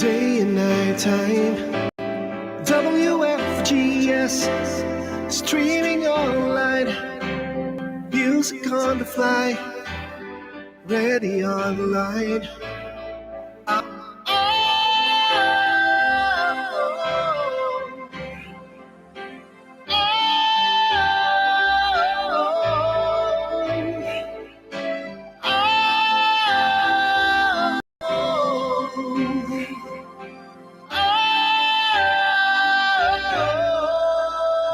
day and night time. WFGS, streaming online. Music on the fly, ready on the line.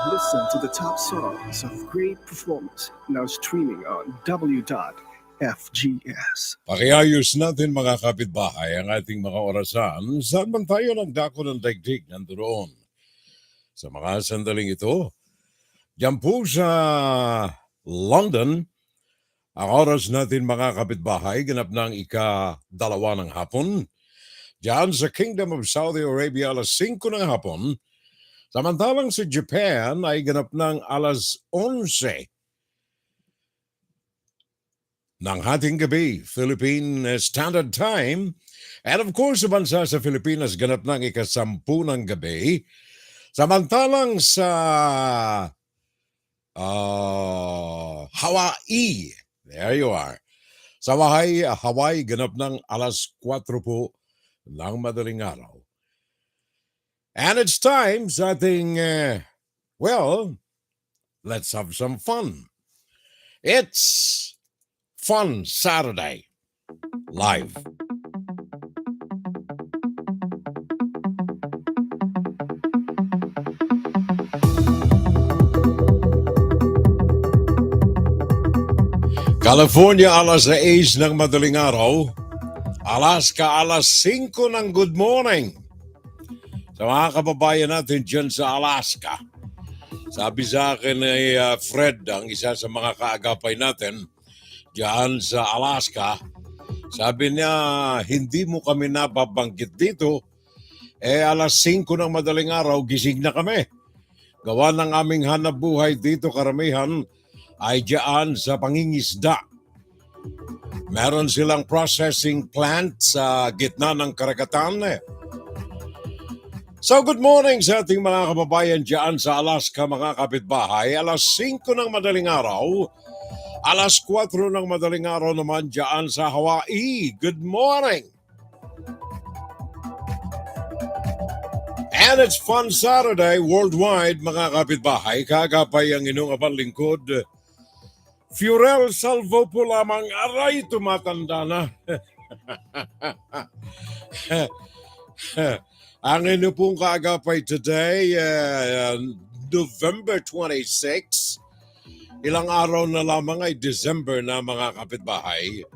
Listen to the top songs of great performance now streaming on W.FGS. Pakiayos natin mga kapitbahay ang ating mga orasan. Saan man tayo nagdako ng daigdig nandoon? Sa mga sandaling ito, diyan po sa London, ang oras natin mga kapitbahay, ganap ng ika-2 ng hapon. Diyan sa Kingdom of Saudi Arabia, alas 5 ng hapon. Samantalang sa Japan ay ganap ng alas 11 ng hating gabi, Philippine Standard Time. And of course, sa bansa sa Pilipinas, ganap ng ika-10 ng gabi. Samantalang sa Hawaii, there you are. Sa Hawaii, ganap ng alas 4 po ng madaling araw. And it's time sa ating, let's have some fun. It's Fun Saturday live. California, alas 6 ng madaling araw. Alaska, alas 5 ng good morning. Sa mga kababayan natin dyan sa Alaska, sabi sa akin ay Fred, ang isa sa mga kaagapay natin dyan sa Alaska, sabi niya, hindi mo kami nababanggit dito, alas 5 ng madaling araw, gising na kami. Gawa ng aming hanap buhay dito, karamihan ay dyan sa pangingisda. Meron silang processing plant sa gitna ng karagatan. So good morning sa ating mga kababayan dyan sa Alaska, mga kapitbahay. Alas 5 ng madaling araw, alas 4 ng madaling araw naman dyan sa Hawaii. Good morning! And it's Fun Saturday worldwide, mga kapitbahay. Kagapay ang inyong panlingkod. Furel Salvo po lamang, aray tumatanda na. Ang inyo pong kaagapay today, November 26. Ilang araw na lamang ay December na, mga kapitbahay.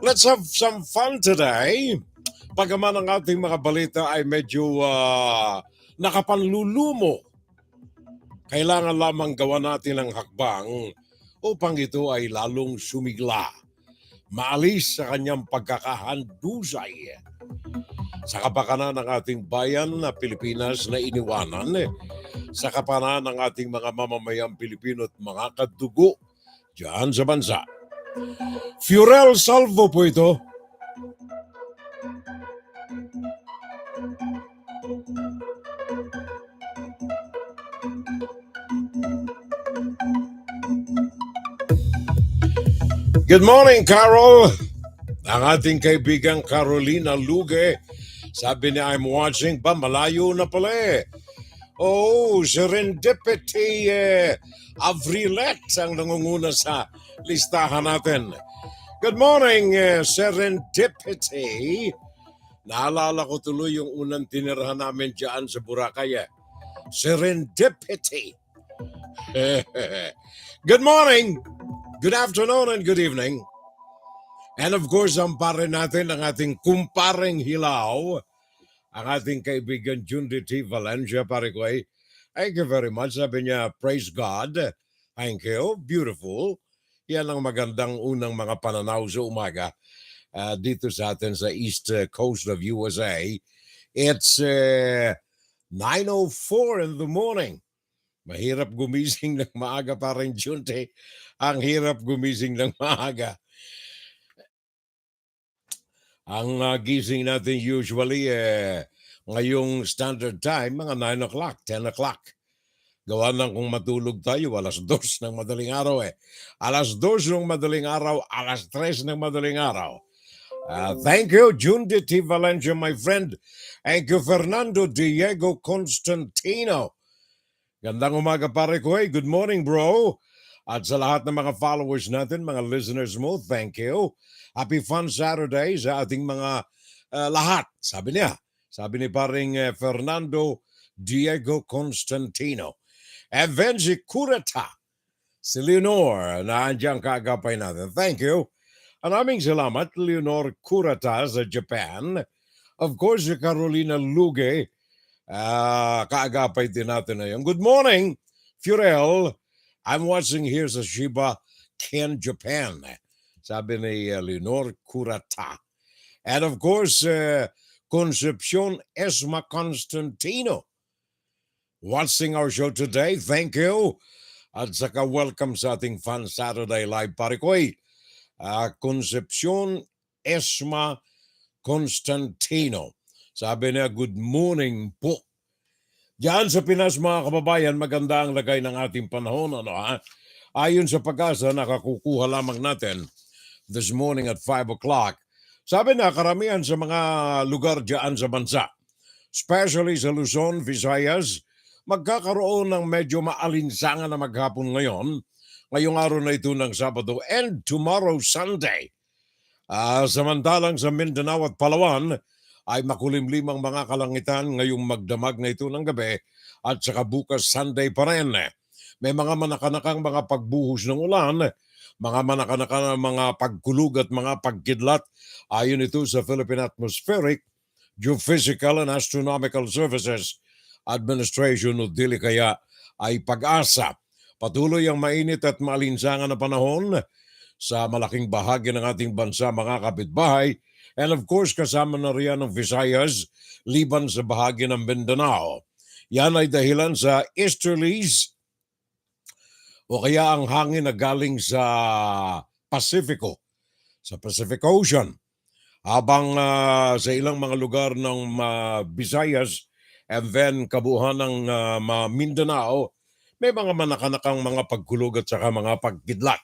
Let's have some fun today. Pagaman ang ating mga balita ay medyo nakapanlulumo, kailangan lamang gawa natin ang hakbang upang ito ay lalong sumigla, maalis sa kanyang pagkakahandusay sa kapakanan ng ating bayan na Pilipinas na iniwanan, sa kapakanan ng ating mga mamamayang Pilipino at mga kadugo dyan sa bansa. Furel Salvo po ito. Good morning, Carol! Ang ating kaibigang Carolina Luge, sabi niya, I'm watching ba? Malayo na pala eh. Oh, Serendipity Avrilet ang nangunguna sa listahan natin. Good morning, Serendipity. Naalala ko tuloy yung unang tinirahan namin dyan sa Boracay. Serendipity. Good morning, good afternoon, and good evening. And of course, amparin natin ang ating kumpareng hilaw, ang ating kaibigan Jundi T. Valencia, pare ko ay, thank you very much. Sabi niya, praise God. Thank you, beautiful. Yan ang magandang unang mga pananaw sa umaga dito sa atin sa East Coast of USA. It's 9:04 in the morning. Mahirap gumising ng maaga, parang Junte. Ang hirap gumising ng maaga. Ang gising natin usually ngayong standard time, mga 9 o'clock, 10 o'clock. Gawa ng kung matulog tayo, alas 2 ng madaling araw eh. Alas 2 ng madaling araw, alas 3 ng madaling araw. Thank you, Jundi T. Valencia, my friend. Thank you, Fernando Diego Constantino. Gandang umaga pare ko. Hey, good morning bro. At sa lahat ng mga followers natin, mga listeners mo, thank you. Happy Fun Saturday sa ating mga lahat. Sabi ni paring Fernando Diego Constantino. And then si Kurata, si Leonor, na andyan kaagapay natin. Thank you. Maraming salamat, Leonor Kurata sa Japan. Of course, si Carolina Luge, kaagapay din natin na yun. Good morning, Furel. I'm watching here sa Shiba, Ken, Japan. Sabi ni Leonor Kurata. And of course, Concepcion Esma Constantino. Watching our show today, thank you. At saka welcome sa ating Fun Saturday Live Parikoy. Concepcion Esma Constantino. Sabi niya, good morning po. Diyan sa Pinas mga kababayan, maganda ang lagay ng ating panahon. Ayon sa Pag-asa, nakakukuha lamang natin this morning at 5 o'clock. Sabi na karamihan sa mga lugar diyan sa bansa, especially sa Luzon, Visayas, magkakaroon ng medyo maalinsangan na maghapon ngayong araw na ito ng Sabado and tomorrow Sunday. Samantalang sa Mindanao at Palawan ay makulimlimang mga kalangitan ngayong magdamag na ito ng gabi at saka bukas Sunday pa rin. May mga manakanakang mga pagbuhos ng ulan, mga manakanakang mga pagkulog at mga pagkidlat ayon ito sa Philippine Atmospheric, Geophysical and Astronomical Services Administration o dili kaya ay Pag-asa. Patuloy ang mainit at maalinsangan na panahon sa malaking bahagi ng ating bansa mga kapitbahay. And of course, kasama na riyan ng Visayas, liban sa bahagi ng Mindanao. Yan ay dahilan sa easterlies o kaya ang hangin na galing sa Pasifiko, sa Pacific Ocean. Habang sa ilang mga lugar ng Visayas and then kabuuan ng Mindanao, may mga manakanakang mga pagkulog at saka mga pagkidlat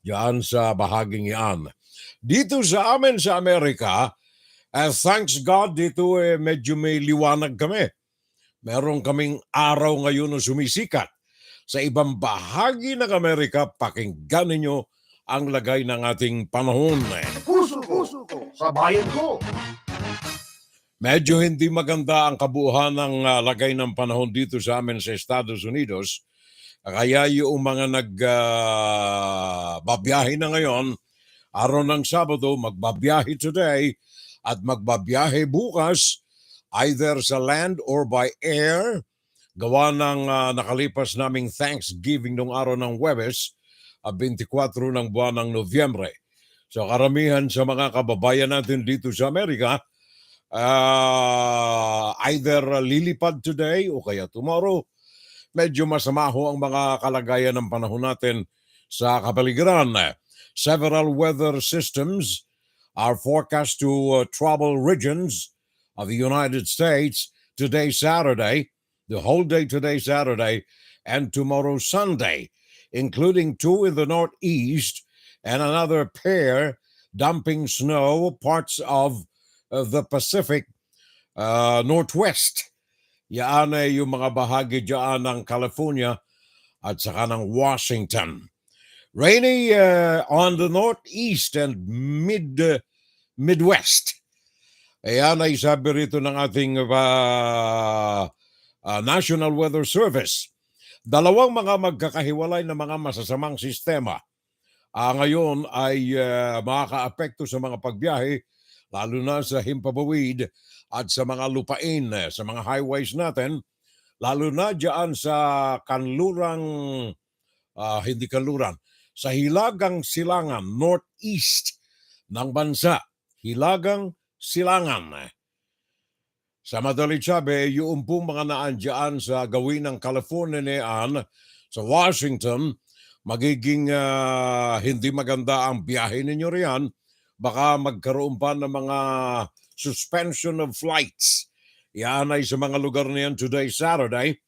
yan sa bahaging yan. Dito sa amin sa Amerika, thanks God, dito medyo may liwanag kami. Meron kaming araw ngayon na sumisikat. Sa ibang bahagi ng Amerika, pakinggan ninyo ang lagay ng ating panahon. Puso ko, sa bayan ko. Medyo hindi maganda ang kabuuan ng lagay ng panahon dito sa amin sa Estados Unidos. Kaya yung mga nagbabiyahe na ngayon, araw ng Sabado, magbabiyahe today at magbabiyahe bukas either sa land or by air. Gawa ng nakalipas naming Thanksgiving nung araw ng Wps, 24 ng buwan ng Nobyembre. So karamihan sa mga kababayan natin dito sa Amerika, either lilipad today o kaya tomorrow. Medyo masama ho ang mga kalagayan ng panahon natin sa kapaligiran. Several weather systems are forecast to trouble regions of the United States today, Saturday, the whole day today, Saturday, and tomorrow, Sunday, including two in the northeast and another pair dumping snow parts of the Pacific Northwest. Yan ay yung mga bahagi dyan ng California at saka ng Washington. Rainy on the northeast and midwest. Ayan ay sabi rito ng ating National Weather Service. Dalawang mga magkakahiwalay na mga masasamang sistema ngayon ay makakaapekto sa mga pagbiyahe, lalo na sa himpapawid at sa mga lupain, sa mga highways natin, lalo na dyan sa sa hilagang silangan, northeast ng bansa. Hilagang silangan. Sa madaling sabi, yung pong mga naandyan sa gawin ng California niyan, sa Washington, magiging hindi maganda ang biyahe ninyo riyan baka magkaroon pa ng mga suspension of flights. Yan ay sa mga lugar na yan today, Saturday.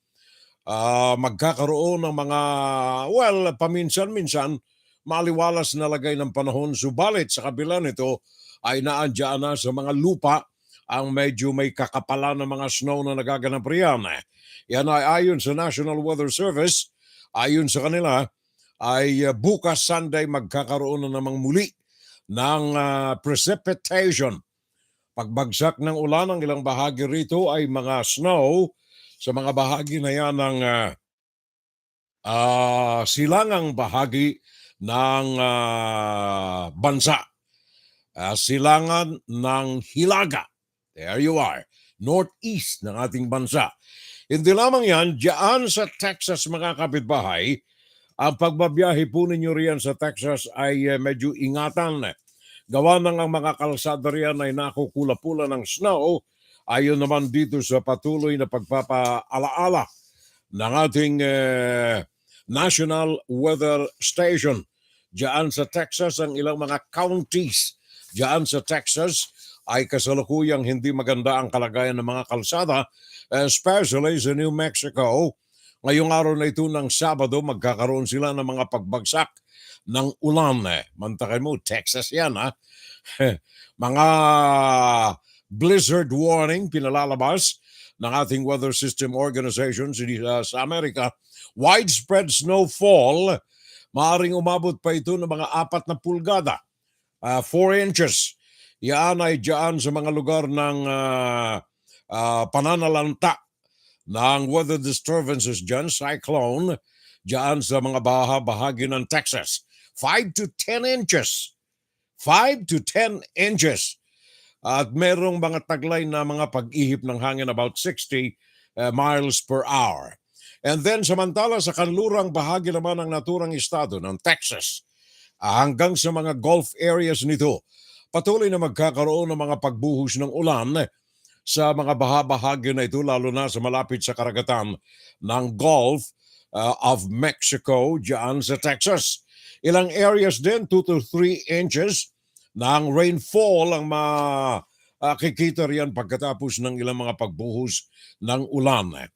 Magkakaroon ng mga, paminsan-minsan, maliwalas na lagay ng panahon. Subalit sa kabila nito ay naandyan na sa mga lupa ang medyo may kakapalan ng mga snow na nagaganap riyan. Yan ay ayon sa National Weather Service, ayon sa kanila, ay bukas Sunday magkakaroon na namang muli ng precipitation. Pagbagsak ng ulan ng ilang bahagi rito ay mga snow sa mga bahagi na yan ng silangang bahagi ng bansa. Silangan ng Hilaga. There you are. Northeast ng ating bansa. Hindi lamang yan, diyan sa Texas mga kapitbahay, ang pagbabiyahe po ninyo riyan sa Texas ay medyo ingatan. Gawa ng ang mga kalsada riyan ay nakukula-pula ng snow. Ayon naman dito sa patuloy na pagpapaalaala ng ating National Weather Station. Diyan sa Texas, ang ilang mga counties diyan sa Texas ay kasalukuyang hindi maganda ang kalagayan ng mga kalsada, especially sa New Mexico. Ngayong araw na ito ng Sabado, magkakaroon sila ng mga pagbagsak ng ulan. Mantakin mo, Texas yan ha. Mga blizzard warning pinalalabas ng ating weather system organization sa Amerika. Widespread snowfall, maaaring umabot pa ito ng mga 4 na pulgada, 4 inches. Yan ay dyan sa mga lugar ng pananalanta ng weather disturbances dyan, cyclone, dyan sa mga bahagi ng Texas. 5 to 10 inches. 5 to 10 inches. At merong mga taglay na mga pag-ihip ng hangin about 60 miles per hour. And then samantala sa kanlurang bahagi naman ng naturang estado ng Texas, hanggang sa mga Gulf areas nito, patuloy na magkakaroon ng mga pagbuhos ng ulan sa mga bahagi na ito, lalo na sa malapit sa karagatan ng Gulf of Mexico dyan sa Texas. Ilang areas din, 2 to 3 inches ng rainfall ang makikita riyan pagkatapos ng ilang mga pagbuhos ng ulan.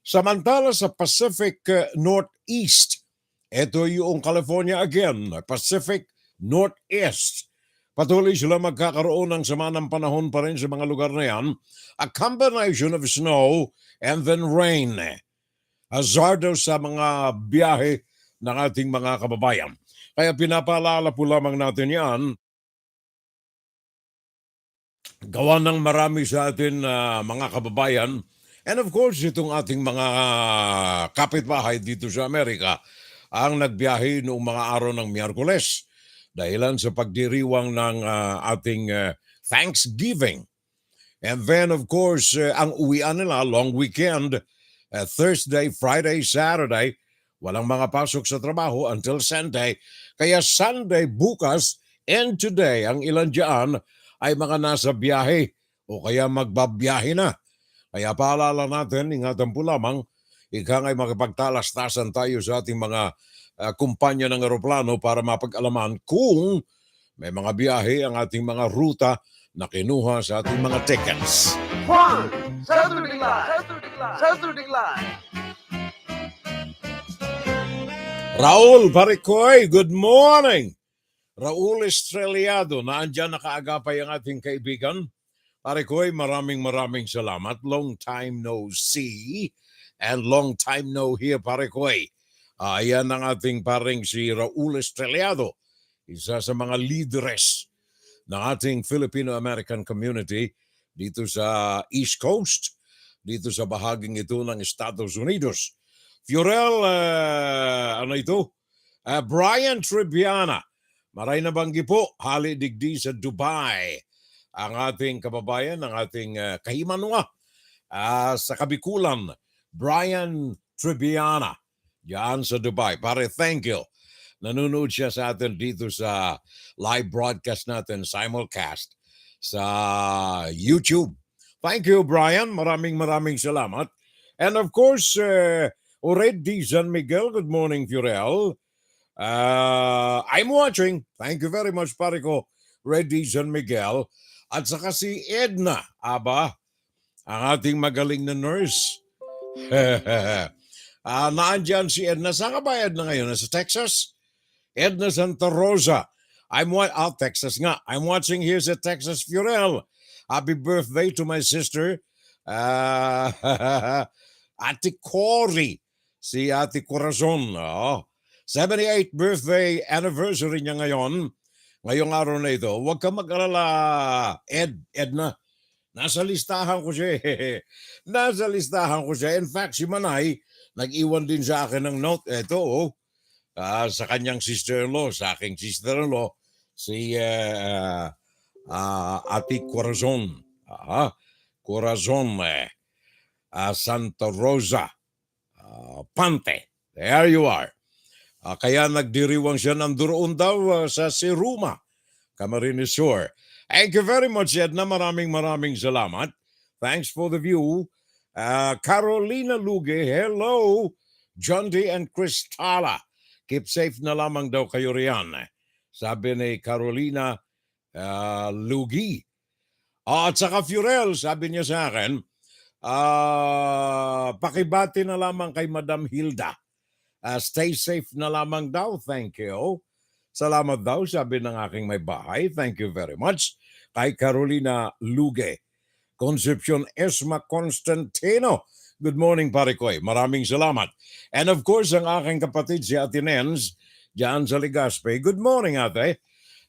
Samantala sa Pacific Northeast, ito yung California again, Pacific Northeast. Patuloy sila magkakaroon ng sama ng panahon pa rin sa mga lugar na yan. A combination of snow and then rain. Hazardous sa mga biyahe ng ating mga kababayan. Kaya pinapaalala po lamang natin yan. Gawa ng marami sa atin mga kababayan. And of course, itong ating mga kapitbahay dito sa Amerika ang nagbiyahe noong mga araw ng Miyerkules dahilan sa pagdiriwang ng ating Thanksgiving. And then of course, ang uwian nila, long weekend, Thursday, Friday, Saturday, walang mga pasok sa trabaho until Sunday. Kaya Sunday, bukas, and today, ang ilan dyan ay mga nasa biyahe o kaya magbabiyahe na. Kaya paalala natin, ingatan po lamang, ika nga'y makipagtalastasan tayo sa ating mga kumpanya ng eroplano para mapag-alaman kung may mga biyahe ang ating mga ruta na kinuha sa ating mga tickets. Juan, Saturday Live! Saturday Live! Raul Paricoy, good morning! Raul Estrellado, naandyan nakaagapay ang ating kaibigan. Paricoy, maraming salamat. Long time no see and long time no hear, Paricoy. Ayan ang ating paring si Raul Estrellado, isa sa mga leaders ng ating Filipino-American community dito sa East Coast, dito sa bahaging ito ng Estados Unidos. Fiorel, Brian Triviana, maray na banggi po, hali digdi sa Dubai. Ang ating kababayan, ang ating kahimanwa sa Kabikulan, Brian Triviana, yan sa Dubai. Pare, thank you. Nanonood siya sa atin dito sa live broadcast natin, simulcast sa YouTube. Thank you, Brian. Maraming salamat. And of course, already San Miguel, good morning, Fiorel. I'm watching. Thank you very much, pare ko. Reddy San Miguel, at saka si Edna, ang ating magaling na nurse. Naandyan si Edna. Saan ka ba, Edna, ngayon? Nasa Texas? Edna Santa Rosa. Texas nga. I'm watching here sa Texas Furel. Happy birthday to my sister, Ate Cory. Si Ate Corazon. 78th birthday anniversary niya ngayon. Ngayong araw na ito. Huwag ka mag-alala, Edna. Nasa listahan ko siya. Nasa listahan ko siya. In fact, si Manay, nag-iwan din sa akin ng note. Ito, sa kanyang sister-in-law, sa aking sister-in-law, si Ate Corazon. Corazon Santa Rosa Pante. There you are. Kaya nagdiriwang siya ng duroon daw sa Siruma, Camarines Sur. Thank you very much, Edna. Maraming salamat. Thanks for the view. Carolina Luge, hello. John D. and Cristala. Keep safe na lamang daw kayo riyan. Sabi ni Carolina Lugi. At saka Furel, sabi niya sa akin, pakibati na lamang kay Madam Hilda. Stay safe na lamang daw. Thank you. Salamat daw, sabi ng aking may bahay. Thank you very much. Kay Carolina Luge. Concepcion Esma Constantino. Good morning, pare koy. Maraming salamat. And of course, ang aking kapatid si Ate Nens, dyan sa Legazpi. Good morning, ate.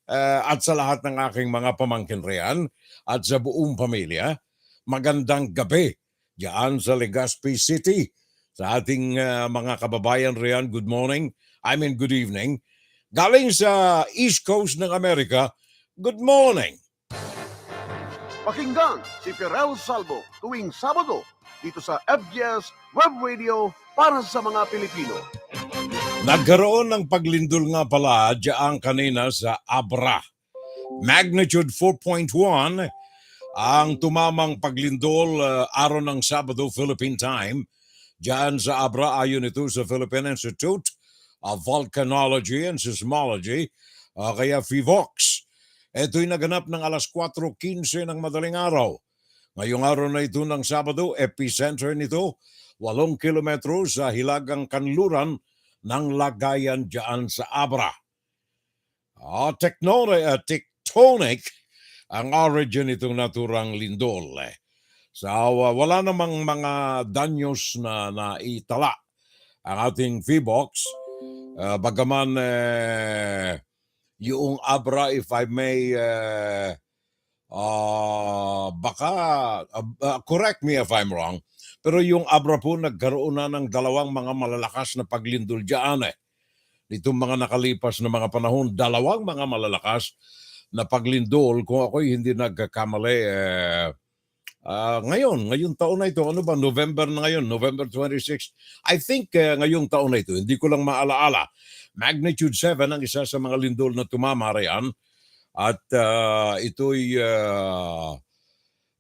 At sa lahat ng aking mga pamangkin riyan at sa buong pamilya, magandang gabi dyan sa Legazpi City. Sa ating mga kababayan riyan, good morning. Good evening. Galing sa East Coast ng Amerika, good morning. Pakinggan si Pirel Salvo tuwing Sabado dito sa FGS Web Radio para sa mga Pilipino. Nagkaroon ng paglindol nga pala diyan kanina sa Abra. Magnitude 4.1 ang tumamang paglindol araw ng Sabado Philippine Time diyan sa Abra ayon ito sa Philippine Institute of Volcanology and Seismology, kaya FIVOX. Ito'y naganap ng alas 4:15 ng madaling araw. Ngayong araw na ito ng Sabado, epicenter nito 8 kilometro sa hilagang kanluran ng lagayan dyan sa Abra. Tectonic ang origin itong naturang lindol. So wala namang mga danyos na naitala ang ating FIVOX. Bagaman yung Abra, if I may correct me if I'm wrong, pero yung Abra po nagkaroon na ng dalawang mga malalakas na paglindol dyan. Nitong mga nakalipas na mga panahon, dalawang mga malalakas na paglindol, kung ako'y hindi nagkakamali, ngayong taon na ito, ano ba, November na ngayon, November 26. I think ngayong taon na ito, hindi ko lang maalaala. Magnitude 7 ang isa sa mga lindol na tumama riyan. At ito'y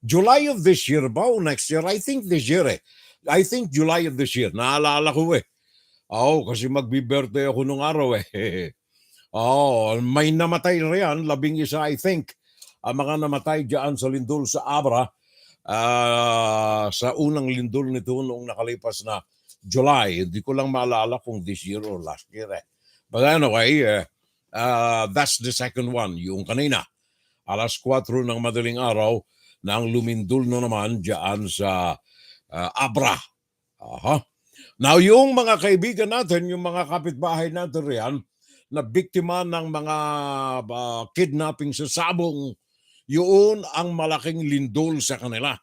July of this year ba o next year? I think this year I think July of this year. Naalala ko kasi magbi-birthday ako nung araw may namatay riyan, 11 I think. Ang mga namatay dyan sa lindol sa Abra. Sa unang lindol nito noong nakalipas na July. Hindi ko lang maalala kung this year or last year. But anyway, that's the second one. Yung kanina, alas 4 ng madaling araw, nang lumindol na naman dyan sa Abra. Now, yung mga kaibigan natin, yung mga kapitbahay natin riyan, na biktima ng mga kidnapping sa Sabong, yun ang malaking lindol sa kanila.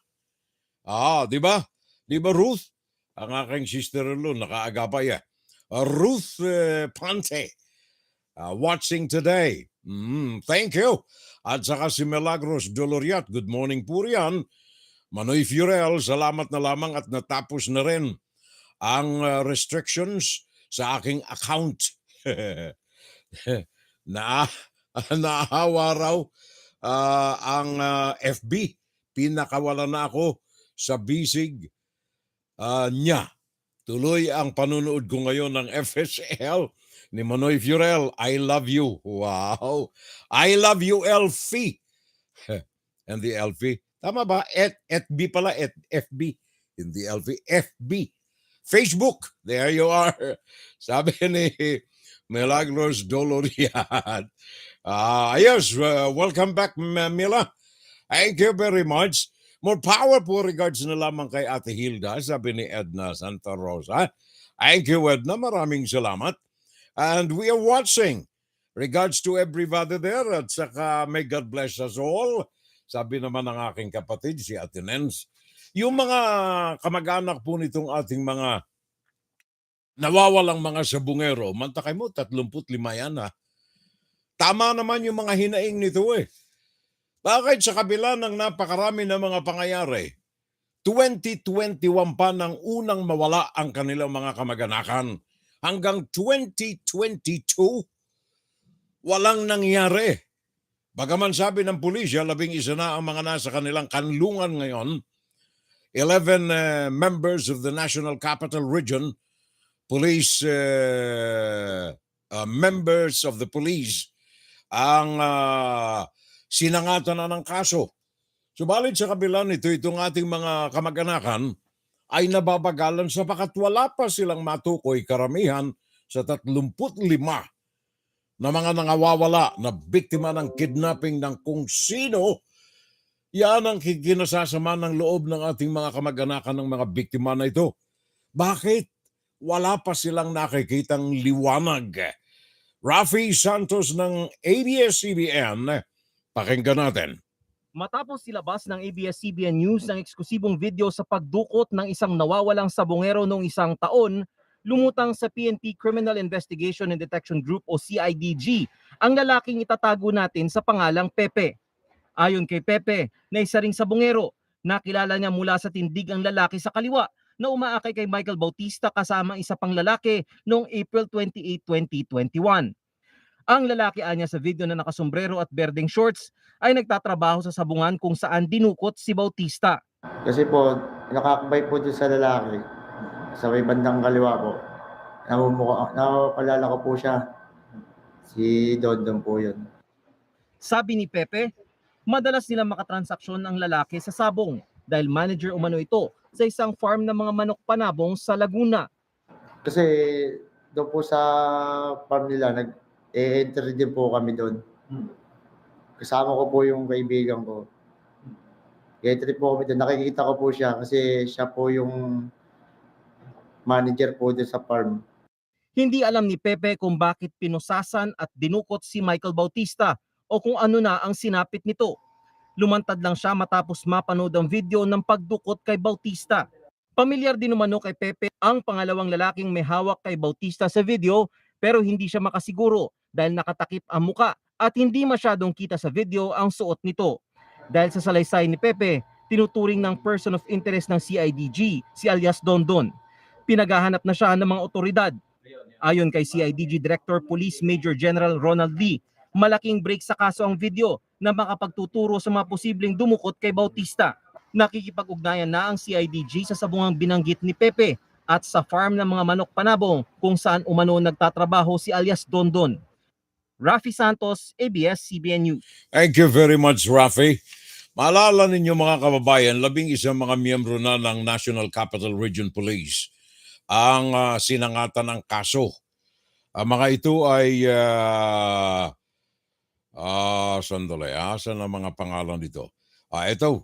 Di ba? Di ba, Ruth? Ang aking sister-in-law, nakaagapay. Ruth Pante, watching today. Thank you. At saka si Milagros Doloriat, good morning po riyan. Manoy Furel, salamat na lamang at natapos na rin ang restrictions sa aking account. Naahawa raw ang FB. Pinakawala na ako sa bisig niya. Tuloy ang panunood ko ngayon ng FSL ni Manoy Fiorel. I love you. Wow. I love you, Elfie. And the Elfie. Tama ba? FB pala. FB. Hindi Elfie. FB. Facebook. There you are. Sabi ni Milagros Dolorian. Yes, welcome back, Mila. Thank you very much. More power po regards na lamang kay Ate Hilda, sabi ni Edna Santa Rosa. Thank you, Edna. Maraming salamat. And we are watching. Regards to everybody there. At saka may God bless us all. Sabi naman ng aking kapatid, si Ate Nens. Yung mga kamag-anak po nitong ating mga nawawalang mga sabungero, mantakay mo, 35 yan ha. Tama naman yung mga hinaing nito eh. Bakit sa kabila ng napakarami na mga pangyayari, 2021 pa nang unang mawala ang kanilang mga kamag-anakan. Hanggang 2022, walang nangyari. Bagaman sabi ng pulisya, 11 na ang mga nasa kanilang kanlungan ngayon. 11 members of the National Capital Region, police, members of the police, ang sinangatan na ng kaso. Subalit sa kabila nito, itong ating mga kamag-anakan ay nababagalan sapagkat wala pa silang matukoy karamihan sa 35 na mga nangawawala na biktima ng kidnapping ng kung sino. Yan ang kinasasama ng loob ng ating mga kamag-anakan ng mga biktima na ito. Bakit? Wala pa silang nakikitang liwanag. Rafi Santos ng ABS-CBN, pakinggan natin. Matapos ilabas ng ABS-CBN News ng eksklusibong video sa pagdukot ng isang nawawalang sabongero noong isang taon, lumutang sa PNP Criminal Investigation and Detection Group o CIDG ang lalaking itatago natin sa pangalang Pepe. Ayon kay Pepe, na isa ring sabongero, nakilala niya mula sa tindig ang lalaki sa kaliwa na umaakay kay Michael Bautista kasama isa pang lalaki noong April 28, 2021. Ang lalaki anya sa video na nakasombrero at berdeng shorts ay nagtatrabaho sa sabungan kung saan dinukot si Bautista. Kasi po, nakakabay po doon sa lalaki, sa may bandang kaliwa po. Nakalala ko po siya. Si Dondon po yun. Sabi ni Pepe, madalas nilang makatransaksyon ang lalaki sa sabong dahil manager umano ito sa isang farm ng mga manok panabong sa Laguna. Kasi doon po sa farm nila, nag-entry din po kami doon. Kasama ko po yung kaibigan ko. Entry po kami doon. Nakikita ko po siya kasi siya po yung manager po doon sa farm. Hindi alam ni Pepe kung bakit pinusasan at dinukot si Michael Bautista o kung ano na ang sinapit nito. Lumantad lang siya matapos mapanood ang video ng pagdukot kay Bautista. Pamilyar din umano kay Pepe ang pangalawang lalaking may hawak kay Bautista sa video pero hindi siya makasiguro dahil nakatakip ang muka at hindi masyadong kita sa video ang suot nito. Dahil sa salaysay ni Pepe, tinuturing ng person of interest ng CIDG si alias Dondon. Pinaghahanap na siya ng mga otoridad. Ayon kay CIDG Director Police Major General Ronald D., malaking break sa kaso ang video na makapagtuturo sa mga posibleng dumukot kay Bautista. Nakikipag-ugnayan na ang CIDG sa sabungang binanggit ni Pepe at sa farm ng mga manok panabong kung saan umano nagtatrabaho si alias Dondon. Rafi Santos, ABS-CBN News. Thank you very much, Rafi. Maalala ninyo mga kababayan, 11 mga miyembro na ng National Capital Region Police ang sinangatan ng kaso. Ang mga ito ay sandali, saan ang mga pangalan dito? Ito,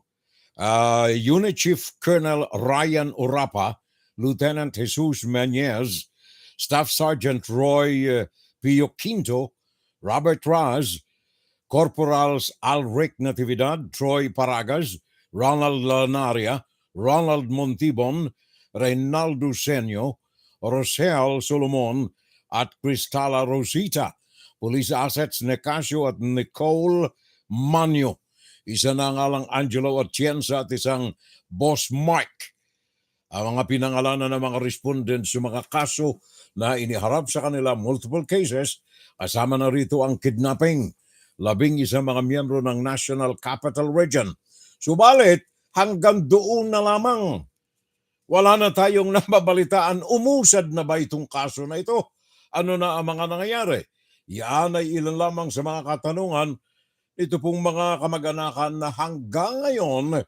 Unit Chief Colonel Ryan Urapa, Lieutenant Jesus Meñez, Staff Sergeant Roy Pio Quinto, Robert Raz, Corporals Alric Natividad, Troy Paragas, Ronald Lanaria, Ronald Montibon, Reynaldo Senio, Rosel Solomon, at Cristala Rosita. Police Assets Nicasio at Nicole Manyo. Isa na nga lang Angelo Atienza at isang Boss Mike. Ang mga pinangalanan ng mga respondents sa mga kaso na iniharap sa kanila multiple cases, kasama na rito ang kidnapping. 11 mga miyembro ng National Capital Region. Subalit, hanggang doon na lamang. Wala na tayong nababalitaan. Umusad na ba itong kaso na ito? Ano na ang mga nangyayari? Yan ay ilan lamang sa mga katanungan. Ito pong mga kamag-anakan na hanggang ngayon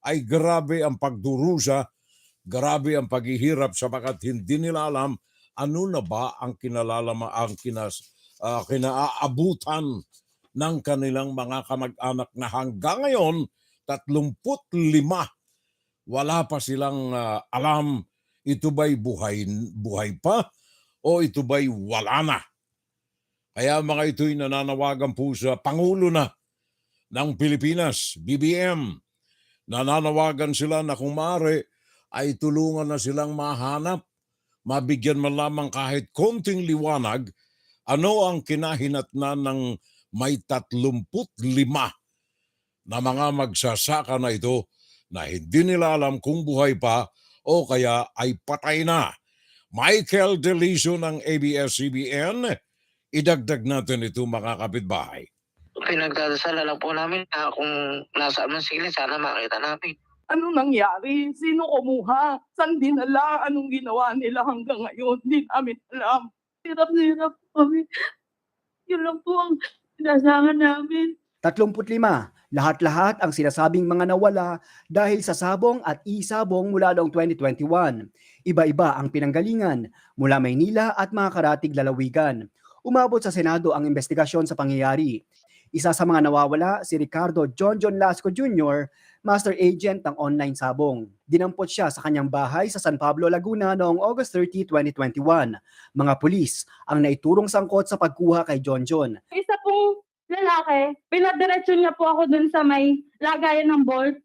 ay grabe ang pagdurusa, grabe ang paghihirap sapagkat hindi nila alam ano na ba ang kinaabutan ng kanilang mga kamag-anak na hanggang ngayon 35 wala pa silang alam ito ba'y buhay pa o ito ba'y wala na. Kaya mga ito'y nananawagan po sa Pangulo na ng Pilipinas, BBM. Nananawagan sila na kung maaari ay tulungan na silang mahanap, mabigyan man lamang kahit konting liwanag, ano ang kinahinatnan ng may 35 na mga magsasaka na ito na hindi nila alam kung buhay pa o kaya ay patay na. Michael Deliso ng ABS-CBN, idagdag natin ito mga kapitbahay. Pinagdadasal lang po namin na kung nasa man sila, sana makita namin. Anong nangyari? Sino kumuha? Saan dinala? Anong ginawa nila hanggang ngayon? Hindi namin alam. Hirap kami. Yun lang po ang sinasangan namin. 35, lahat-lahat ang sinasabing mga nawala dahil sa sabong at isabong mula noong 2021. Iba-iba ang pinanggalingan mula Maynila at mga karatig lalawigan. Umabot sa Senado ang investigasyon sa pangyayari. Isa sa mga nawawala si Ricardo John Lasco Jr., master agent ng online sabong. Dinampot siya sa kanyang bahay sa San Pablo, Laguna noong August 30, 2021. Mga pulis ang naiturong sangkot sa pagkuha kay John. Isa pong lalaki, pinadiretso niya po ako dun sa may lagayan ng bolt.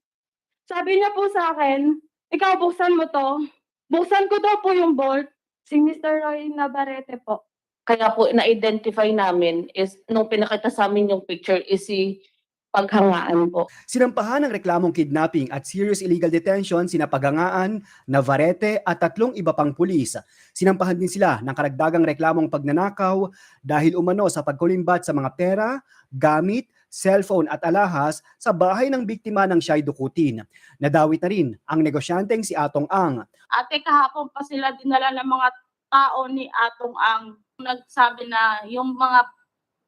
Sabi niya po sa akin, ikaw buksan mo to. Buksan ko daw po yung bolt. Si Mr. Roy Navarrete po. Kaya po na-identify namin is nung pinakita sa amin yung picture is si Paghangaan po. Sinampahan ng reklamong kidnapping at serious illegal detention sina Paghangaan, Navarrete at 3 iba pang pulis. Sinampahan din sila ng karagdagang reklamong pagnanakaw dahil umano sa pagkulimbat sa mga pera, gamit, cellphone at alahas sa bahay ng biktima ng siya'y dukutin. Nadawit na rin ang negosyanteng si Atong Ang. Ate, kahapon pa sila dinala ng mga tao ni Atong Ang. Nagsabi na yung mga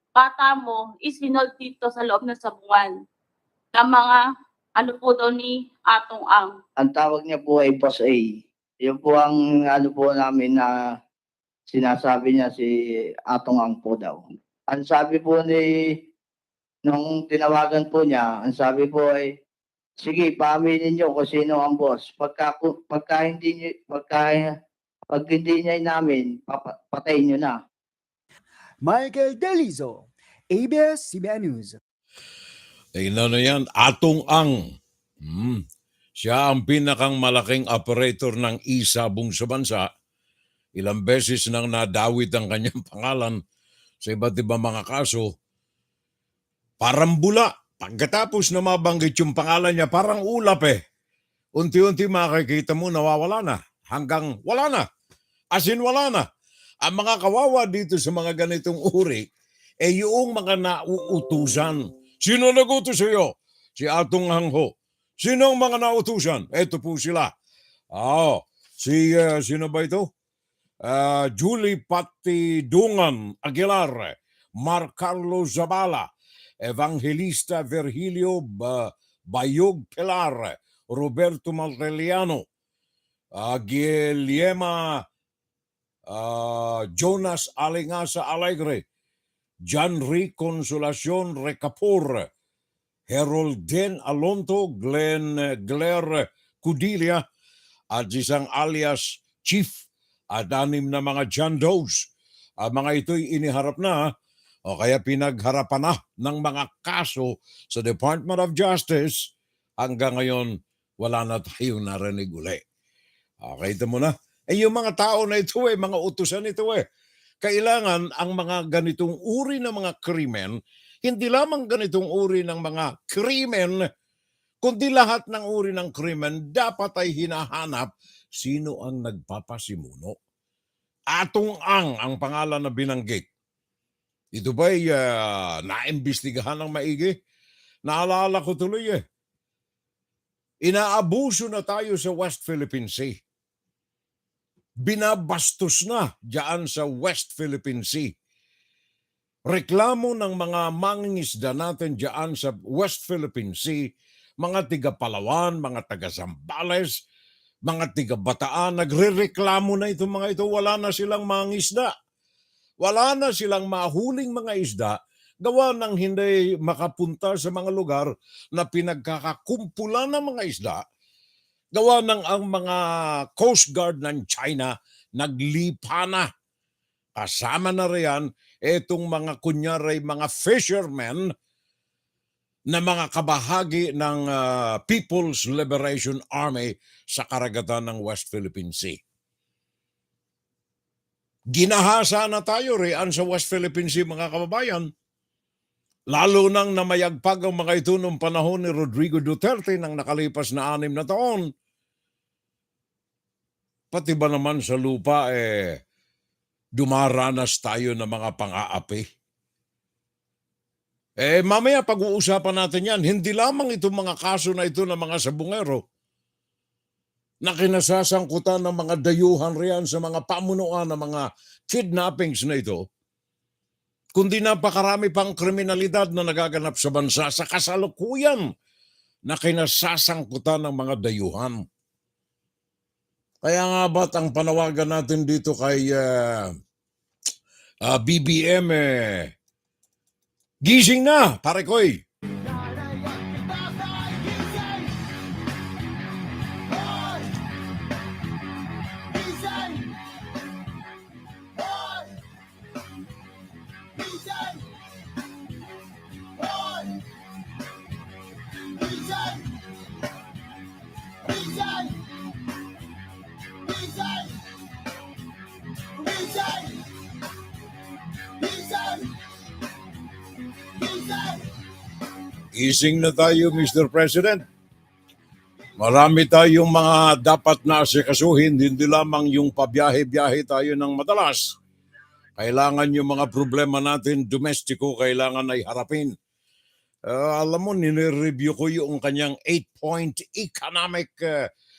bata mo is hinold dito sa loob ng sabungan na mga ano po daw ni Atong Ang. Ang tawag niya po ay Boss A. Yun po ang ano po namin na sinasabi niya si Atong Ang po daw. Ang sabi po nung tinawagan po niya, ang sabi po ay, sige, paaminin niyo kung sino ang boss. Pag hindi niya namin, patayin niyo na. Michael Deliso, ABS-CBN News. Tingnan na yan, Atong Ang. Siya ang pinakang malaking operator ng isabong sa bansa. Ilang beses nang nadawit ang kanyang pangalan sa iba't ibang mga kaso. Parang bula. Pagkatapos na mabanggit yung pangalan niya, parang ulap eh. Unti-unti makikita mo nawawala na. Hanggang wala na. As in wala na. Ang mga kawawa dito sa mga ganitong uri, yung mga nauutusan. Sino nag-utos sa iyo? Si Atong Hangho. Sino ang mga nautusan? Ito po sila. Sino ba ito? Julie Pati Dungan Aguilar, Mar Carlos Zabala, Evangelista Virgilio Bayog Pilar, Roberto Marteliano, Guillerma Jonas Alingasa Alegre, John Rick Consolacion Recapur, Herolden Alonto, Claire Cudilia, at isang alias Chief at 6 na mga John Does. Ang mga ito'y iniharap na o kaya pinagharapan na ng mga kaso sa Department of Justice. Hanggang ngayon, wala na tayong narinig uli. Okay, ito mo na. Yung mga tao na ito mga utusan ito Kailangan ang mga ganitong uri ng mga krimen, hindi lamang ganitong uri ng mga krimen, kundi lahat ng uri ng krimen dapat ay hinahanap sino ang nagpapasimuno. Atong ang pangalan na binanggit. Ito ba'y naimbestigahan ng maigi? Naalala ko tuloy Inaabuso na tayo sa West Philippine Sea. binabastos na diyan sa West Philippine Sea. Reklamo ng mga mangingisda natin diyan sa West Philippine Sea, mga tiga Palawan, mga taga Zambales, mga tiga Bataan, nagrereklamo na itong mga ito, wala na silang mangingisda. Wala na silang mahuling mga isda, gawa ng hindi makapunta sa mga lugar na pinagkakakumpulan ng mga isda, gawa ng ang mga Coast Guard ng China naglipa na. Kasama na riyan itong mga kunyari mga fishermen na mga kabahagi ng People's Liberation Army sa karagatan ng West Philippine Sea. Ginahasa na tayo riyan sa West Philippine Sea, mga kababayan. Lalo nang namayagpag ang mga ito noong panahon ni Rodrigo Duterte nang nakalipas na 6 na taon. Pati ba naman sa lupa dumaranas tayo ng mga pang-aapi? Mamaya pag-uusapan natin yan. Hindi lamang itong mga kaso na ito ng mga sabungero na kinasasangkutan ng mga dayuhan riyan sa mga pamunuan ng mga kidnappings na ito, kundi napakarami pang kriminalidad na nagaganap sa bansa sa kasalukuyan na kinasasangkutan ng mga dayuhan. Kaya nga ba't ang panawagan natin dito kay BBM, gising na, pare koy! Gising na tayo, Mr. President. Marami tayong mga dapat na asikasuhin, hindi lamang yung pabiyahe-biyahe tayo ng madalas. Kailangan yung mga problema natin domestiko, kailangan ay harapin. Alam mo, nire-review ko yung kanyang 8-point economic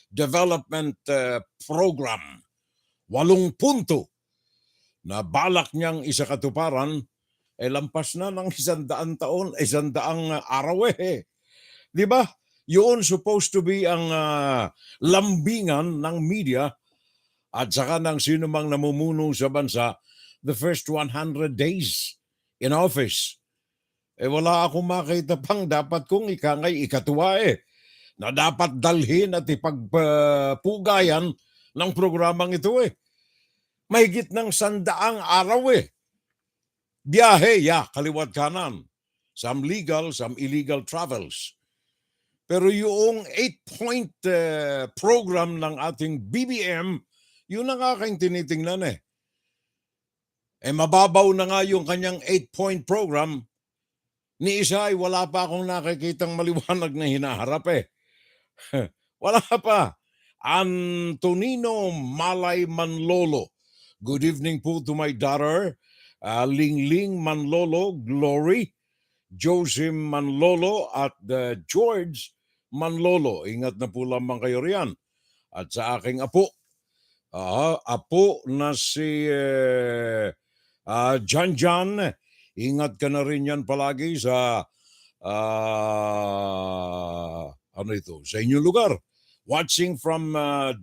development program. 8 punto na balak niyang isakatuparan, lampas na ng 100 taon, 100 araw Di ba? Yun supposed to be ang lambingan ng media at saka ng sino mang namumuno sa bansa the first 100 days in office. Wala akong makita pang dapat kong ikatuwa na dapat dalhin at ipagpugayan ng programang ito Mahigit ng 100 araw Biyahe, kaliwat kanan. Some legal, some illegal travels. Pero yung 8-point program ng ating BBM, yun ang aking tinitingnan mababaw na nga yung kanyang 8-point program. Ni isa ay wala pa akong nakikitang maliwanag na hinaharap Wala pa. Antonino Malay Manlolo. Good evening po to my daughter, Lingling Manlolo, Glory, Josim Manlolo at George Manlolo. Ingat na po lamang kayo riyan. At sa aking apo na si Jan, ingat ka na rin yan palagi sa sa inyong lugar. Watching from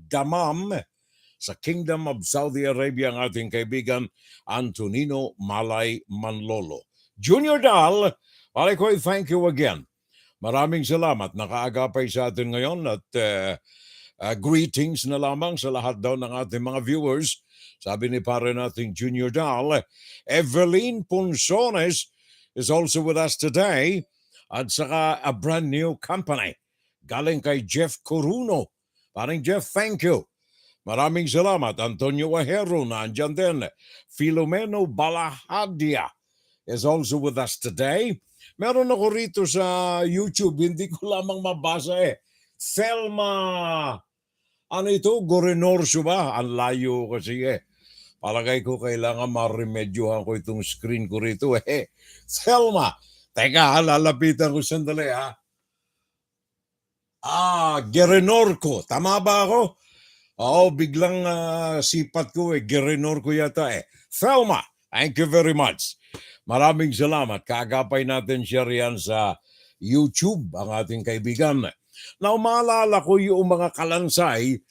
Damam, sa Kingdom of Saudi Arabia, ang ating kaibigan Antonino Malay Manlolo. Junior Dal, Palikoy, thank you again. Maraming salamat. Nakaagapay sa atin ngayon at greetings na lamang sa lahat daw ng ating mga viewers. Sabi ni pare nating Junior Dal, Evelyn Punsones is also with us today at saka a brand new company. Galing kay Jeff Coruno. Parang Jeff, thank you. Maraming salamat. Antonio Ajero na andyan din. Filomeno Balahadia is also with us today. Meron ako rito sa YouTube, hindi ko lamang mabasa Selma, Gorenorso ba? Ang layo kasi Palagay ko kailangan maremedyohan ko itong screen ko rito Selma, teka lalapitan ko sandali Gerenorco, tama ba ako? Oo, biglang sipat ko girinor ko yata Thelma, thank you very much. Maraming salamat. Kaagapay natin siya riyan sa YouTube, ang ating kaibigan. Now, maalala ko yung mga kalansay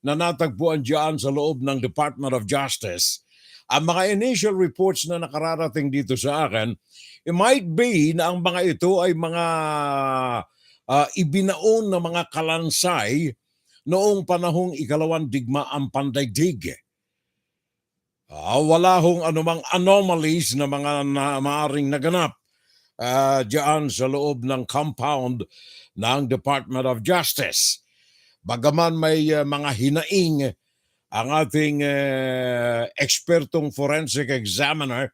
na natagpuan dyan sa loob ng Department of Justice. Ang mga initial reports na nakararating dito sa akin, it might be na ang mga ito ay mga ibinaon na mga kalansay noong panahong ikalawang digmaang pandaigdig. Wala hong anumang anomalies na mga maaaring naganap diyan sa loob ng compound ng Department of Justice. Bagaman may mga hinaing ang ating ekspertong forensic examiner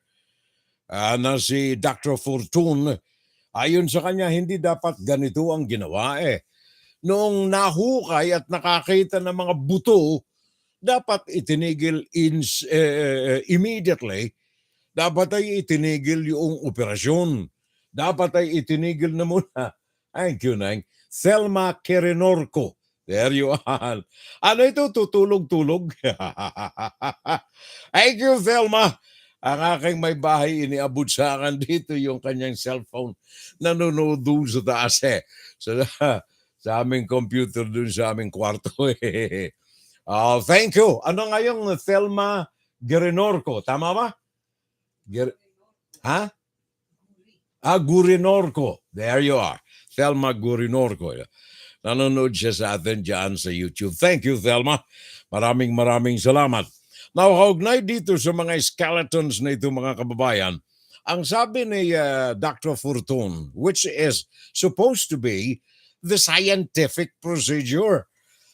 na si Dr. Fortun, ayon sa kanya, hindi dapat ganito ang ginawa Noong nahukay at nakakita ng mga buto, dapat itinigil immediately. Dapat ay itinigil yung operasyon. Dapat ay itinigil na muna. Thank you, Nang. Thelma Quirinorco. There you are. Ano ito? Tutulog-tulog? Thank you, Thelma. Ang aking may bahay, iniabot sa akin dito yung kanyang cellphone. Nanonood doon sa taas sa aming computer doon sa aming kwarto. Thank you. Ano nga yung Thelma Quirinorco? Tama ba? Quirinorco. There you are. Thelma Quirinorco. Nanonood siya sa atin dyan sa YouTube. Thank you, Thelma. Maraming salamat. Now, kaugnay dito sa mga skeletons na ito, mga kababayan, ang sabi ni Dr. Fortun, which is supposed to be the scientific procedure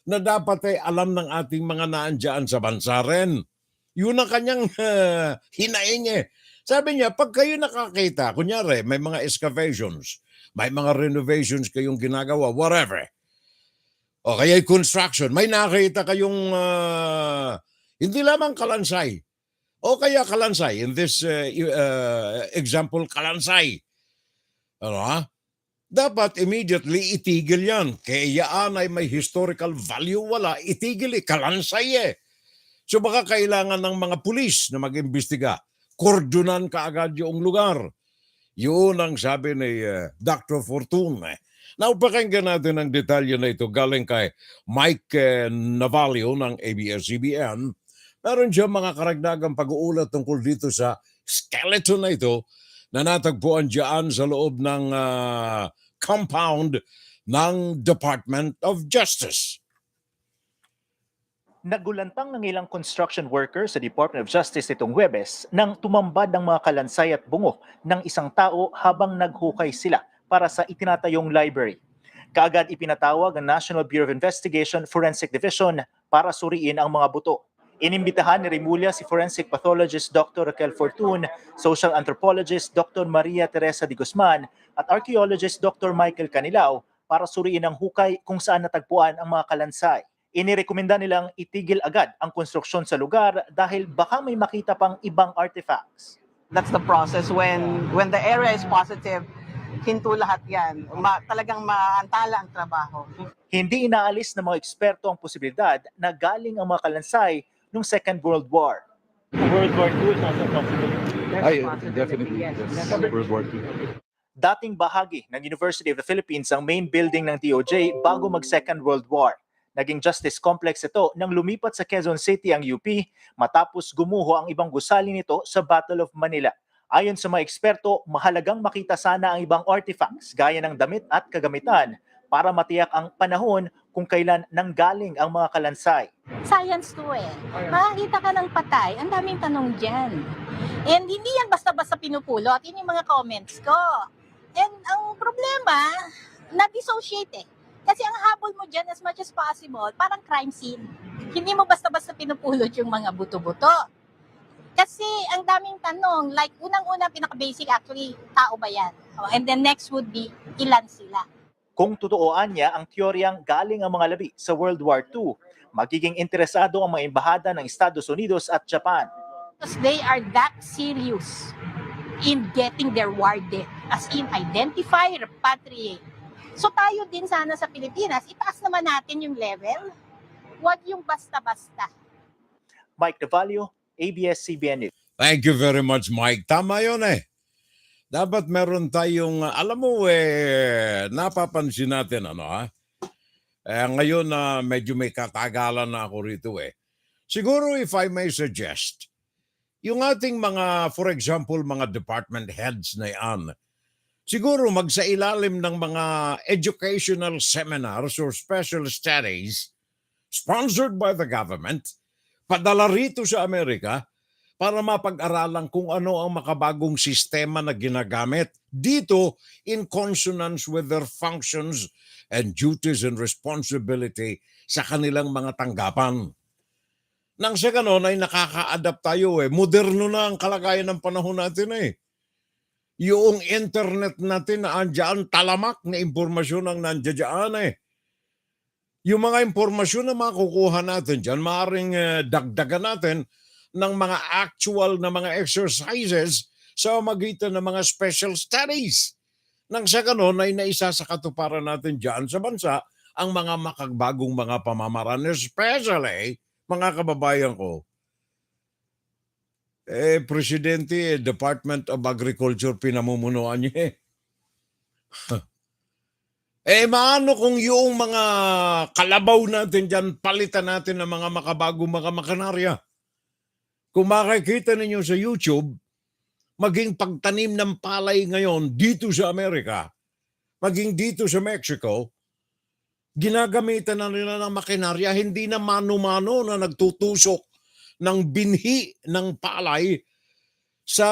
na dapat ay alam ng ating mga naandyan sa bansa rin. Yun ang kanyang hinaing Sabi niya, pag kayo nakakita, kunyari, may mga excavations, may mga renovations kayong ginagawa, whatever, o kaya construction, may nakita kayong hindi lamang kalansay, o kaya kalansay, in this example, kalansay, dapat immediately itigil yan. Kaya yan ay may historical value, wala, itigil, kalansay So baka kailangan ng mga pulis na mag-imbestiga, kordonan kaagad yung lugar. Yun ang sabi ni Dr. Fortun. Now, pakinggan natin ang detalye na ito galing kay Mike Navalio ng ABS-CBN. Meron siya mga karagdagang pag-uulat tungkol dito sa skeleton na ito na natagpuan dyan sa loob ng compound ng Department of Justice. Nagulantang ng ilang construction workers sa Department of Justice itong Huwebes nang tumambad ang mga kalansay at bungo ng isang tao habang naghukay sila para sa itinatayong library. Kaagad ipinatawag ang National Bureau of Investigation Forensic Division para suriin ang mga buto. Inimbitahan ni Remulla si forensic pathologist Dr. Raquel Fortun, social anthropologist Dr. Maria Teresa de Guzman at archaeologist Dr. Michael Canilao para suriin ang hukay kung saan natagpuan ang mga kalansay. Inirekomenda nilang itigil agad ang konstruksyon sa lugar dahil baka may makita pang ibang artifacts. That's the process when the area is positive, hinto lahat yan. Talagang maantala ang trabaho. Hindi inaalis ng mga eksperto ang posibilidad na galing ang mga kalansay noong Second World War. World War II is also possible. Definitely. Yes. World War II. Dating bahagi ng University of the Philippines ang main building ng DOJ bago mag-Second World War. Naging justice complex ito nang lumipat sa Quezon City ang UP matapos gumuho ang ibang gusali nito sa Battle of Manila. Ayon sa mga eksperto, mahalagang makita sana ang ibang artifacts gaya ng damit at kagamitan para matiyak ang panahon kung kailan nanggaling ang mga kalansay. Science to Makakita ka ng patay, ang daming tanong dyan. And hindi yan basta-basta pinupulot, yun yung mga comments ko. And ang problema, na-dissociate Kasi ang habol mo dyan as much as possible, parang crime scene. Hindi mo basta-basta pinupulot yung mga buto-buto. Kasi ang daming tanong, like unang-una pinaka-basic actually, tao ba yan? And then next would be, ilan sila? Kung totooan niya ang teoryang galing ang mga labi sa World War II, magiging interesado ang mga embahada ng Estados Unidos at Japan. Because they are that serious in getting their war dead, as in identify, repatriate. So tayo din sana sa Pilipinas, itaas naman natin yung level. Huwag yung basta-basta. Mike Navalio, ABS-CBN News. Thank you very much, Mike. Tama yun eh. Dapat meron tayong, alam mo napapansin natin ngayon na medyo may katagalan na ako rito eh. Siguro if I may suggest, yung ating mga, for example, mga department heads na yan, siguro magsailalim ng mga educational seminars or special studies sponsored by the government, padala rito sa Amerika para mapag-aralan kung ano ang makabagong sistema na ginagamit dito in consonance with their functions and duties and responsibility sa kanilang mga tanggapan. Nang sa ganon ay nakaka-adapt tayo eh. Moderno na ang kalagayan ng panahon natin eh. Yung internet natin na andyan, talamak na impormasyon ang nandiyan eh. Yung mga impormasyon na makukuha natin dyan, maaaring dagdagan natin ng mga actual na mga exercises sa magitan ng mga special studies. Nang sa ganon ay naisa sa katuparan natin dyan sa bansa ang mga makagbagong mga pamamaraan, especially mga kababayan ko. Presidente, Department of Agriculture pinamumunuan niya maano kung yung mga kalabaw natin dyan, palitan natin ng mga makabagong mga makanarya. Kung makikita ninyo sa YouTube, maging pagtanim ng palay ngayon dito sa Amerika, maging dito sa Mexico, ginagamitan na nila ng makinarya, hindi na mano-mano na nagtutusok ng binhi ng palay sa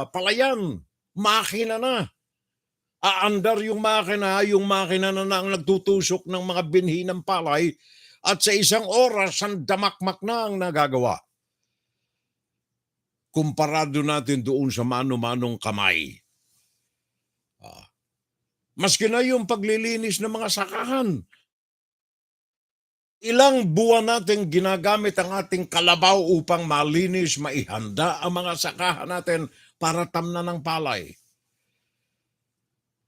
palayan. Makina na. Aandar yung makina na ang nagtutusok ng mga binhi ng palay at sa isang oras, ang damakmak na ang nagagawa. Kumparado natin doon sa mano-manong kamay. Maski na yung paglilinis ng mga sakahan. Ilang buwan natin ginagamit ang ating kalabaw upang malinis, maihanda ang mga sakahan natin para tamnan ng palay.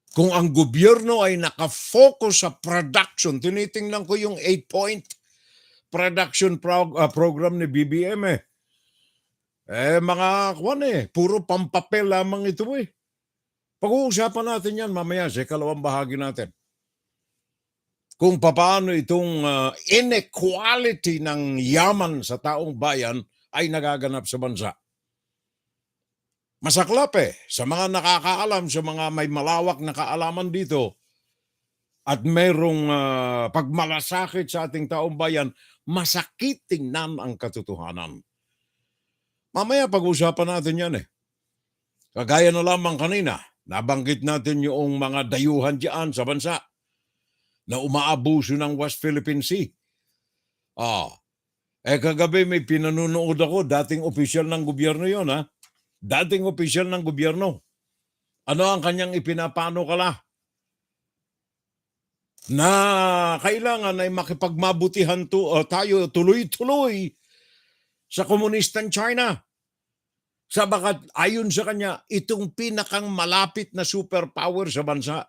Kung ang gobyerno ay nakafocus sa production, tinitingnan ko yung 8-point production program ni BBM mga puro pampapel lamang ito Pag-uusapan natin yan mamaya sa ikalawang bahagi natin. Kung paano itong inequality ng yaman sa taong bayan ay nagaganap sa bansa. Masaklap sa mga nakakaalam, sa mga may malawak na kaalaman dito at mayroong pagmalasakit sa ating taong bayan, masakit tingnan ang katotohanan. Mamaya pag-usapan natin yan Kagaya na lamang kanina, nabanggit natin yung mga dayuhan diyan sa bansa na umaabuso ng West Philippine Sea. Kagabi may pinanunood ako, dating opisyal ng gobyerno yon Dating opisyal ng gobyerno. Ano ang kanyang ipinapanukala? Na kailangan ay makipagmabutihan tayo tuloy-tuloy sa komunistang China. Sabagat ayon sa kanya, itong pinakang malapit na superpower sa bansa.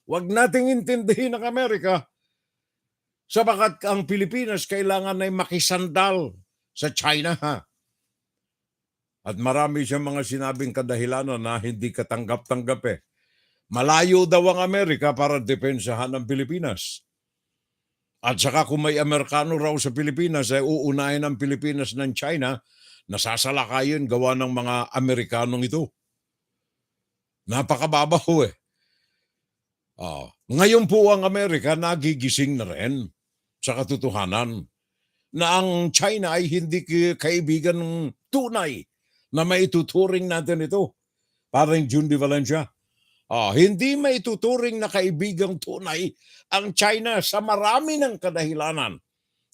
Huwag nating intindihin ang Amerika. Sabagat ang Pilipinas kailangan ay makisandal sa China. At marami siyang mga sinabing kadahilanan na hindi katanggap-tanggap Malayo daw ang Amerika para depensahan ang Pilipinas. At saka kung may Amerikano raw sa Pilipinas, uunahin ang Pilipinas ng China, nasasalakayin gawa ng mga Amerikanong ito. Napakababaw Ngayon po ang Amerika nagigising na rin sa katotohanan na ang China ay hindi kaibigan ng tunay na maituturing natin ito. Parang June de Valencia. Hindi maituturing na kaibigang tunay ang China sa marami ng kadahilanan.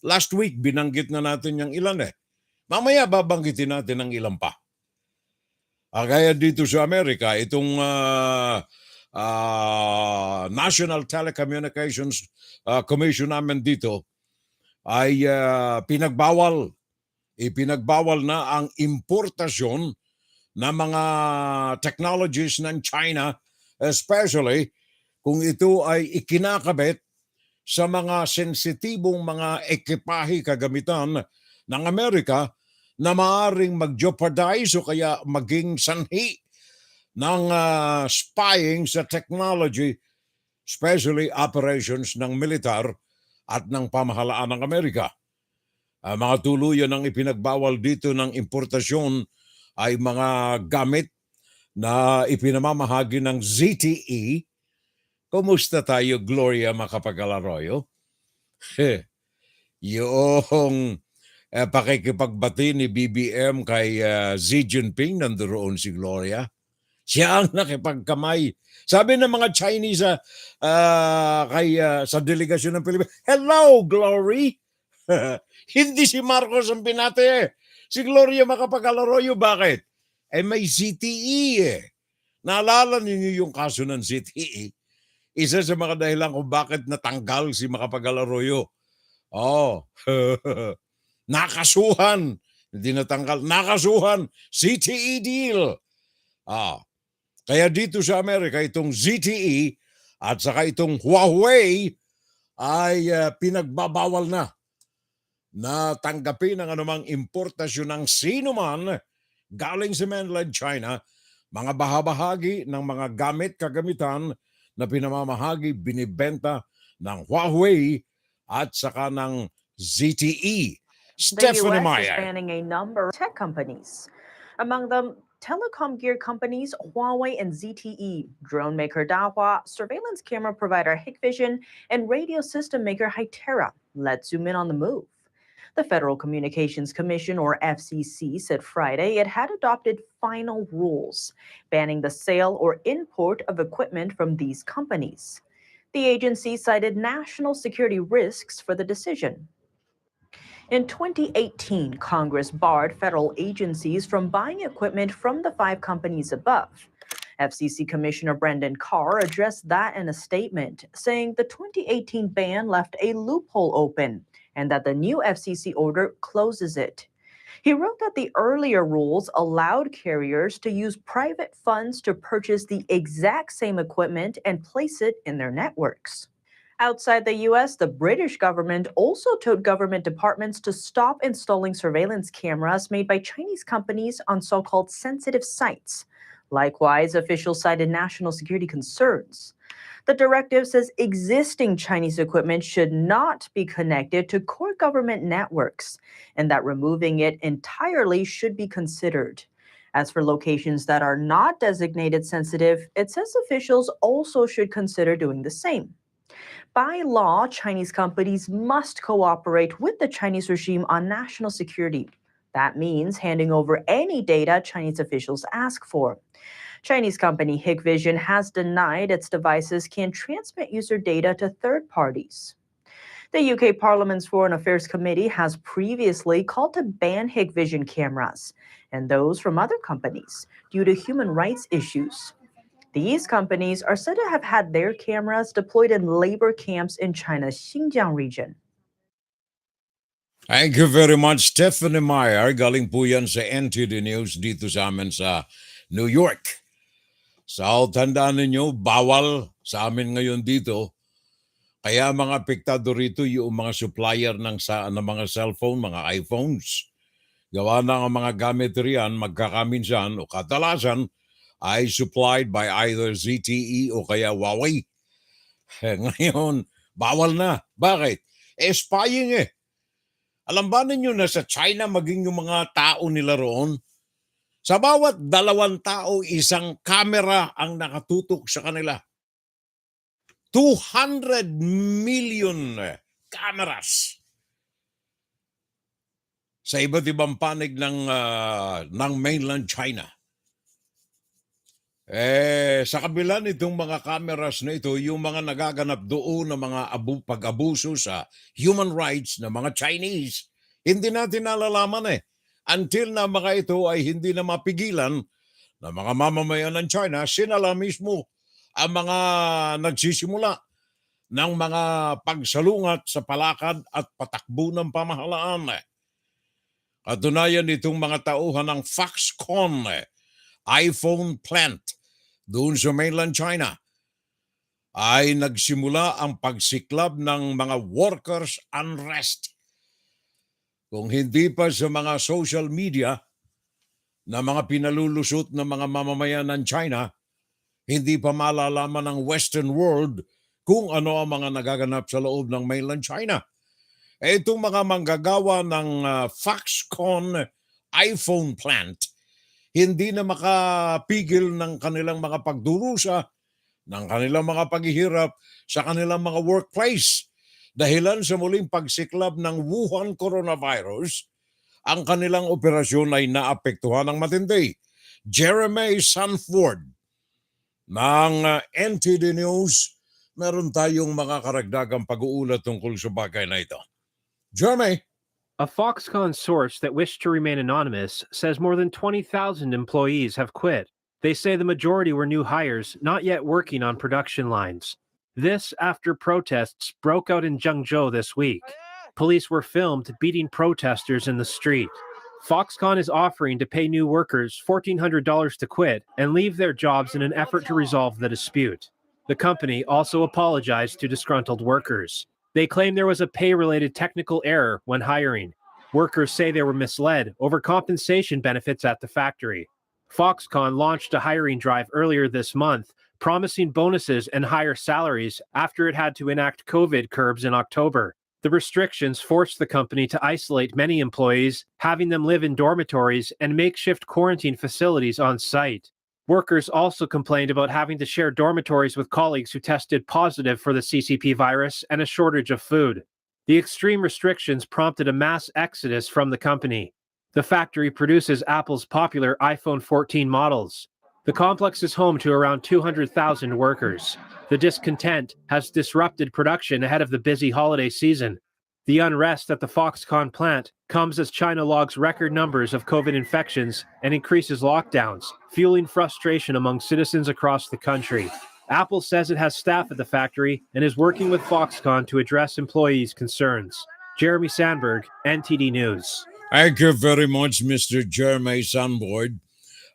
Last week, binanggit na natin yung ilan Mamaya babanggitin natin ang ilan pa. Kaya dito sa Amerika, itong National Telecommunications Commission namin dito ay ipinagbawal na ang importasyon ng mga technologies ng China, especially kung ito ay ikinakabit sa mga sensitibong mga ekipahe kagamitan ng Amerika na maaaring mag-jeopardize o kaya maging sanhi ng spying sa technology, especially operations ng militar at ng pamahalaan ng Amerika. Mga tuluyan ng ipinagbawal dito ng importasyon ay mga gamit na ipinamamahagi ng ZTE. Kumusta tayo, Gloria Macapagal-Arroyo? Yung pakikipagbati ni BBM kay Xi Jinping, nandoon si Gloria. Siya ang nakipagkamay. Sabi ng mga Chinese sa delegasyon ng Pilipinas, "Hello, Glory!" Hindi si Marcos ang pinate. Si Gloria Macapagal-Arroyo, bakit? May ZTE eh. Naalala niyo yung kaso ng ZTE? Isa sa mga dahilan kung bakit natanggal si Macapagal-Arroyo. Nakasuhan. Hindi natanggal. Nakasuhan. ZTE deal. Kaya dito sa Amerika, itong ZTE at saka itong Huawei ay pinagbabawal na tanggapin ang anumang importasyon ng sino man galing sa mainland China, mga bahagi ng mga kagamitan na pinamamahagi, binibenta ng Huawei at saka ng ZTE. Stephanie The US is Meyer. banning a number of tech companies. Among them, telecom gear companies Huawei and ZTE, drone maker Dahua, surveillance camera provider Hikvision, and radio system maker Hytera. Let's zoom in on the move. The Federal Communications Commission, or FCC, said Friday it had adopted final rules banning the sale or import of equipment from these companies. The agency cited national security risks for the decision. In 2018, Congress barred federal agencies from buying equipment from the 5 companies above. FCC Commissioner Brendan Carr addressed that in a statement, saying the 2018 ban left a loophole open and that the new FCC order closes it. He wrote that the earlier rules allowed carriers to use private funds to purchase the exact same equipment and place it in their networks. Outside the US, the British government also told government departments to stop installing surveillance cameras made by Chinese companies on so-called sensitive sites. Likewise, officials cited national security concerns. The directive says existing Chinese equipment should not be connected to core government networks and that removing it entirely should be considered. As for locations that are not designated sensitive, it says officials also should consider doing the same. By law, Chinese companies must cooperate with the Chinese regime on national security. That means handing over any data Chinese officials ask for. Chinese company Hikvision has denied its devices can transmit user data to third parties. The UK Parliament's Foreign Affairs Committee has previously called to ban Hikvision cameras and those from other companies due to human rights issues. These companies are said to have had their cameras deployed in labor camps in China's Xinjiang region. Thank you very much, Stephanie Meyer. Galing po yan sa NTD News dito sa amin sa New York. So, tandaan ninyo, bawal sa amin ngayon dito. Kaya mga apektado rito yung mga supplier ng mga cellphone, mga iPhones. Gawa na ang mga gamit riyan, magkakaminsan o kadalasan ay supplied by either ZTE o kaya Huawei. Ngayon, bawal na. Bakit? Spying eh. Alam ba ninyo na sa China maging yung mga tao nila roon? Sa bawat 2 tao, isang camera ang nakatutok sa kanila. 200 million cameras sa iba't ibang panig ng mainland China. Sa kabila nitong mga cameras na ito, yung mga nagaganap doon na mga pag-abuso sa human rights ng mga Chinese, hindi natin nalalaman until na mga ito ay hindi na mapigilan na mga mamamayan ng China, sinala mismo ang mga nagsisimula ng mga pagsalungat sa palakad at patakbo ng pamahalaan. Katunayan itong mga tauhan ng Foxconn iPhone plant doon sa mainland China ay nagsimula ang pagsiklab ng mga workers' unrest. Kung hindi pa sa mga social media na mga pinalulusot ng mga mamamayan ng China, hindi pa malalaman ng Western world kung ano ang mga nagaganap sa loob ng mainland China. Itong mga manggagawa ng Foxconn iPhone plant, hindi na makapigil ng kanilang mga pagdurusa, ng kanilang mga paghihirap sa kanilang mga workplace. Dahilan sa muling pagsiklab ng Wuhan coronavirus, ang kanilang operasyon ay naapektuhan ng matindi. Jeremy Sanford ng NTD News, meron tayong mga karagdagang pag-uulat tungkol sa bagay na ito. Jeremy? A Foxconn source that wished to remain anonymous says more than 20,000 employees have quit. They say the majority were new hires, not yet working on production lines. This after protests broke out in Zhengzhou this week. Police were filmed beating protesters in the street. Foxconn is offering to pay new workers $1,400 to quit and leave their jobs in an effort to resolve the dispute. The company also apologized to disgruntled workers. They claim there was a pay-related technical error when hiring. Workers say they were misled over compensation benefits at the factory. Foxconn launched a hiring drive earlier this month, promising bonuses and higher salaries after it had to enact COVID curbs in October. The restrictions forced the company to isolate many employees, having them live in dormitories and makeshift quarantine facilities on site. Workers also complained about having to share dormitories with colleagues who tested positive for the CCP virus and a shortage of food. The extreme restrictions prompted a mass exodus from the company. The factory produces Apple's popular iPhone 14 models. The complex is home to around 200,000 workers. The discontent has disrupted production ahead of the busy holiday season. The unrest at the Foxconn plant comes as China logs record numbers of COVID infections and increases lockdowns, fueling frustration among citizens across the country. Apple says it has staff at the factory and is working with Foxconn to address employees' concerns. Jeremy Sandberg, NTD News. Thank you very much, Mr. Jeremy Sanford.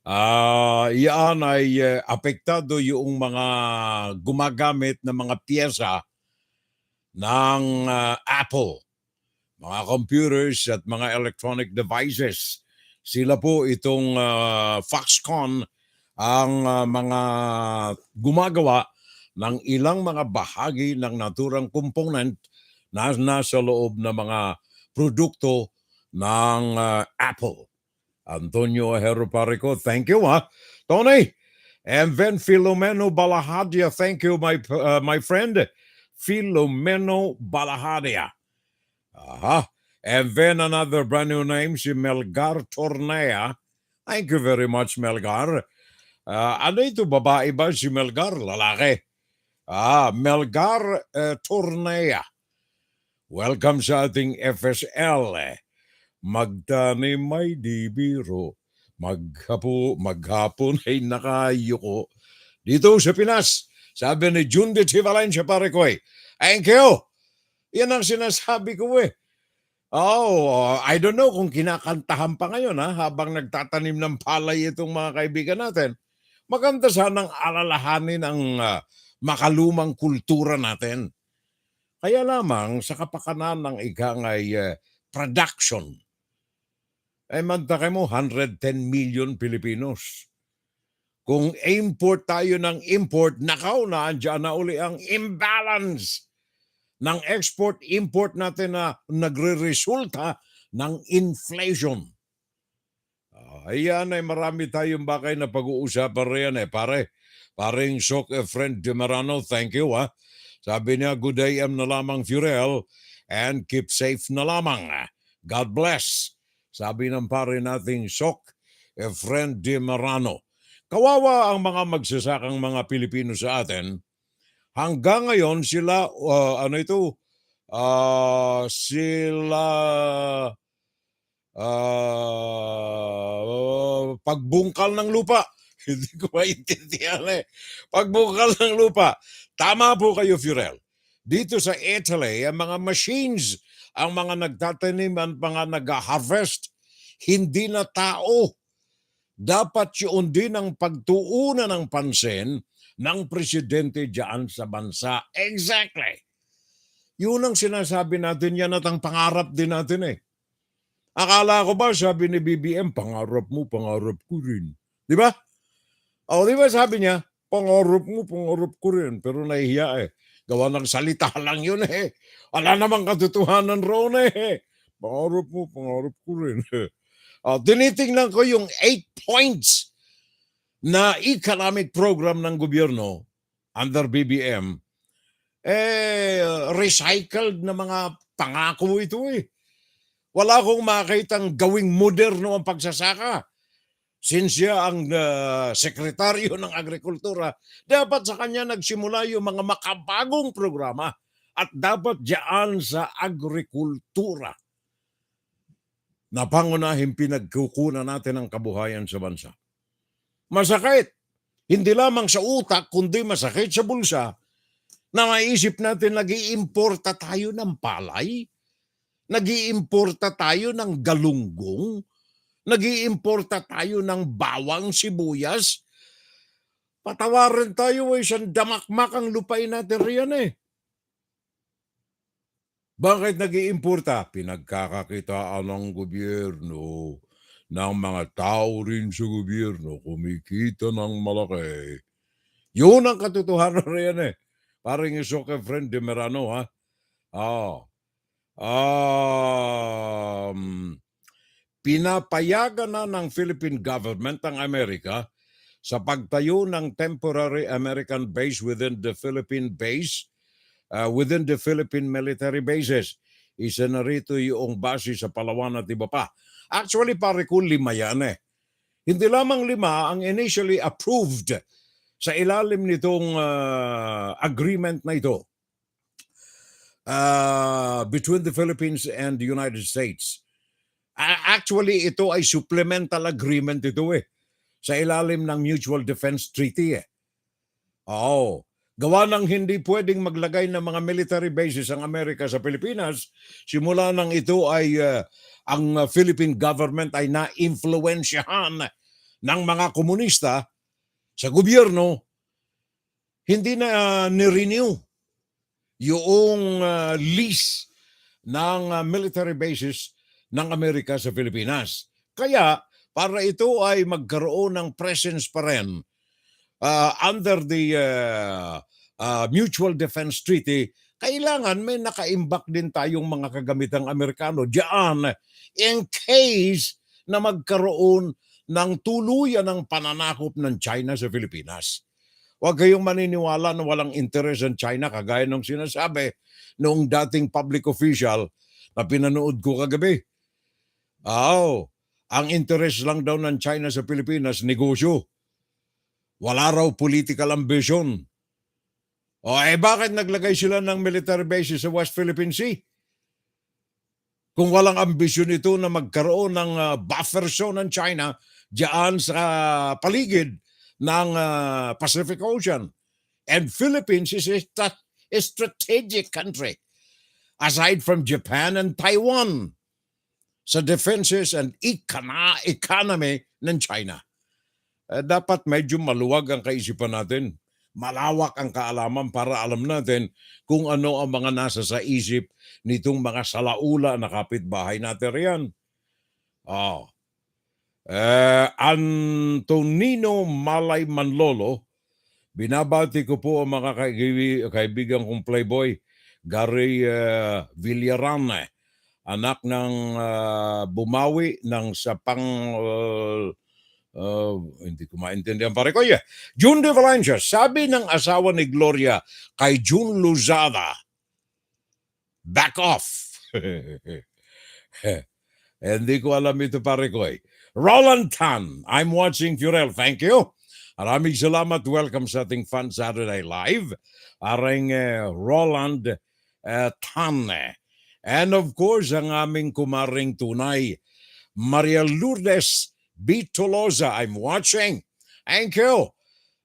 Yan ay apektado yung mga gumagamit ng mga piyesa ng Apple, mga computers at mga electronic devices. Sila po itong Foxconn ang mga gumagawa ng ilang mga bahagi ng naturang component na nasa loob ng mga produkto ng Apple. Antonio Ahero Parico, thank you, Tony. And then Filomeno Balahadia, thank you, my friend. Filomeno Balahadia. And then another brand new name, si Melgar Tornea. Thank you very much, Melgar. Ano ito, babae ba si Melgar? Lalaki. Melgar Tornea. Welcome sa ating FSL. Magtanim may di biro, maghapon ay nakayuko. Dito sa Pinas, sabi ni Jundit Valencia, pare ko thank you. Yan ang sinasabi ko I don't know kung kinakantahan pa ngayon habang nagtatanim ng palay itong mga kaibigan natin. Maganda sanang alalahanin ang makalumang kultura natin. Kaya lamang sa kapakanan ng ikangay production, ay mantakay mo 110 million Pilipinos. Kung import tayo ng import, nakaw na, andyan na uli ang imbalance ng export-import natin na nagre-resulta ng inflation. Ayan ay marami tayong bakay na pag-uusapan riyan pare. Paring Sok friend de Marano, thank you Sabi niya, good AM na lamang Furel and keep safe na lamang. God bless. Sabi ng pare nating Sok, friend de Marano. Kawawa ang mga magsasakang mga Pilipino sa atin. Hanggang ngayon sila, pagbungkal ng lupa. Hindi ko maintindihan Pagbungkal ng lupa. Tama po kayo, Furel. Dito sa Italy, ang mga machines, ang mga nagtatanim, ang mga nag-harvest, hindi na tao. Dapat yun din ang pagtuunan ng pansin ng presidente diyan sa bansa. Exactly. Yun ang sinasabi natin, yan at ang pangarap din natin eh. Akala ko ba, sabi ni BBM, pangarap mo, pangarap ko rin. Di ba? O, di ba sabi niya, pangarap mo, pangarap ko rin. Pero nahihiya eh. Gawa ng salita lang yun eh. Wala namang katotohanan roon eh. Pangarap mo, pangarap ko rin. Tinitingnan ko yung 8 points na economic program ng gobyerno under BBM. Recycled na mga pangako ito eh. Wala akong makitang gawing moderno ang pagsasaka. Since siya ang sekretaryo ng agrikultura, dapat sa kanya nagsimula yung mga makabagong programa at dapat diyan sa agrikultura na pangunahing pinagkukunan natin ang kabuhayan sa bansa. Masakit. Hindi lamang sa utak, kundi masakit sa bulsa na naisip natin nag-iimporta tayo ng palay, nag-iimporta tayo ng galunggong, nag-iimporta tayo ng bawang, sibuyas. Patawarin tayo eh, siyang damakmak ang lupain natin riyan eh. Bakit nag-iimporta? Pinagkakakitaan ng gobyerno, ng mga tao rin sa gobyerno, kumikita ng malaki. Yun ang katotohanan riyan eh. Parang Isoke friend de Merano ha. Pinapayagan na ng Philippine government ang Amerika sa pagtayo ng temporary American base within the Philippine military bases. Isa na rito yung base sa Palawan at iba pa. Actually, pare ko 5 yan eh. Hindi lamang 5 ang initially approved sa ilalim nitong agreement na ito between the Philippines and the United States. Actually, ito ay supplemental agreement ito eh. Sa ilalim ng Mutual Defense Treaty eh. Gawa ng hindi pwedeng maglagay ng mga military bases ang Amerika sa Pilipinas, simula nang ito ay ang Philippine government ay na-influensyahan ng mga komunista sa gobyerno, hindi na ni-renew yung lease ng military bases ng Amerika sa Pilipinas. Kaya, para ito ay magkaroon ng presence pa rin under the Mutual Defense Treaty, kailangan may nakaimbak din tayong mga kagamitang Amerikano diyan in case na magkaroon ng tuluyan ng pananakop ng China sa Pilipinas. Huwag kayong maniniwala na walang interes ang China kagaya ng sinasabi noong dating public official na pinanood ko kagabi. Ang interes lang daw ng China sa Pilipinas, negosyo. Wala raw political ambition. Bakit naglagay sila ng military bases sa West Philippine Sea? Kung walang ambisyon ito na magkaroon ng buffer zone ng China diyan sa paligid ng Pacific Ocean. And Philippines is a strategic country aside from Japan and Taiwan sa defenses and economy ng China. Dapat medyo maluwag ang kaisipan natin. Malawak ang kaalaman para alam natin kung ano ang mga nasa sa isip nitong mga salaula na kapitbahay natin riyan. Antonino Malay Manlolo, binabati ko po ang mga kaibigan kong playboy, Gary Villaran, anak ng bumawi ng sapang hindi ko maintindihan pare ko. June de Valencia, sabi ng asawa ni Gloria kay June Luzada, back off. Hindi ko alam ito pare ko. Roland Tan, I'm watching Furel. Thank you. Maraming salamat. Welcome sa ating Fun Saturday Live. Aring Roland Tan. And of course, ang aming kumaring tunay, Maria Lourdes B. Tolosa, I'm watching. Thank you.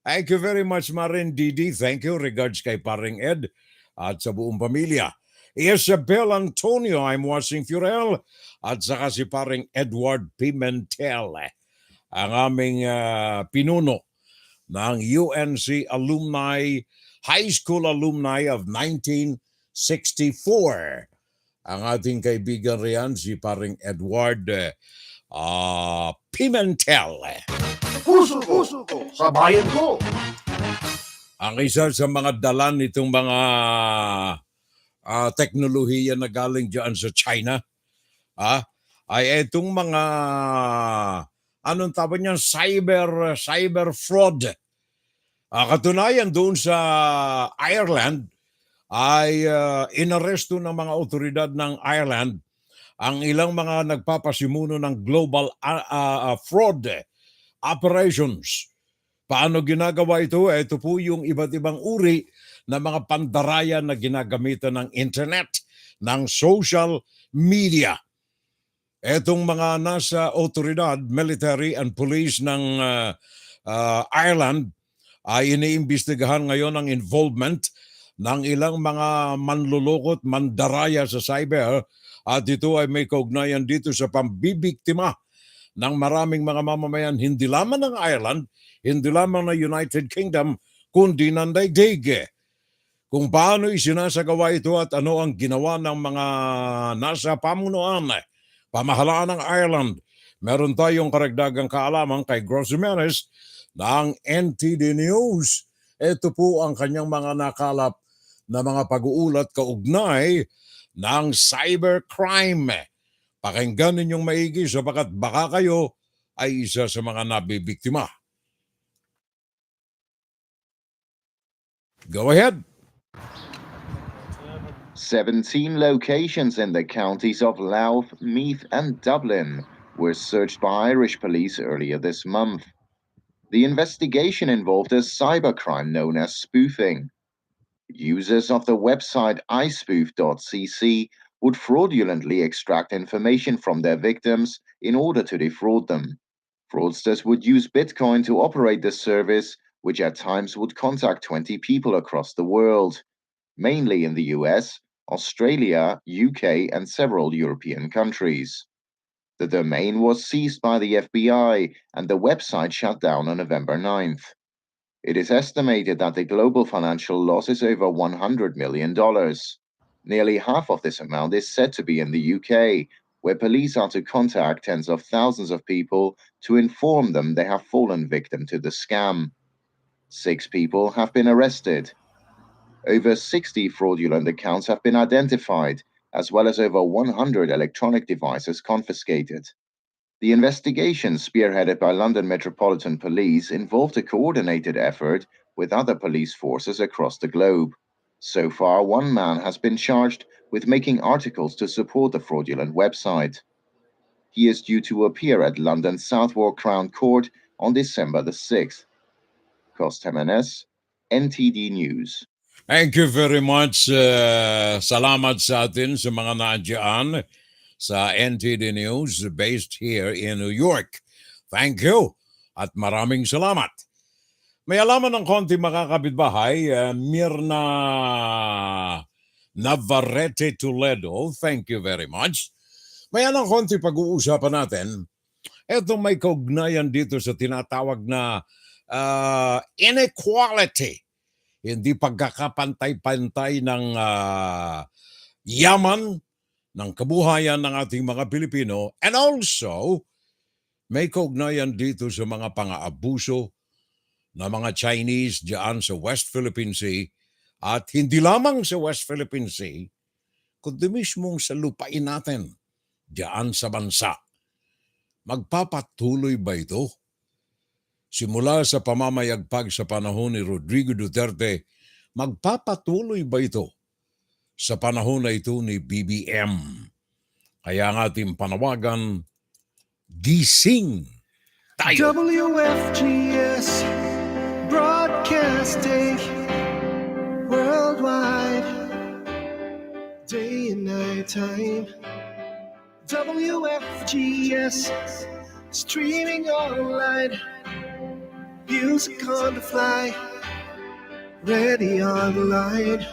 Thank you very much, Marin Didi. Thank you. Regards kay Paring Ed at sa buong pamilya. Isabel Antonio, I'm watching Furel. At saka si Paring Edward Pimentel, ang aming pinuno ng UNC alumni, high school alumni of 1964. Ang ating kaibigan riyan, si paring Edward Pimentel. Puso ko, sa bayan ko. Ang isa sa mga dalan nitong mga teknolohiya na galing dyan sa China, ay itong mga, anong tawag niyan, cyber fraud. Katunayan doon sa Ireland, ay inaresto ng mga otoridad ng Ireland ang ilang mga nagpapasimuno ng global fraud operations. Paano ginagawa ito? Ito po yung iba't ibang uri na mga pandaraya na ginagamitan ng internet, ng social media. Etong mga nasa otoridad, military and police ng Ireland ay iniimbestigahan ngayon ang involvement ng ilang mga manlulukot, mandaraya sa cyber, at ito ay may kaugnayan dito sa pambibiktima ng maraming mga mamamayan, hindi lamang ng Ireland, hindi lamang ng United Kingdom, kundi ng daigdig. Kung paano isinasagawa ito at ano ang ginawa ng mga nasa pamunuan, pamahalaan ng Ireland, meron tayong karagdagang kaalaman kay Gross Jimenez ng NTD News. Ito po ang kanyang mga nakalap na mga pag-uulat kaugnay ng cybercrime. Pakinggan ninyong maigi sapagat baka kayo ay isa sa mga nabibiktima. Go ahead. 17 locations in the counties of Louth, Meath and Dublin were searched by Irish police earlier this month. The investigation involved a cybercrime known as spoofing. Users of the website ispoof.cc would fraudulently extract information from their victims in order to defraud them. Fraudsters would use Bitcoin to operate the service, which at times would contact 20 people across the world, mainly in the US, Australia, UK, and several European countries. The domain was seized by the FBI and the website shut down on November 9th. It is estimated that the global financial loss is over $100 million. Nearly half of this amount is said to be in the UK, where police are to contact tens of thousands of people to inform them they have fallen victim to the scam. 6 people have been arrested. Over 60 fraudulent accounts have been identified, as well as over 100 electronic devices confiscated. The investigation, spearheaded by London Metropolitan Police, involved a coordinated effort with other police forces across the globe. So far, 1 man has been charged with making articles to support the fraudulent website. He is due to appear at London's Southwark Crown Court on December the 6th. Cost Jimenez, NTD News. Thank you very much. Salamat sa atin sa mga naandyan sa NTD News based here in New York. Thank you at maraming salamat. May alaman ng konti mga kapitbahay, Mirna Navarrete Toledo, thank you very much. May alang konti pag-uusapan natin. Ito may kaugnayan dito sa tinatawag na inequality. Hindi pagkakapantay-pantay ng yaman, ng kabuhayan ng ating mga Pilipino, and also may kaugnayan dito sa mga pang-aabuso na mga Chinese diyan sa West Philippine Sea, at hindi lamang sa West Philippine Sea, kundi mismong sa lupain natin diyan sa bansa. Magpapatuloy ba ito? Simula sa pamamayagpag sa panahon ni Rodrigo Duterte, magpapatuloy ba ito sa panahon na ito ni BBM? Kaya ang ating panawagan, gising tayo. WFGS Broadcasting worldwide, day and night time. WFGS streaming online, music on the fly, ready online.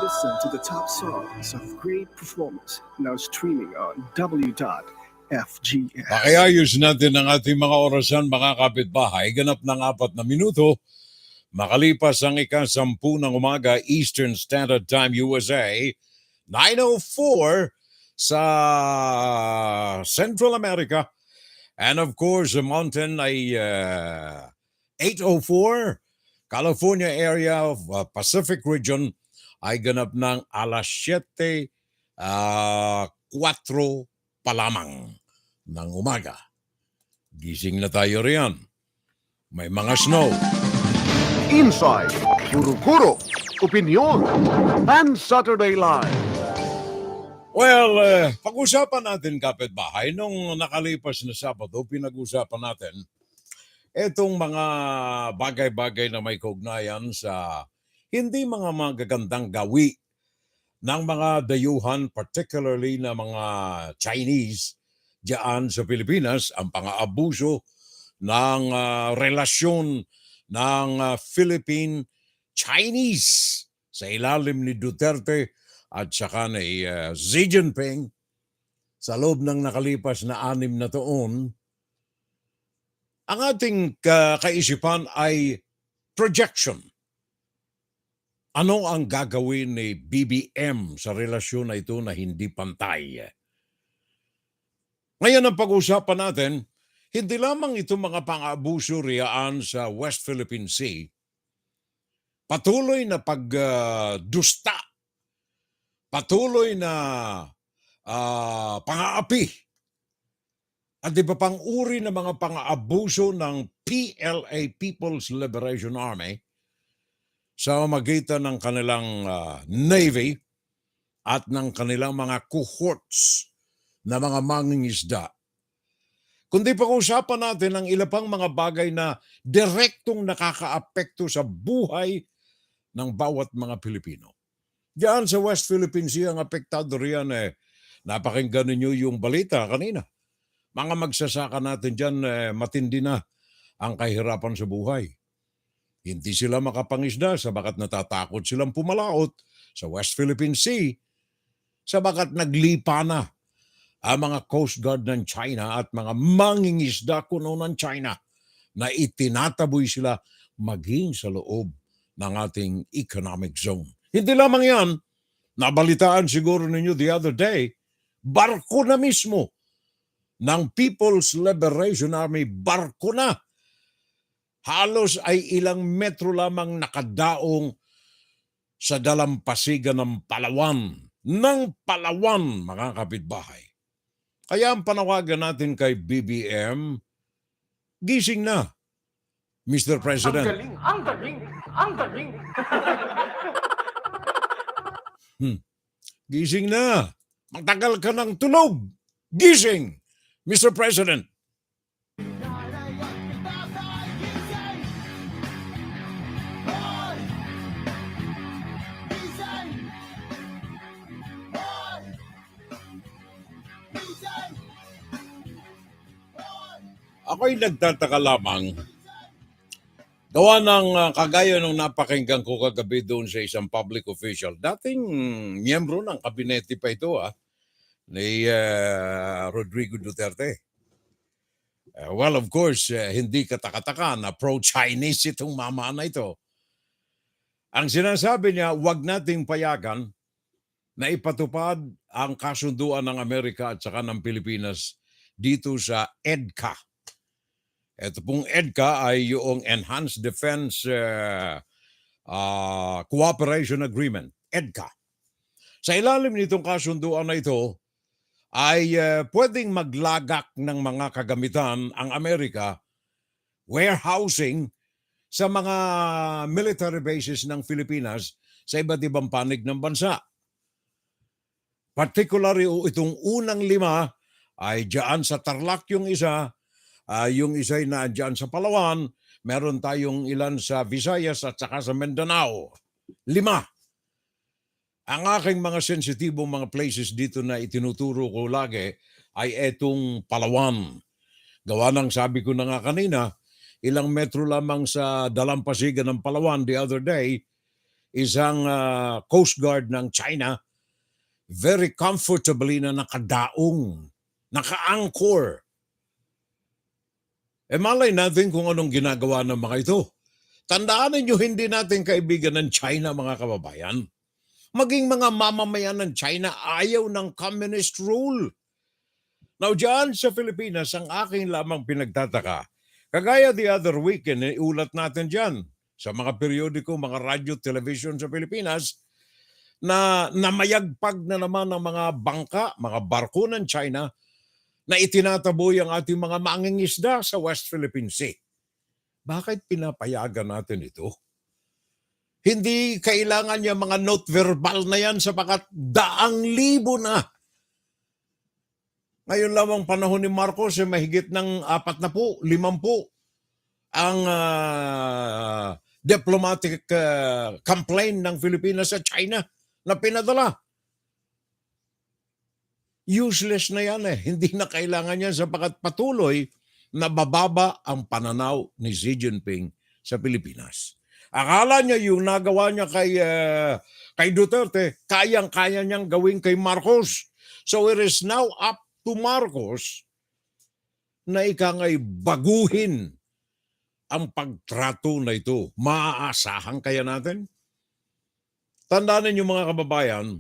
Listen to the top songs of great performers now streaming on w.fgs. Pakiayos natin ang ating mga orasan, mga kapitbahay. Ganap ng 4 na minuto. Makalipas ang ika-10 ng umaga, Eastern Standard Time, USA. 9:04 sa Central America. And of course, the mountain ay 8:04. California area of Pacific region ay ganap ng 7:04 pa lamang ng umaga. Gising na tayo riyan. May mga snow. Inside, kuro-kuro, opinion, and Saturday Live. Well, pag-usapan natin, kapitbahay, nung nakalipas na Sabado, pinag-usapan natin itong mga bagay-bagay na may kaugnayan sa hindi mga magagandang gawi ng mga dayuhan, particularly na mga Chinese diyan sa Pilipinas, ang pang-aabuso ng relasyon ng Philippine-Chinese sa ilalim ni Duterte at saka ni Xi Jinping sa loob ng nakalipas na 6 na taon. Ang ating kaisipan ay projection. Ano ang gagawin ni BBM sa relasyon na ito na hindi pantay? Ngayon ang pag-usapan natin, hindi lamang itong mga pang-abuso riyaan sa West Philippine Sea, patuloy na pagdusta, patuloy na pang-aapi, at iba pang uri ng mga pang-aabuso ng PLA, People's Liberation Army, sa magitan ng kanilang Navy at ng kanilang mga cohorts na mga mangingisda. Kundi pag-usapan natin ang ilang pang mga bagay na direktong nakakaapekto sa buhay ng bawat mga Pilipino. Diyan sa West Philippine Sea, ang apektado riyan napakinggan ninyo yung balita kanina. Mga magsasaka natin dyan, matindi na ang kahirapan sa buhay. Hindi sila makapangisda sabagat natatakot silang pumalaot sa West Philippine Sea sabagat naglipa na ang mga Coast Guard ng China at mga mangingisda kuno ng China na itinataboy sila maging sa loob ng ating economic zone. Hindi lamang yan, nabalitaan siguro ninyo the other day, barko na mismo ng People's Liberation Army, barko na. Halos ay ilang metro lamang nakadaong sa dalampasigan ng Palawan, mga kapitbahay. Kaya ang panawagan natin kay BBM, gising na, Mr. President. Ang galing. Gising na. Matagal ka ng tulog. Gising, Mr. President. Ako'y nagtataka lamang. Gawa ng kagaya nung napakinggan ko kagabi doon sa isang public official. Dating miyembro ng kabinete pa ito ni Rodrigo Duterte. Well, of course, hindi katakataka na pro-Chinese itong mama na ito. Ang sinasabi niya, wag nating payagan na ipatupad ang kasunduan ng Amerika at saka ng Pilipinas dito sa EDCA. Ito pong EDCA ay yung Enhanced Defense Cooperation Agreement, EDCA. Sa ilalim nitong kasunduan na ito, ay pwedeng maglagak ng mga kagamitan ang Amerika, warehousing sa mga military bases ng Pilipinas sa iba't ibang panig ng bansa. Particularly itong unang 5 ay dyan sa Tarlac yung isa ay na dyan sa Palawan, meron tayong ilan sa Visayas at saka sa Mindanao. 5. Ang aking mga sensitibong mga places dito na itinuturo ko lagi ay etong Palawan. Gawa ng sabi ko na nga kanina, ilang metro lamang sa dalampasigan ng Palawan the other day, isang Coast Guard ng China, very comfortably na nakadaong, naka-anchor. Malay natin kung anong ginagawa ng mga ito. Tandaan ninyo, hindi natin kaibigan ng China, mga kababayan. Maging mga mamamayan ng China ayaw ng communist rule. Now, dyan sa Pilipinas, ang aking lamang pinagtataka, kagaya the other weekend, iulat natin dyan sa mga periodiko, mga radyo, television sa Pilipinas, na namayagpag na naman ng mga bangka, mga barko ng China, na itinataboy ang ating mga mangingisda sa West Philippine Sea. Bakit pinapayagan natin ito? Hindi kailangan niya mga note verbal na yan sapagat daang libo na. Ngayon lamang panahon ni Marcos, mahigit ng 40, 50 ang diplomatic complaint ng Pilipinas sa China na pinadala. Useless na yan eh. Hindi na kailangan yan sapagat patuloy na bababa ang pananaw ni Xi Jinping sa Pilipinas. Akala niya yung nagawa niya kay Duterte, kayang-kaya niyang gawin kay Marcos. So it is now up to Marcos na ikangay baguhin ang pagtrato na ito. Maaasahan kaya natin? Tandaan ninyo mga kababayan,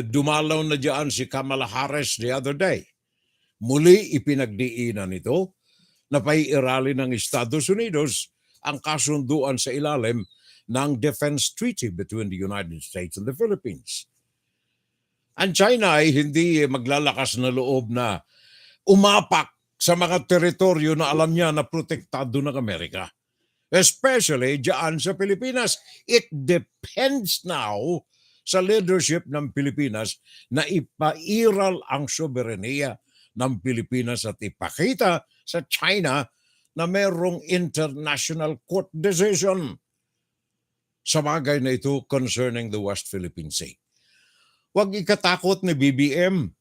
dumalaw na diyan si Kamala Harris the other day. Muli ipinagdiinan ito na paiirali ng Estados Unidos ang kasunduan sa ilalim ng Defense Treaty between the United States and the Philippines. Ang China ay hindi maglalakas na loob na umapak sa mga teritoryo na alam niya na protektado ng Amerika. Especially diyan sa Pilipinas. It depends now sa leadership ng Pilipinas na ipairal ang soberenya ng Pilipinas at ipakita sa China na mayroong international court decision sa bagay na ito concerning the West Philippine Sea. Huwag ikatakot ni BBM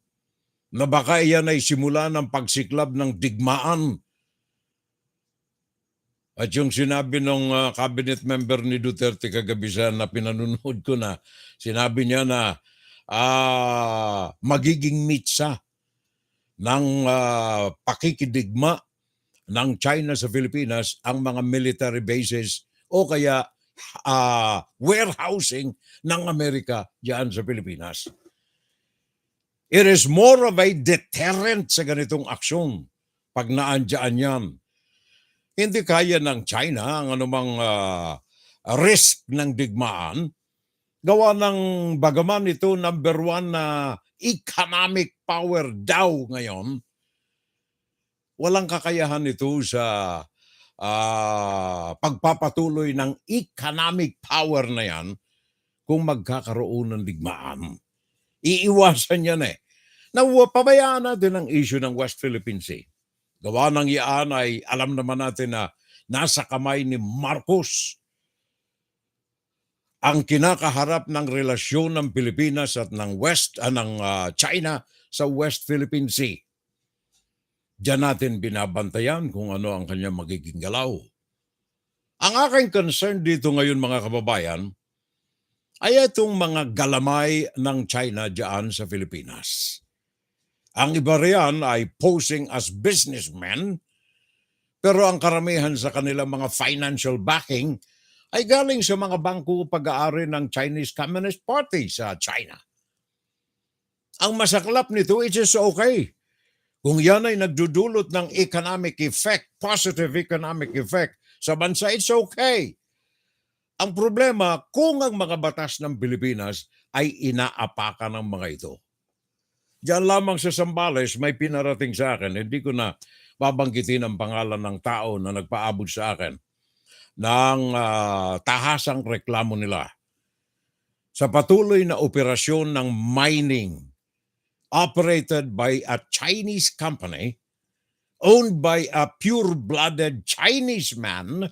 na baka iyan ay simula ng pagsiklab ng digmaan. At yung sinabi ng cabinet member ni Duterte kagabi na pinanunod ko na, sinabi niya na magiging mitsa ng pakikidigma ng China sa Pilipinas ang mga military bases o kaya warehousing ng Amerika diyan sa Pilipinas. It is more of a deterrent sa ganitong aksyon pag naandyan yan. Hindi kaya ng China ang anumang risk ng digmaan. Gawa ng bagaman ito number 1 na economic power daw ngayon. Walang kakayahan ito sa pagpapatuloy ng economic power na yan kung magkakaroon ng digmaan. Iiwasan yan eh. Pabayaan natin ang issue ng West Philippine Sea. Gawa ng iyan ay alam naman natin na nasa kamay ni Marcos ang kinakaharap ng relasyon ng Pilipinas at ng China sa West Philippine Sea. Diyan natin binabantayan kung ano ang kanyang magiging galaw. Ang aking concern dito ngayon mga kababayan ay itong mga galamay ng China diyan sa Pilipinas. Ang iba riyan ay posing as businessmen, pero ang karamihan sa kanilang mga financial backing ay galing sa mga bangko pag-aari ng Chinese Communist Party sa China. Ang masaklap nito, it is okay. Kung yan ay nagdudulot ng economic effect, positive economic effect sa bansa, it's okay. Ang problema, kung ang mga batas ng Pilipinas ay inaapakan ng mga ito. Diyan lamang sa Zambales, may pinarating sa akin, hindi ko na babanggitin ang pangalan ng tao na nagpaabot sa akin ng tahasang reklamo nila sa patuloy na operasyon ng mining operated by a Chinese company owned by a pure-blooded Chinese man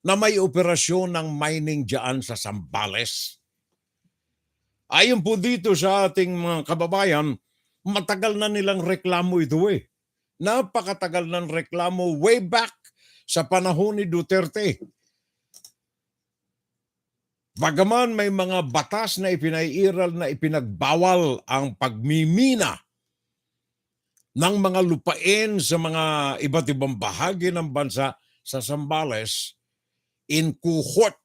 na may operasyon ng mining diyan sa Zambales. Ayon po dito sa ating mga kababayan, matagal na nilang reklamo ito eh. Napakatagal ng reklamo way back sa panahon ni Duterte. Bagaman may mga batas na ipinairal na ipinagbawal ang pagmimina ng mga lupain sa mga iba't ibang bahagi ng bansa sa Zambales, in cohort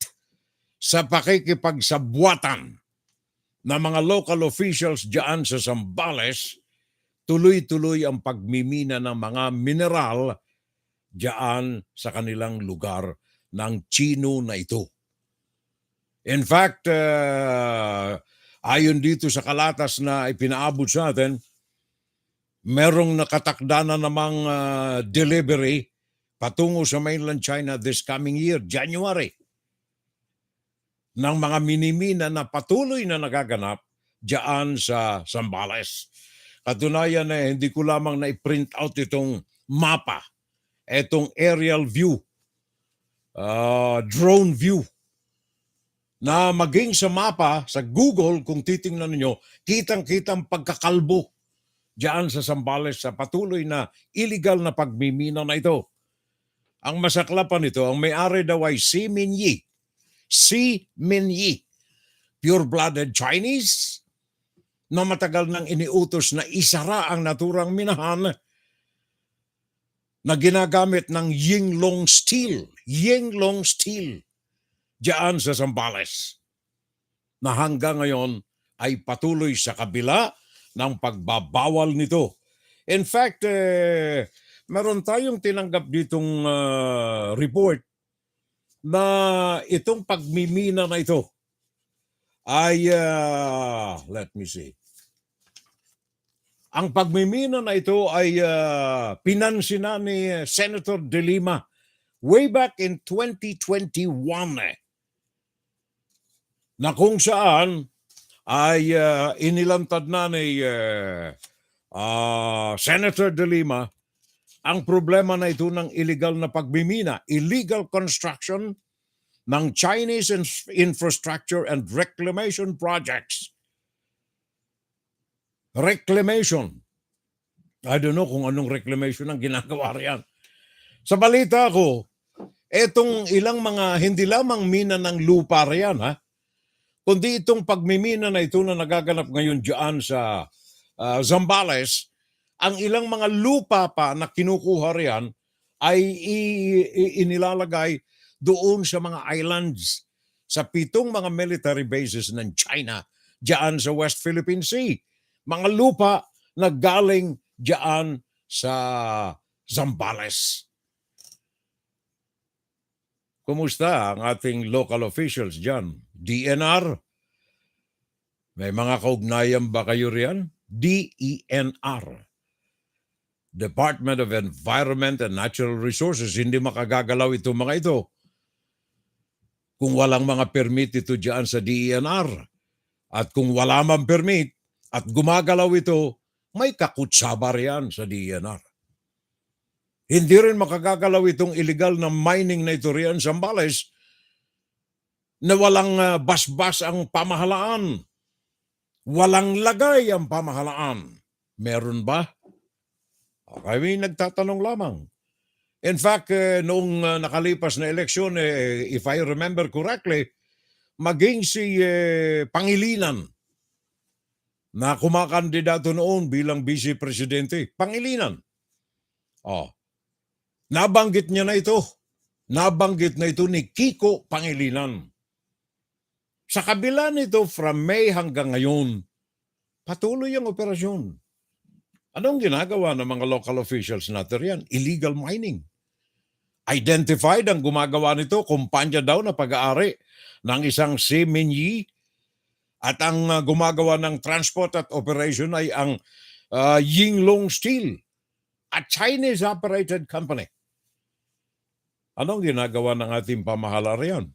sa pakikipagsabwatan ng mga local officials diyan sa Zambales, tuloy-tuloy ang pagmimina ng mga mineral diyan sa kanilang lugar ng Chino na ito. In fact, ayon dito sa kalatas na ipinaabot sa atin, merong nakatakda na namang delivery patungo sa mainland China this coming year, January, ng mga minimina na patuloy na nagaganap diyan sa Zambales. Katunayan hindi ko lamang na-print out itong mapa, itong aerial view, drone view, na maging sa mapa, sa Google, kung titingnan ninyo, kitang-kitang pagkakalbo diyan sa Zambales sa patuloy na illegal na pagmimina na ito. Ang masaklapan nito, ang may-ari daw ay Si Minyi, pure-blooded Chinese, na matagal nang iniutos na isara ang naturang minahan na ginagamit ng Yinglong Steel diyan sa Zambales, na hanggang ngayon ay patuloy sa kabila ng pagbabawal nito. In fact, meron tayong tinanggap ditong report na itong pagmimina na ito ay, let me see, ang pagmimina na ito ay pinansina ni Senator De Lima way back in 2021, na kung saan ay inilantad na ni Senator De Lima ang problema na ito ng illegal na pagmimina, illegal construction ng Chinese infrastructure and reclamation projects. Reclamation. I don't know kung anong reclamation ang ginagawa riyan. Sa balita ko, etong ilang mga hindi lamang mina ng lupa riyan, kundi itong pagmimina na ito na nagaganap ngayon diyan sa Zambales, ang ilang mga lupa pa na kinukuha riyan ay inilalagay doon sa mga islands, sa 7 mga military bases ng China diyan sa West Philippine Sea. Mga lupa na galing diyan sa Zambales. Kumusta ang ating local officials diyan? DNR? May mga kaugnayan ba kayo riyan? DENR. Department of Environment and Natural Resources. Hindi makagagalaw itong mga ito kung walang mga permit ito diyan sa DENR. At kung wala mang permit at gumagalaw ito, may kakutsaba riyan sa DENR. Hindi rin makagagalaw itong illegal na mining na ito riyan sa Zambales na walang basbas ang pamahalaan. Walang lagay ang pamahalaan. Meron ba? Kami nagtatanong lamang. In fact, noong nakalipas na eleksyon, if I remember correctly, maging si Pangilinan na kumakandidato noon bilang vice presidente. Pangilinan. Nabanggit niya na ito. Nabanggit na ito ni Kiko Pangilinan. Sa kabila nito, from May hanggang ngayon, patuloy ang operasyon. Anong ginagawa ng mga local officials natin yan? Illegal mining. Identified ang gumagawa nito, kumpanya daw na pag-aari ng isang Si Minyi, at ang gumagawa ng transport at operation ay ang Yinglong Steel, a Chinese-operated company. Anong ginagawa ng ating pamahalaan riyan?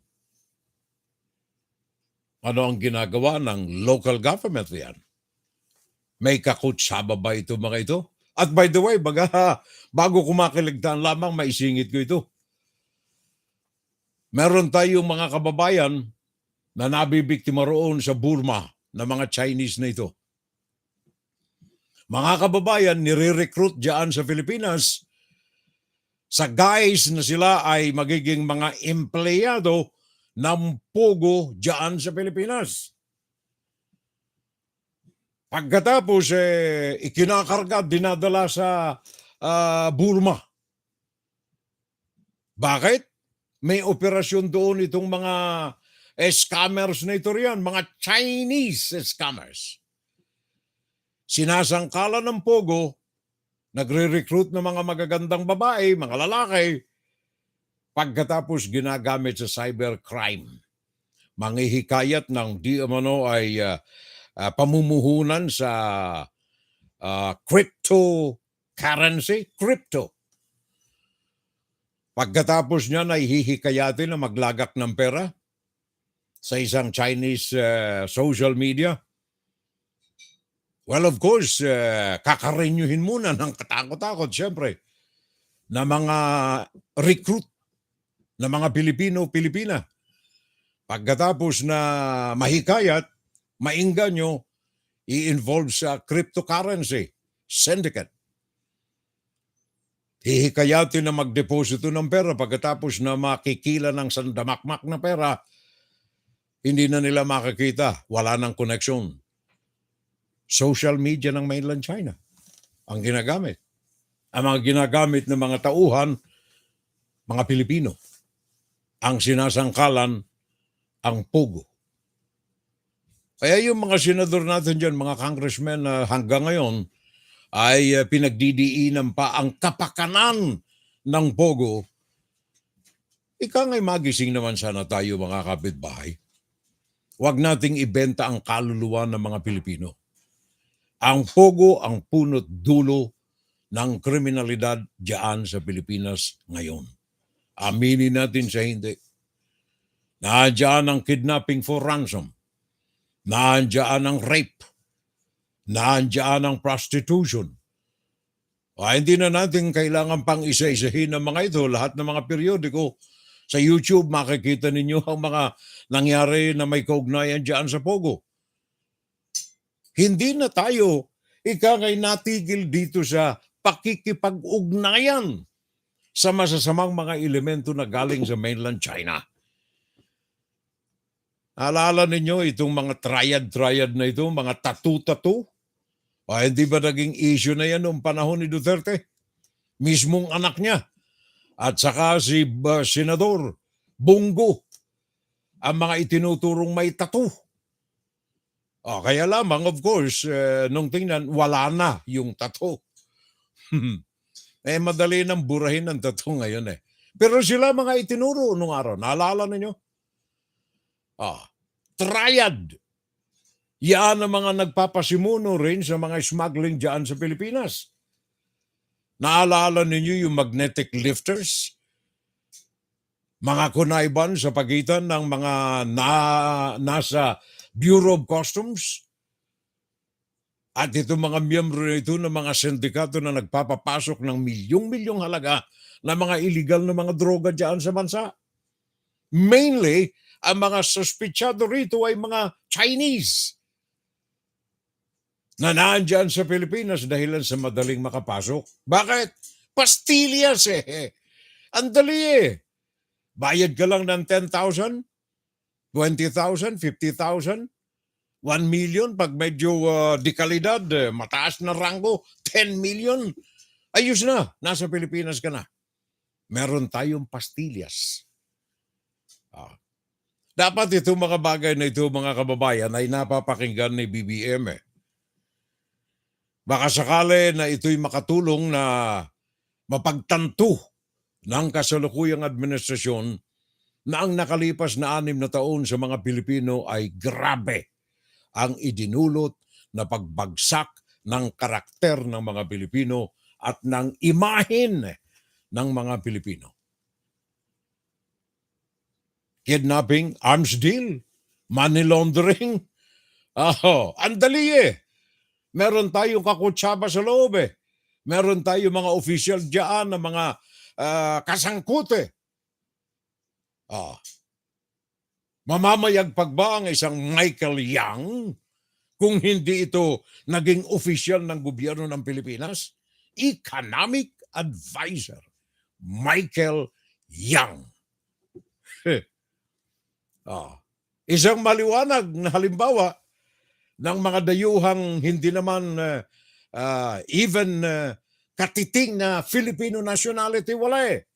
Ano ang ginagawa ng local government riyan? May kakutsaba ba ito mga ito? At by the way, bago kumakiligtaan lamang, maisingit ko ito. Meron tayong mga kababayan na nabibiktima roon sa Burma na mga Chinese na ito. Mga kababayan, nire-recruit dyan sa Pilipinas sa guise na sila ay magiging mga empleyado ng pogo dyan sa Pilipinas. Pagkatapos, ikinakarga, dinadala sa Burma. Bakit? May operasyon doon itong mga scammers na ito riyan, mga Chinese scammers. Sinasangkalan ng pogo, nagre-recruit ng mga magagandang babae, mga lalaki, pagkatapos ginagamit sa cybercrime. Manghihikayat ng di umano ay pamumuhunan sa cryptocurrency, crypto. Pagkatapos niya ay hihikayatin na maglagak ng pera sa isang Chinese social media. Well, of course, kakarenyuhin muna ng katakot-takot, siyempre, na mga recruit na mga Pilipino-Pilipina. Pagkatapos na mahikayat, mainganyo, i-involve sa cryptocurrency syndicate. Hihikayatin na magdeposito ng pera pagkatapos na makikila ng sandamakmak na pera, hindi na nila makikita, wala nang koneksyon. Social media ng mainland China ang ginagamit. Ang mga ginagamit ng mga tauhan, mga Pilipino, ang sinasangkalan, ang pogo. Kaya yung mga senador natin dyan, mga congressmen na hanggang ngayon ay pinagdidiinan pa ang kapakanan ng pogo. Ika nga'y magising naman sana tayo mga kapitbahay. Huwag nating ibenta ang kaluluwa ng mga Pilipino. Ang pogo ang punot dulo ng kriminalidad diyan sa Pilipinas ngayon. Aminin natin sa hindi. Nandiyan ang kidnapping for ransom. Nandiyan ang rape. Nandiyan ang prostitution. Hindi na natin kailangan pang isa-isahin ng mga ito. Lahat ng mga periodiko sa YouTube, makikita ninyo ang mga nangyari na may kaugnayan diyan sa pogo. Hindi na tayo ikangay natigil dito sa pakikipag-ugnayan sa masasamang mga elemento na galing sa mainland China. Alala ninyo itong mga triad na ito, mga tattoo. Hindi ba naging issue na yan noong panahon ni Duterte? Mismong anak niya. At saka si Senador Bongo, ang mga itinuturong may tattoo. Kaya lamang, of course, nung tingnan, wala na yung tattoo. Madali nang burahin ang tattoo ngayon eh. Pero sila mga itinuro nung araw. Naalala ninyo? Triad. Yan ang mga nagpapasimuno rin sa mga smuggling dyan sa Pilipinas. Naalala ninyo yung magnetic lifters? Mga kunayban sa pagitan ng mga nasa Bureau of Customs? At itong mga miyembro nito ng mga sindikato na nagpapapasok ng milyong-milyong halaga na mga illegal na mga droga dyan sa bansa. Mainly, ang mga suspitsado rito ay mga Chinese na naandyan sa Pilipinas dahilan sa madaling makapasok. Bakit? Pastillas eh. Ang dali eh. Bayad ka lang ng 10,000, 20,000, 50,000, 1 million pag medyo dekalidad, mataas na rango, 10 million. Ayos na, nasa Pilipinas ka na. Meron tayong pastillas. Dapat itong mga bagay na ito, mga kababayan, ay napapakinggan ni BBM eh. Baka sakali na ito'y makatulong na mapagtanto ng kasalukuyang administrasyon na ang nakalipas na 6 na taon sa mga Pilipino ay grabe ang idinulot na pagbagsak ng karakter ng mga Pilipino at ng imahen ng mga Pilipino. Kidnapping, arms deal, money laundering. Ang dali eh. Meron tayong kakutsaba sa loob eh. Meron tayong mga official dyan na mga kasangkute. Mamamayagpag ba ang isang Michael Yang kung hindi ito naging official ng gobyerno ng Pilipinas? Economic Advisor, Michael Yang. Isang maliwanag na halimbawa ng mga dayuhang hindi naman even katiting na Filipino nationality, wala eh.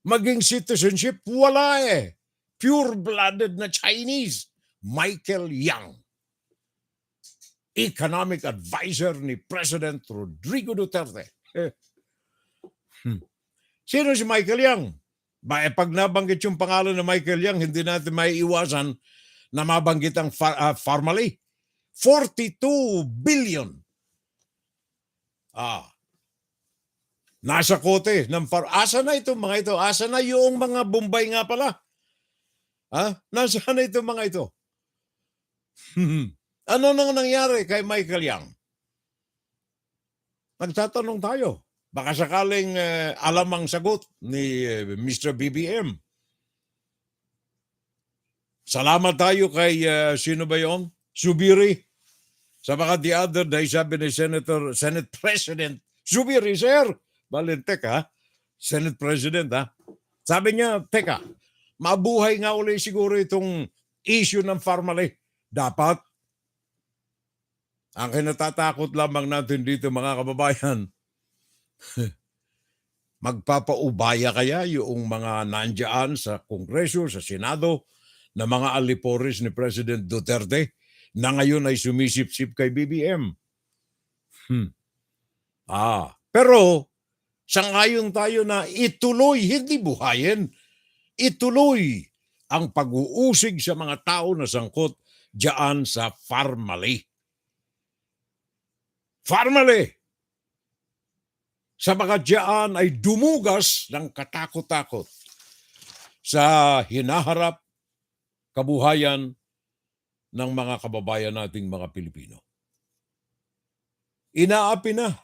Maging citizenship, wala eh. Pure-blooded na Chinese, Michael Yang. Economic advisor ni President Rodrigo Duterte. Sino si Michael Yang? Pag nabanggit yung pangalan ng Michael Yang, hindi natin maiiwasan na mabanggit ang formally. 42 billion. Nasa kote ng asa na itong mga ito? Asa na yung mga Bombay nga pala? Nasaan na itong mga ito? Ano nang nangyari kay Michael Yang? Nagtatanong tayo. Baka sakaling alam ang sagot ni Mr. BBM. Salamat tayo kay sino ba yon? Subiri. Sa mga the other day, sabi ni Senate President Subiri, sir, balintek ha? Senate President ha? Sabi niya, teka, mabuhay nga uli siguro itong issue ng Farmally. Dapat. Ang kinatatakot lamang natin dito mga kababayan, magpapaubaya kaya yung mga nandiyan sa Kongreso, sa Senado, na mga aliporis ni President Duterte na ngayon ay sumisip-sip kay BBM. Pero sangayon tayo na ituloy, hindi buhayin, ituloy ang pag-uusig sa mga tao na sangkot diyan sa Farmally. Farmally! Sa mga diyan ay dumugas ng katakot-takot sa hinaharap kabuhayan ng mga kababayan nating mga Pilipino. Inaapi na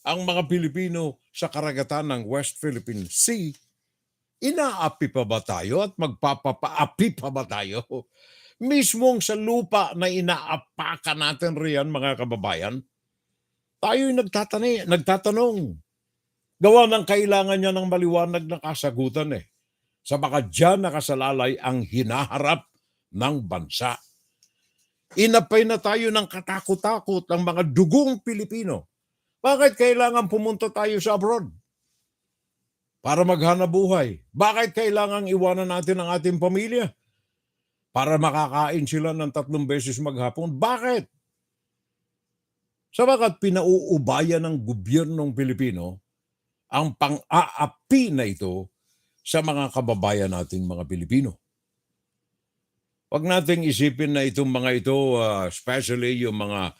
ang mga Pilipino sa karagatan ng West Philippine Sea. Inaapi pa ba tayo at magpapaapi pa ba tayo? Mismong sa lupa na inaapakan natin riyan mga kababayan, tayo'y nagtatanong. Gawa ng kailangan niya ng maliwanag na kasagutan eh. Sa baka diyan nakasalalay ang hinaharap ng bansa. Inapay na tayo ng katakot-takot ng mga dugong Pilipino. Bakit kailangan pumunta tayo sa abroad? Para maghanap buhay. Bakit kailangan iwanan natin ang ating pamilya? Para makakain sila ng 3 beses maghapon. Bakit? Sabagat pinauubaya ng gobyernong Pilipino ang pang-aapi na ito sa mga kababayan nating mga Pilipino. Huwag nating isipin na itong mga ito, especially yung mga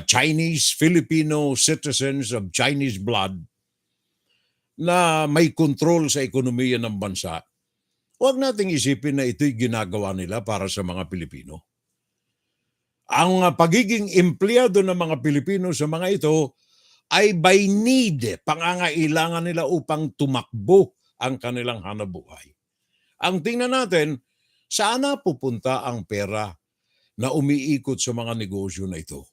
Chinese, Filipino citizens of Chinese blood na may kontrol sa ekonomiya ng bansa. Huwag nating isipin na ito'y ginagawa nila para sa mga Pilipino. Ang pagiging empleyado ng mga Pilipino sa mga ito ay by need, pangangailangan nila upang tumakbo ang kanilang hanabuhay. Ang tingnan natin, saan na pupunta ang pera na umiikot sa mga negosyo na ito?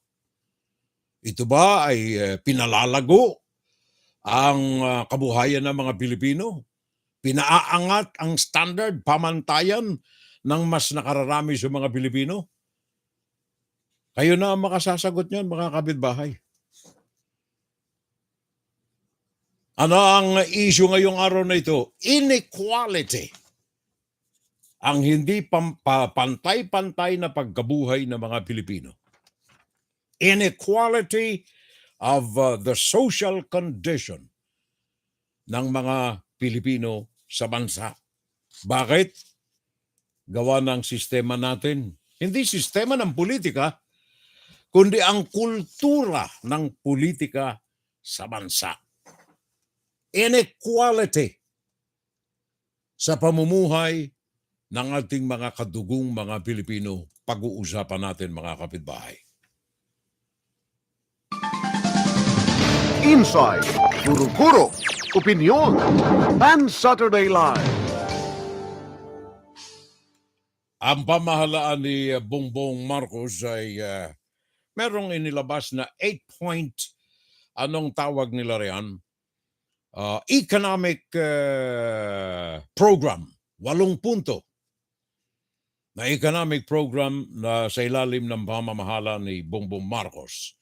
Ito ba ay pinalalago ang kabuhayan ng mga Pilipino? Pinaaangat ang standard, pamantayan ng mas nakararami sa mga Pilipino? Kayo na ang makasasagot niyan, mga kapitbahay. Ano ang issue ngayong araw na ito? Inequality. Ang hindi pantay-pantay na pagkabuhay ng mga Pilipino. Inequality of the social condition ng mga Pilipino sa bansa. Bakit? Gawa ng sistema natin. Hindi sistema ng politika, kundi ang kultura ng politika sa bansa. Inequality sa pamumuhay ng ating mga kadugong mga Pilipino. Pag-uusapan natin mga kapitbahay. Insight, guro-guro, opinion, and Saturday Live. Ang pamahalaan ni Bongbong Marcos ay merong inilabas na 8-point, anong tawag nila riyan? economic program, 8 punto na economic program na sa ilalim ng pamamahala ni Bongbong Marcos.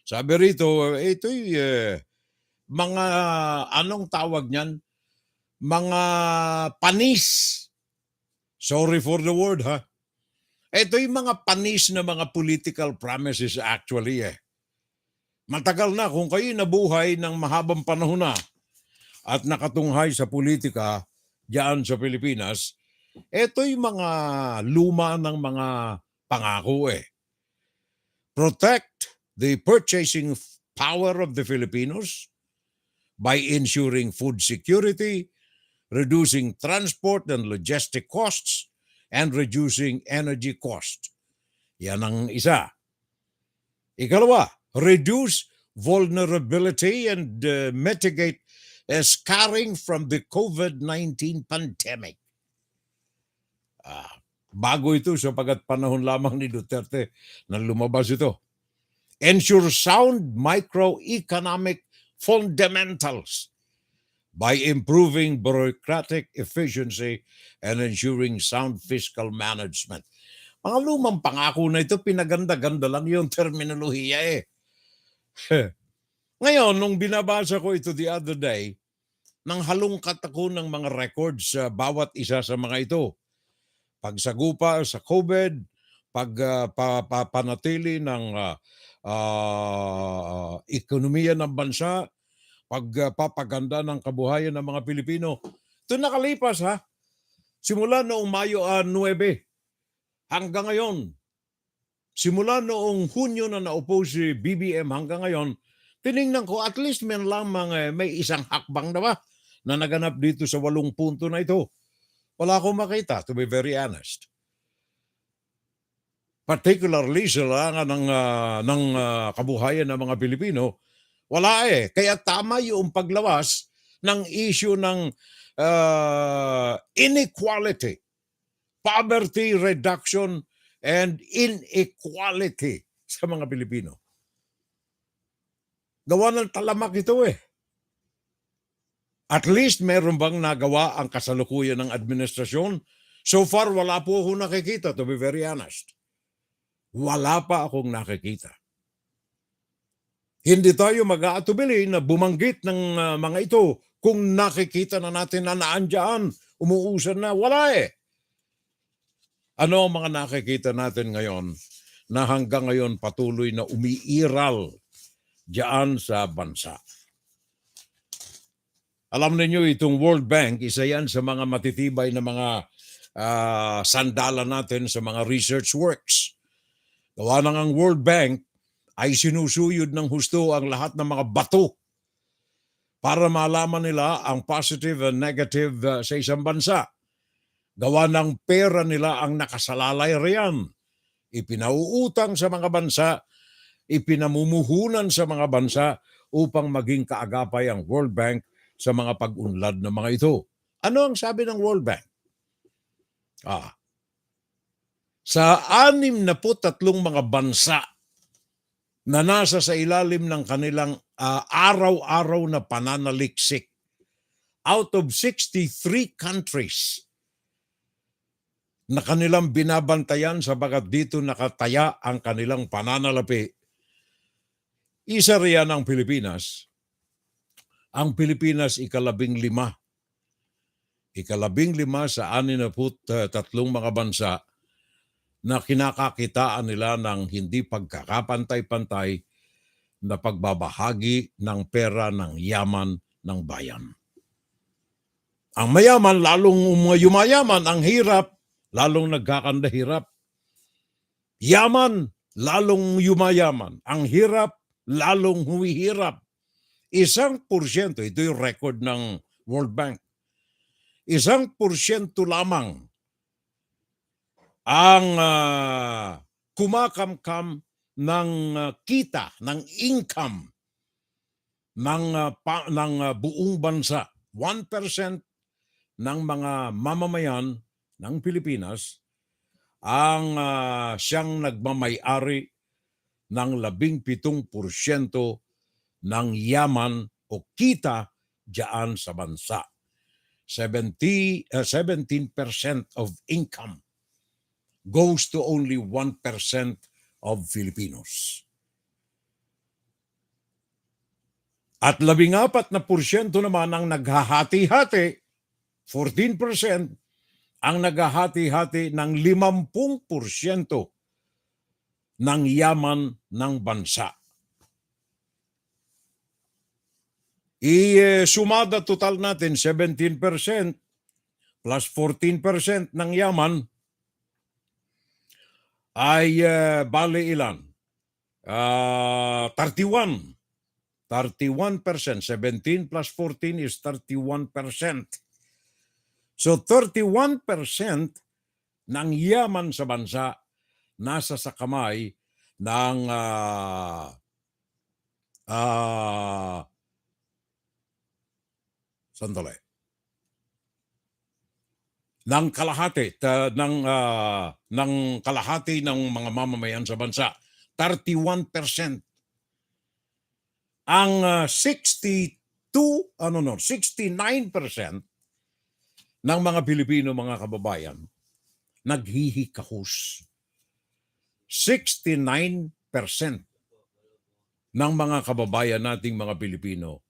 Sabi rito, ito'y mga, anong tawag niyan? Mga panis. Sorry for the word, ha? Ito'y mga panis na mga political promises actually, Matagal na kung kayo nabuhay ng mahabang panahon na at nakatunghay sa politika diyan sa Pilipinas, ito'y mga luma ng mga pangako, Protect the purchasing power of the Filipinos by ensuring food security, reducing transport and logistic costs, and reducing energy cost. Yan ang isa. Ikalawa, reduce vulnerability and mitigate scarring from the COVID-19 pandemic. Bago ito sapagat panahon lamang ni Duterte na lumabas ito. Ensure sound microeconomic fundamentals by improving bureaucratic efficiency and ensuring sound fiscal management. Mga lumang pangako na ito, pinaganda-ganda lang yung terminolohiya, Ngayon, nung binabasa ko ito the other day, nang halungkat ako ng mga records sa bawat isa sa mga ito. Pagsagupa sa COVID, pagpanatili ng ekonomiya ng bansa, pagpapaganda ng kabuhayan ng mga Pilipino. Ito nakalipas, simula noong Mayo 9 hanggang ngayon. Simula noong Hunyo na naupo si BBM hanggang ngayon, tiningnan ko at least may lamang may isang hakbang na ba na naganap dito sa 8 punto na ito. Wala akong makita, to be very honest. Particularly sa langan ng kabuhayan ng mga Pilipino, wala Kaya tama yung paglawas ng issue ng inequality, poverty reduction, and inequality sa mga Pilipino. Gawa ng talamak ito At least meron bang nagawa ang kasalukuyan ng administrasyon? So far, wala po akong nakikita, to be very honest. Wala pa akong nakikita. Hindi tayo mag-aatubili na bumanggit ng mga ito kung nakikita na natin na naandyan, umuusan na. Wala Ano ang mga nakikita natin ngayon na hanggang ngayon patuloy na umiiral diyan sa bansa? Alam niyo itong World Bank, isa yan sa mga matitibay na mga sandalan natin sa mga research works. Gawa nang ang World Bank ay sinusuyod ng husto ang lahat ng mga bato para malaman nila ang positive and negative sa isang bansa. Gawa ng pera nila ang nakasalalay riyan. Ipinauutang sa mga bansa, ipinamumuhunan sa mga bansa upang maging kaagapay ang World Bank sa mga pag-unlad ng mga ito. Ano ang sabi ng World Bank? Sa 63 mga bansa na nasa sa ilalim ng kanilang araw-araw na pananaliksik, out of 63 countries na kanilang binabantayan sapagat dito nakataya ang kanilang pananalapi, isa riyan ang Pilipinas. Ang Pilipinas, 15. 15 sa 63 mga bansa na kinakakitaan nila ng hindi pagkakapantay-pantay na pagbabahagi ng pera ng yaman ng bayan. Ang mayaman lalong yumayaman, ang hirap lalong nagkakandahirap. Yaman lalong yumayaman, ang hirap lalong humihirap. 1%, ito yung record ng World Bank. 1% lamang ang kumakamkam ng kita, ng income ng buong bansa. 1% ng mga mamamayan ng Pilipinas ang siyang nagmamay-ari ng 17% ng yaman o kita diyan sa bansa. 17% of income goes to only 1% of Filipinos. At 14% naman ang naghahati-hati, 14% ang naghahati-hati ng 50% ng yaman ng bansa. Sumada total natin 17% plus 14% ng yaman ay bale ilan? 31%. 31%. 17 plus 14 is 31%. So 31% ng yaman sa bansa nasa sa kamay ng sandali. Ng kalahati ng kalahati ng mga mamamayan sa bansa. 31%. Ang 69% ng mga Pilipino, mga kababayan, naghihikahus. 69% ng mga kababayan nating mga Pilipino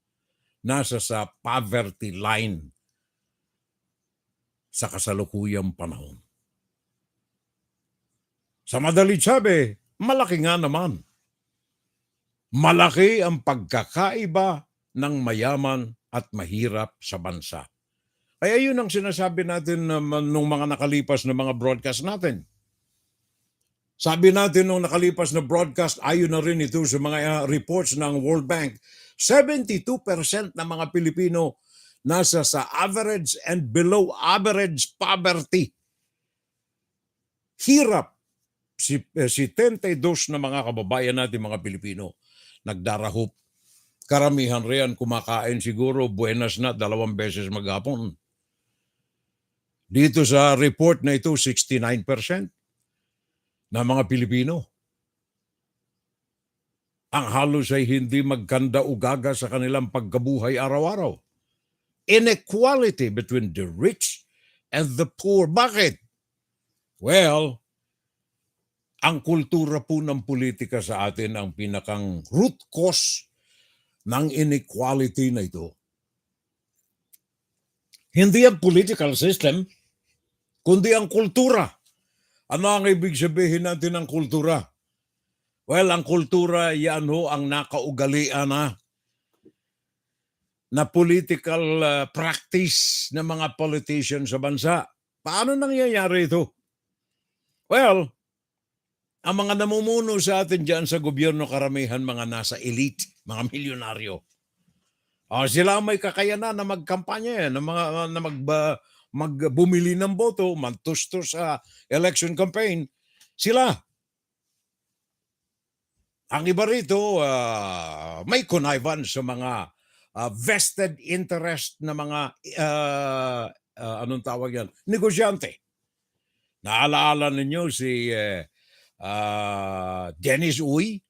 nasa sa poverty line sa kasalukuyang panahon. Sa madaling sabi, malaki nga naman. Malaki ang pagkakaiba ng mayaman at mahirap sa bansa. Kaya yun ang sinasabi natin nung mga nakalipas na mga broadcast natin. Sabi natin nung nakalipas na broadcast, ayon na rin ito sa mga reports ng World Bank, 72% ng mga Pilipino nasa sa average and below average poverty. Hirap. 72 na mga kababayan natin mga Pilipino nagdarahop. Karamihan riyan kumakain siguro buenas na 2 beses maghapon. Dito sa report na ito, 69% na mga Pilipino ang halos ay hindi magkanda ugaga sa kanilang pagkabuhay araw-araw. Inequality between the rich and the poor. Bakit? Well, ang kultura po ng politika sa atin ang pinakang root cause ng inequality na ito. Hindi ang political system, kundi ang kultura. Ano ang ibig sabihin natin ng kultura? Well, ang kultura, yan ho ang nakaugalian na political practice ng mga politicians sa bansa. Paano nangyayari ito? Well, ang mga namumuno sa atin dyan sa gobyerno, karamihan mga nasa elite, mga milyonaryo. Sila may kakayanan na magkampanya, na magbumili ng boto, mantustos sa election campaign. Sila. Ang iba rito, may connivance sa mga vested interest na mga, anong tawag yan? Negosyante. Naalaala ninyo si Dennis Uy,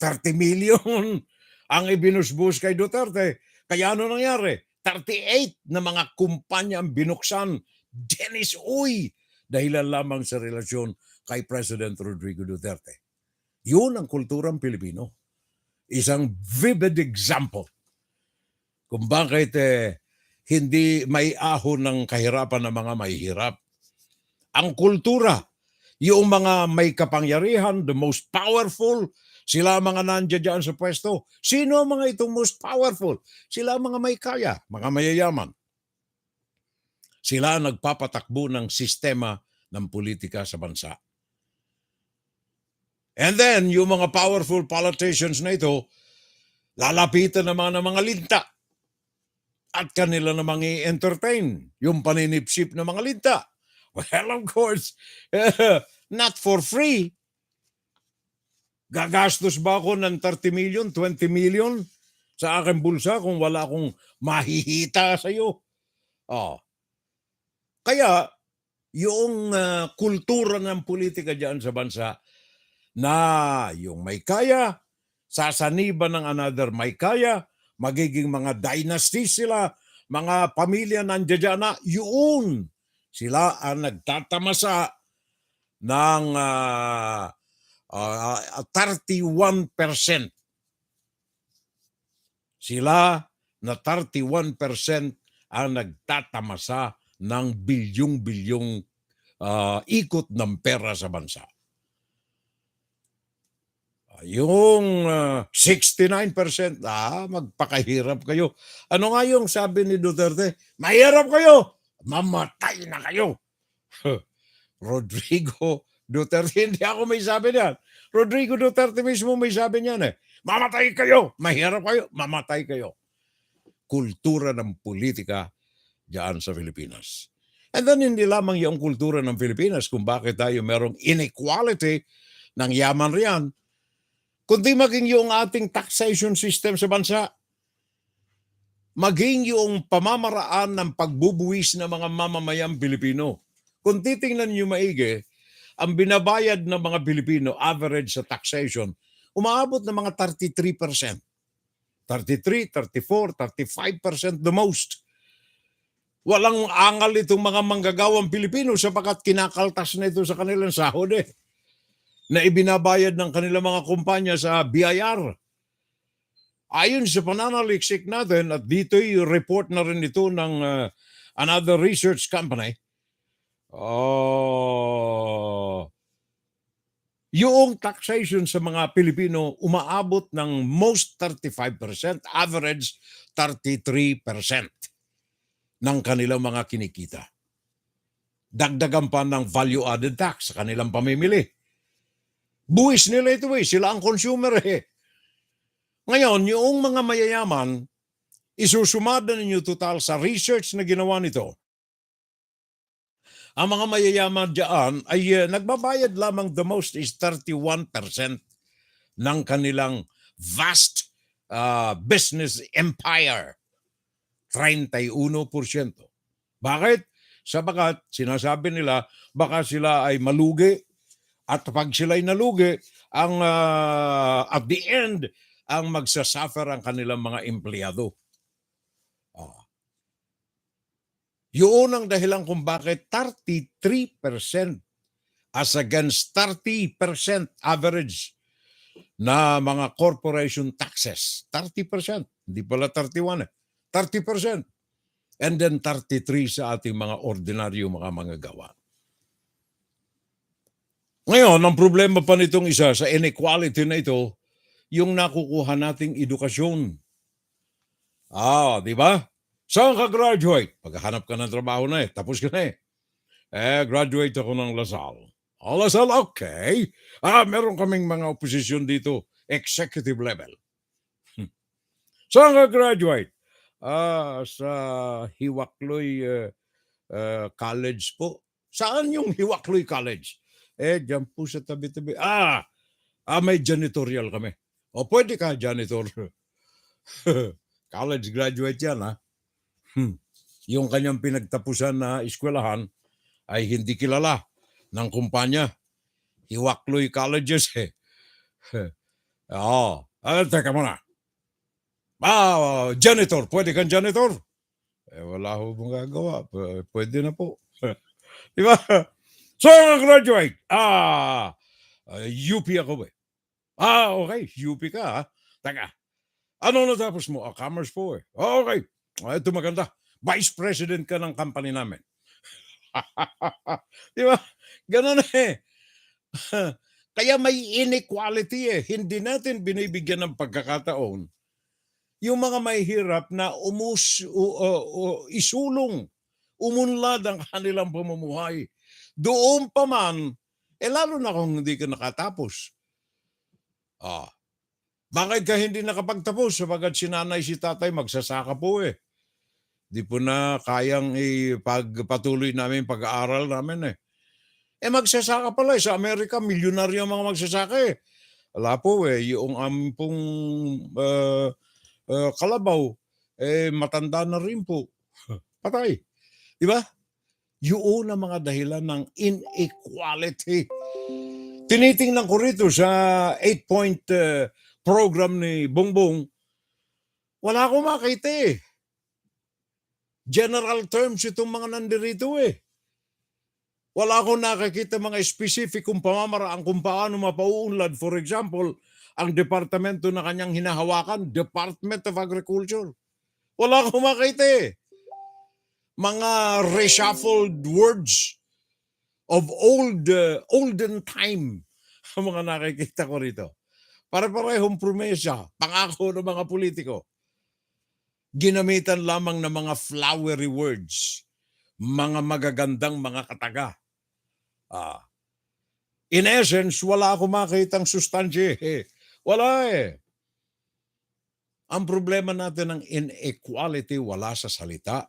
30 million ang ibinusbus kay Duterte. Kaya ano nangyari? 38 na mga kumpanya ang binuksan. Dennis Uy! Dahilan lamang sa relasyon kay President Rodrigo Duterte. Yun ang kulturang Pilipino. Isang vivid example kung bakit hindi may ahon ng kahirapan ng mga mahihirap. Ang kultura, yung mga may kapangyarihan, the most powerful, sila mga nandiyan dyan sa pwesto. Sino ang mga itong most powerful? Sila ang mga may kaya, mga mayayaman. Sila ang nagpapatakbo ng sistema ng politika sa bansa. And then, yung mga powerful politicians na ito, lalapitan naman ng mga linta. At kanila namang i-entertain yung paninipsip ng mga linta. Well, of course, not for free. Gagastos ba ako ng 30 million, 20 million sa aking bulsa kung wala akong mahihita sa iyo? Kaya, yung kultura ng politika dyan sa bansa na yung may kaya, sasaniba ng another may kaya, magiging mga dynasty sila, mga pamilya nandiyan na, yun. Sila ang nagtatamasa ng 31%. Sila na 31% ang nagtatamasa ng bilyong-bilyong ikot ng pera sa bansa. Yung 69%, magpakahirap kayo. Ano nga yung sabi ni Duterte? Mahirap kayo! Mamatay na kayo! Rodrigo Duterte, hindi ako may sabi niyan. Rodrigo Duterte mismo may sabi niyan eh. Mamatay kayo! Mahirap kayo! Mamatay kayo! Kultura ng politika diyan sa Pilipinas. And then hindi lamang yung kultura ng Pilipinas kung bakit tayo merong inequality ng yaman riyan, kundi maging yung ating taxation system sa bansa, maging yung pamamaraan ng pagbubuwis ng mga mamamayang Pilipino. Kung titingnan nyo maigi, ang binabayad ng mga Pilipino, average sa taxation, umaabot ng mga 33%. 33, 34, 35% the most. Walang angal itong mga manggagawang Pilipino sapagkat kinakaltas na ito sa kanilang sahod na ibinabayad ng kanilang mga kumpanya sa BIR. Ayon sa pananaliksik natin, at dito'y report na rin ito ng another research company, yung taxation sa mga Pilipino umaabot ng most 35%, average 33% ng kanilang mga kinikita. Dagdagan pa ng value-added tax sa kanilang pamimili. Buwis nila ito sila ang consumer Ngayon, yung mga mayayaman, isusumada ninyo total sa research na ginawa nito. Ang mga mayayaman dyan ay nagbabayad lamang the most is 31% ng kanilang vast business empire. 31%. Bakit? Sabagat sinasabi nila baka sila ay malugi at pag sila ay nalugi, at the end, ang magsasuffer ang kanilang mga empleyado. Yun ang dahilan kung bakit 33% as against 30% average na mga corporation taxes. 30%, hindi pala 31 30%. And then 33 sa ating mga ordinaryo mga manggagawa. Ngayon, ang problema pa nitong isa sa inequality na ito, yung nakukuha nating edukasyon. Di ba? Saan ka graduate? Paghahanap ka ng trabaho na tapos ka na graduate ako ng Lasal. Lasal, okay. Meron kaming mga oposisyon dito, executive level. Saan ka graduate? Sa Hiwakloy College po. Saan yung Hiwakloy College? Diyan po sa tabi-tabi. May janitorial kami. O pwede ka janitor. College graduate yan Yung kanyang pinagtapusan na eskwelahan ay hindi kilala ng kumpanya. Hiwakloy Colleges teka muna. Janitor, pwede kang janitor? Wala ho mong gagawa. Pwede na po. Di ba? So, graduate. UP ako okay. UP ka Teka. Ano natapos mo? Commerce po Okay. Ito maganda. Vice President ka ng company namin. Di ba? Ganun Kaya may inequality Hindi natin binibigyan ng pagkakataon yung mga mahihirap na isulong, umunlad ang kanilang pamumuhay. Doon pa man, lalo na kung hindi ka nakatapos. Bakit ka hindi nakapagtapos? Sapagat si nanay, si tatay, magsasaka po Di po na kayang ipagpatuloy namin pag-aaral namin magsasaka pala sa Amerika, milyonaryo ang mga magsasaka Wala po yung ampong kalabaw, matanda na rin po. Patay. Di ba? Yun ang mga dahilan ng inequality. Tinitingnan ko rito sa 8-point program ni Bongbong, Wala akong makita eh. General terms itong mga nandirito eh. Wala akong nakakita mga specific kung pamamaraan kung paano mapauunlad. For example, ang departamento na kanyang hinahawakan, Department of Agriculture. Wala akong makita eh. Mga reshuffled words of olden time ang mga nakikita ko rito. Pare-parehong promesa, pangako ng mga politiko. Ginamitan lamang ng mga flowery words, mga magagandang mga kataga. In essence, wala akong makitang sustansya eh. Wala eh. Ang problema natin ng inequality wala sa salita,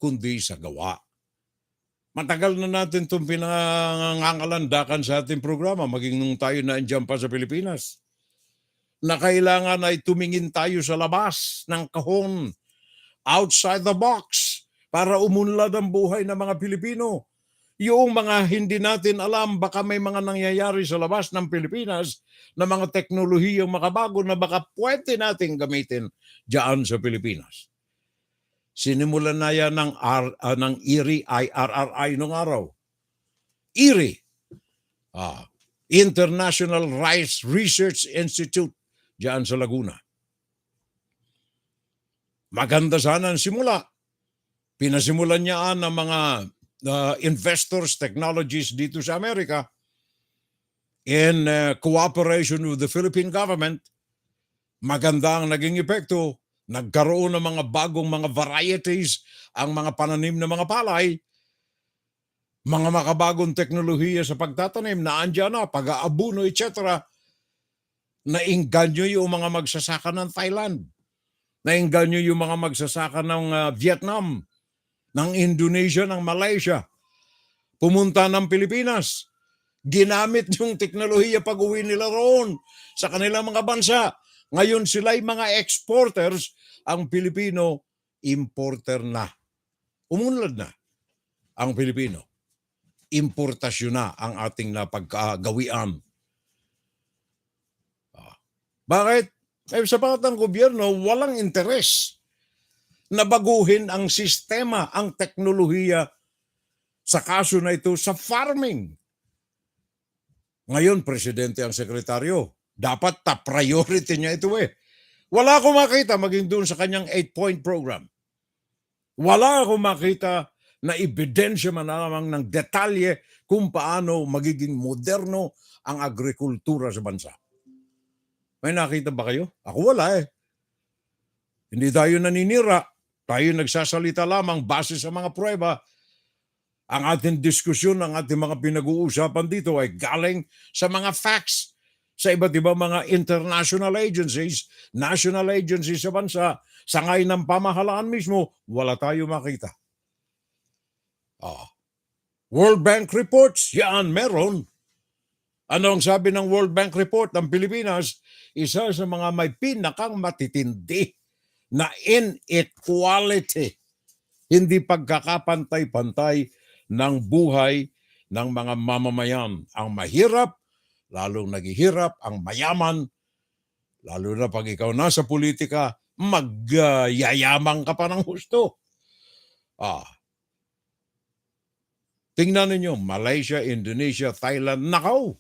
kundi sa gawa. Matagal na natin itong pinangangalandakan sa ating programa, maging nung tayo na andyan pa sa Pilipinas, na kailangan ay tumingin tayo sa labas ng kahon, outside the box, para umunlad ang buhay ng mga Pilipino. Yung mga hindi natin alam, baka may mga nangyayari sa labas ng Pilipinas na mga teknolohiyang makabago na baka pwede natin gamitin dyan sa Pilipinas. Sinimulan na yan ng IRRI, IRRI nung araw. IRRI, International Rice Research Institute, dyan sa Laguna. Maganda sana ang simula. Pinasimulan niya ng mga investors, technologies dito sa Amerika in cooperation with the Philippine government. Maganda ang naging epekto. Nagkaroon ng mga bagong mga varieties ang mga pananim na mga palay, mga makabagong teknolohiya sa pagtatanim na andyan na, pag-aabuno, etc. Nainganyo yung mga magsasaka ng Thailand. Nainganyo yung mga magsasaka ng Vietnam, ng Indonesia, ng Malaysia. Pumunta ng Pilipinas. Ginamit yung teknolohiya pag-uwi nila roon sa kanilang mga bansa. Ngayon sila'y mga exporters, ang Pilipino importer na. Umunlad na ang Pilipino. Importasyon na ang ating napagkagawian. Bakit? Sapagat ang gobyerno walang interes na baguhin ang sistema, ang teknolohiya sa kaso na ito sa farming. Ngayon, presidente ang sekretaryo. Dapat top priority niya ito eh. Wala akong makita maging doon sa kanyang 8-point program. Wala akong makita na ebidensya man lamang ng detalye kung paano magiging moderno ang agrikultura sa bansa. May nakita ba kayo? Ako wala eh. Hindi tayo naninira. Tayo nagsasalita lamang base sa mga prueba. Ang ating diskusyon, ang ating mga pinag-uusapan dito ay galing sa mga facts sa iba't ibang mga international agencies, national agencies sa bansa, sa ngayon ng pamahalaan mismo, wala tayo makita. World Bank reports, yan, meron. Ano ang sabi ng World Bank report? Ang Pilipinas, isa sa mga may pinakang matitindi na inequality, hindi pagkakapantay-pantay ng buhay ng mga mamamayan. Ang mahirap, lalong naghihirap, ang mayaman, lalo na pag ikaw nasa politika, magyayamang ka pa ng husto. Tingnan ninyo, Malaysia, Indonesia, Thailand, nakaw.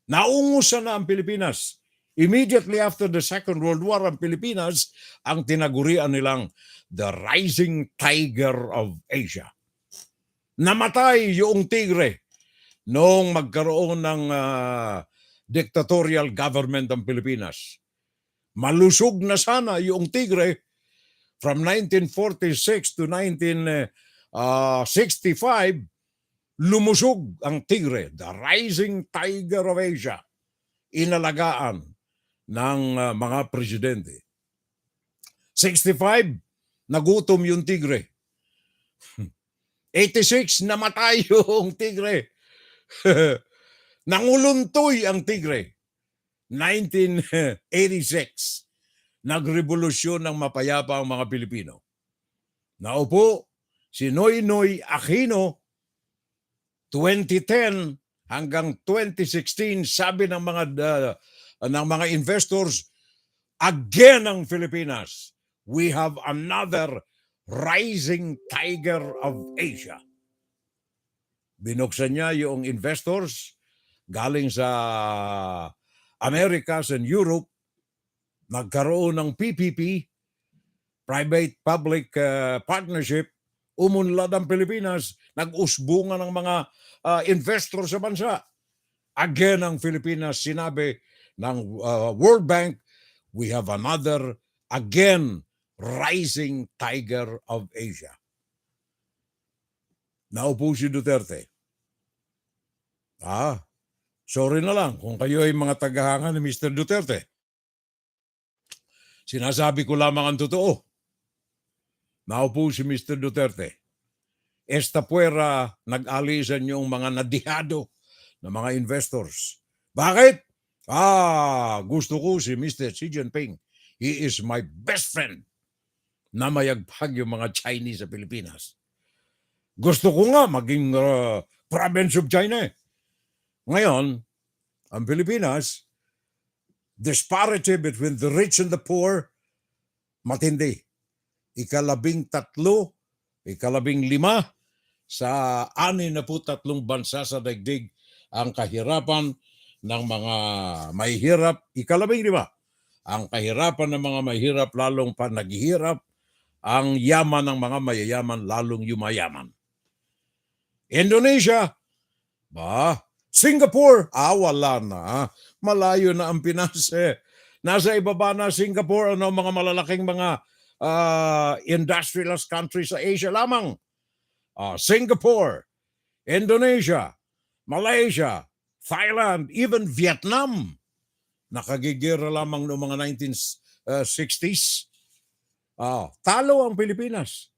Naungusan na ang Pilipinas. Immediately after the Second World War, ang Pilipinas, ang tinagurian nilang the rising tiger of Asia. Namatay yung tigre noong magkaroon ng dictatorial government ng Pilipinas. Malusog na sana yung tigre from 1946 to 1965, lumusog ang tigre, the rising tiger of Asia, inalagaan ng mga presidente. 65, nagutom yung tigre. 86, namatay yung tigre. Nanguluntoy ang tigre. 1986, nagrevolusyon ng mapayapa ang mga Pilipino. Naupo si Noynoy Aquino, 2010 hanggang 2016, sabi ng mga investors, Again ang Pilipinas. We have another rising tiger of Asia. Binuksan niya yung investors galing sa Americas and Europe. Nagkaroon ng PPP, Private-Public Partnership. Umunlad ang Pilipinas. Nag-usbungan ng mga investor sa bansa. Again ang Pilipinas, sinabi ng World Bank, we have another, again, rising tiger of Asia. Naupo si Duterte. Sorry na lang kung kayo ay mga tagahanga ni Mr. Duterte. Sinasabi ko lamang ang totoo. Naupo si Mr. Duterte. Esta puera, nag-alisan yung mga nadihado na mga investors. Bakit? Gusto ko si Mr. Xi Jinping. He is my best friend na mayagpag yung mga Chinese sa Pilipinas. Gusto ko nga maging province of China. Ngayon, ang Pilipinas, disparity between the rich and the poor, matindi. 13, 15 sa 63 bansa sa daigdig ang kahirapan ng mga mahihirap. 15. Ang kahirapan ng mga mahihirap lalong pa naghihirap. Ang yaman ng mga mayayaman lalong yumayaman. Indonesia, Singapore, wala na. Malayo na ang Pinas. Nasa ibaba na Singapore, mga malalaking mga industrialist countries sa Asia lamang. Singapore, Indonesia, Malaysia, Thailand, even Vietnam. Nakagigira lamang noong mga 1960s. Talo ang Pilipinas.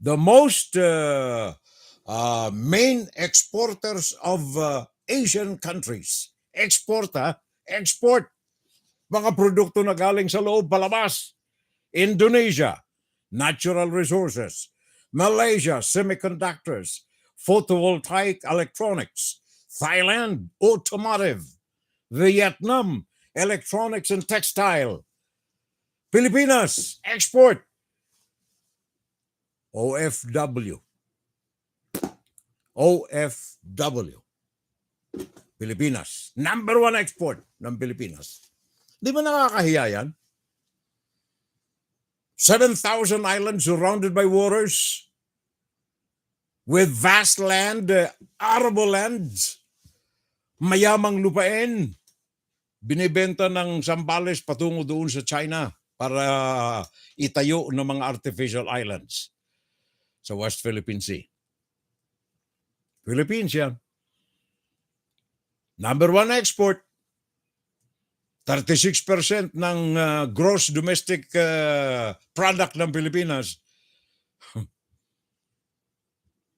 The most main exporters of Asian countries. Export. Mga produkto na galing sa loob, palabas. Indonesia, natural resources. Malaysia, semiconductors, photovoltaic electronics. Thailand, automotive. Vietnam, electronics and textile. Pilipinas, export. OFW. Pilipinas. Number 1 export ng Pilipinas. Di ba nakakahiya yan? 7,000 islands surrounded by waters with vast land, arable lands, mayamang lupain. Binibenta ng Zambales patungo doon sa China para itayo ng mga artificial islands sa West Philippine Sea. Philippines yan. Number 1 export. 36% ng gross domestic product ng Pilipinas.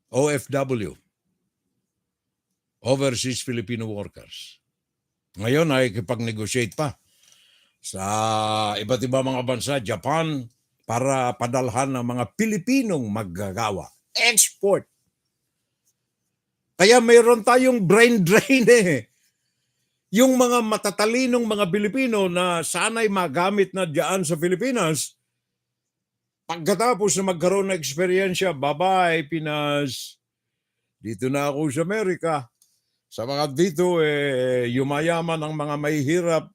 OFW. Overseas Filipino workers. Ngayon ay kipag-negotiate pa sa iba't iba mga bansa, Japan, para padalhan ng mga Pilipinong maggagawa. Export. Kaya mayroon tayong brain drain Yung mga matatalinong mga Pilipino na sana'y magamit na diyan sa Pilipinas, pagkatapos na magkaroon ng eksperyensya, bye-bye Pinas, dito na ako sa Amerika. Sa mga dito, yumayaman ang mga mahihirap.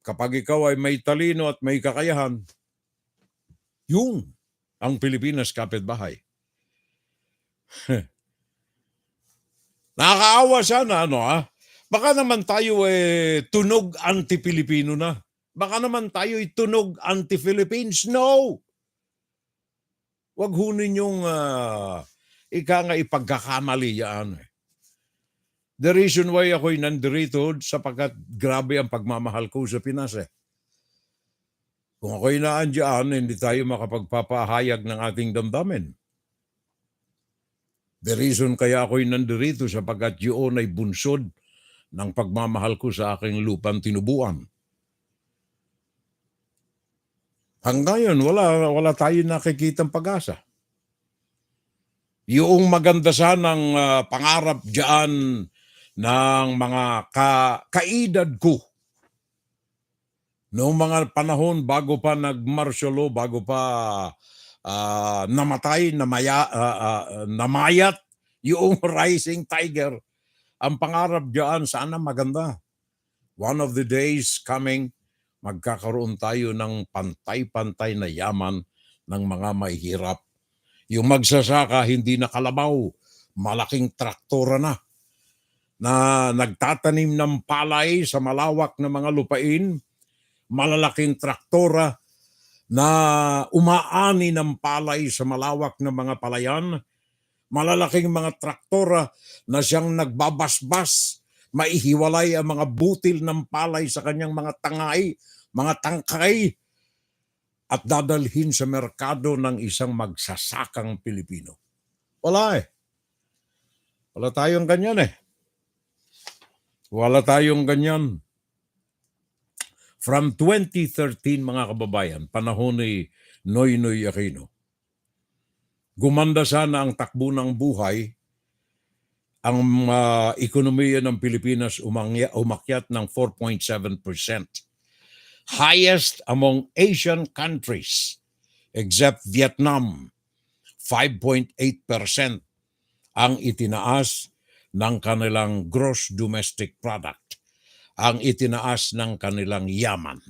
Kapag ikaw ay may talino at may kakayahan, yung ang Pilipinas kapitbahay. Nakakaawa sana, Baka naman tayo tunog anti-Pilipino na. Baka naman tayo tunog anti-Philippines. No! Wag ho ninyong ipagkakamali yan. The reason why ako'y nandirito sapagkat grabe ang pagmamahal ko sa Pinas. Kung ako'y naandyan, hindi tayo makapagpapahayag ng ating damdamin. The reason kaya ako'y nandirito sapagkat yun ay bunsod ng pagmamahal ko sa aking lupang tinubuan. Hanggang ngayon, wala tayo nakikitang pag-asa. Yung maganda sanang pangarap dyan ng mga kaedad ko Noong mga panahon bago pa nag-martial law, bago pa namayat yung rising tiger, ang pangarap diyan sana maganda. One of the days coming, magkakaroon tayo ng pantay-pantay na yaman ng mga mahihirap. Yung magsasaka hindi na kalabaw, malaking traktora na nagtatanim ng palay sa malawak na mga lupain, malalaking traktora na umaani ng palay sa malawak na mga palayan, malalaking mga traktora na siyang nagbabasbas, maihiwalay ang mga butil ng palay sa kanyang mga tangkay, at dadalhin sa merkado ng isang magsasakang Pilipino. Wala eh. Wala tayong ganyan eh. Wala tayong ganyan. From 2013, mga kababayan, panahon ni Noynoy Aquino, gumanda sana ang takbo ng buhay, ang ekonomiya ng Pilipinas umakyat ng 4.7%. Highest among Asian countries, except Vietnam, 5.8% ang itinaas ng kanilang gross domestic product, ang itinaas ng kanilang yaman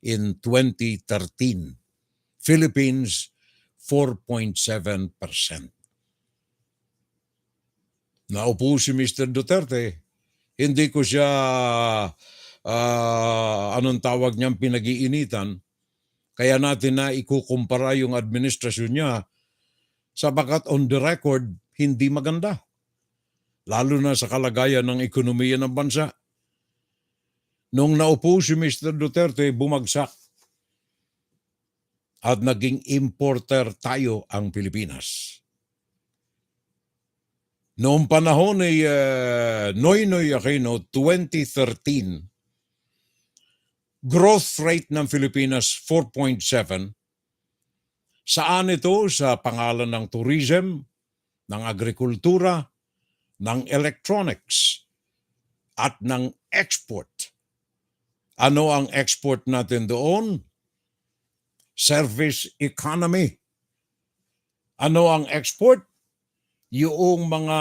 in 2013. Philippines, 4.7%. Naupo si Mr. Duterte, hindi ko siya, anong tawag niyang pinag-iinitan, kaya natin na ikukumpara yung administrasyon niya, sabagat on the record, hindi maganda. Lalo na sa kalagayan ng ekonomiya ng bansa. Nung naupo si Mr. Duterte, bumagsak. At naging importer tayo ang Pilipinas. Noong panahon ni Noynoy Aquino, 2013, growth rate ng Pilipinas 4.7. Saan ito? Sa pangalan ng tourism, ng agrikultura, ng electronics, at ng export. Ano ang export natin doon? Service economy. Ano ang export? Yung mga,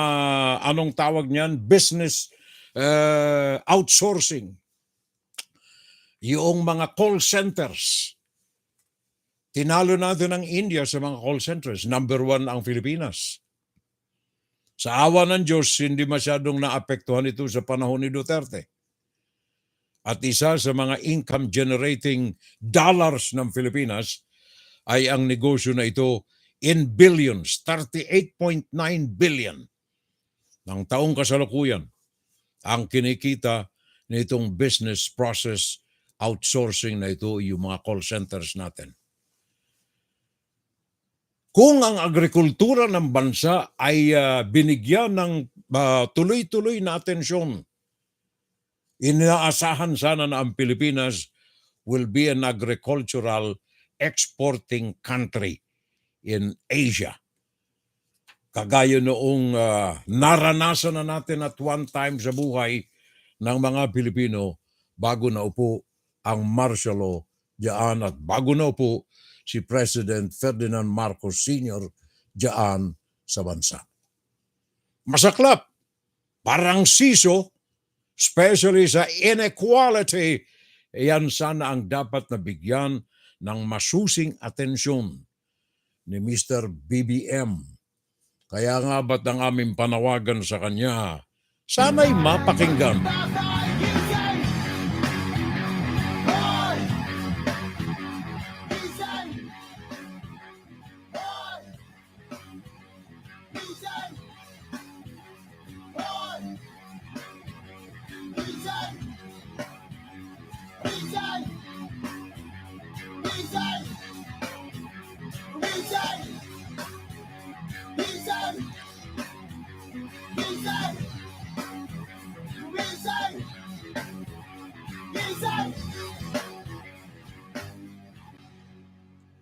anong tawag niyan? Business outsourcing. Yung mga call centers. Tinalo natin ang India sa mga call centers. Number 1 ang Pilipinas. Sa awa ng Diyos, hindi masyadong naapektuhan ito sa panahon ni Duterte. At isa sa mga income-generating dollars ng Pilipinas ay ang negosyo na ito in billions, 38.9 billion ng taong kasalukuyan ang kinikita nitong business process outsourcing na ito, yung mga call centers natin. Kung ang agrikultura ng bansa ay binigyan ng tuloy-tuloy na atensyon, inaasahan sana na ang Pilipinas will be an agricultural exporting country in Asia. Kagaya noong naranasan na natin at one time sa buhay ng mga Pilipino bago naupo ang martial law diyan at bago naupo si President Ferdinand Marcos Sr. diyan sa bansa. Masaklap, parang siso, especially sa inequality, yan sana ang dapat na bigyan ng masusing atensyon ni Mr. BBM. Kaya nga ba't ang aming panawagan sa kanya, sana'y mapakinggan.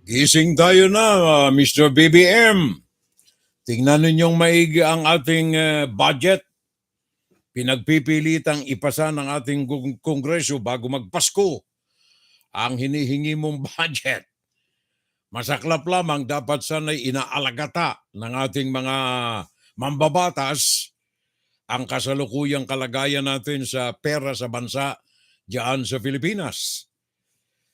Gising tayo na, Mr. BBM. Tingnan ninyong maigi ang ating budget. Pinagpipilitang ipasa ng ating kongreso bago magpasko ang hinihingi mong budget. Masaklap lamang dapat sana'y inaalagata ng ating mga mambabatas ang kasalukuyang kalagayan natin sa pera sa bansa diyan sa Pilipinas.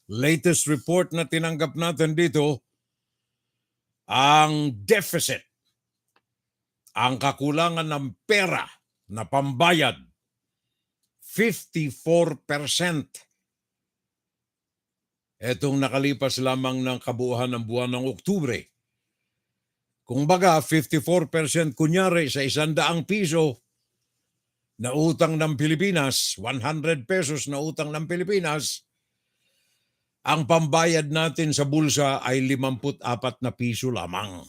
Latest report na tinanggap natin dito, ang deficit, ang kakulangan ng pera na pambayad, 54%. Etong nakalipas lamang ng kabuuan ng buwan ng Oktubre. Kung baga, 54% kunyari sa 100 piso na utang ng Pilipinas, 100 pesos na utang ng Pilipinas, ang pambayad natin sa bulsa ay 54 na piso lamang.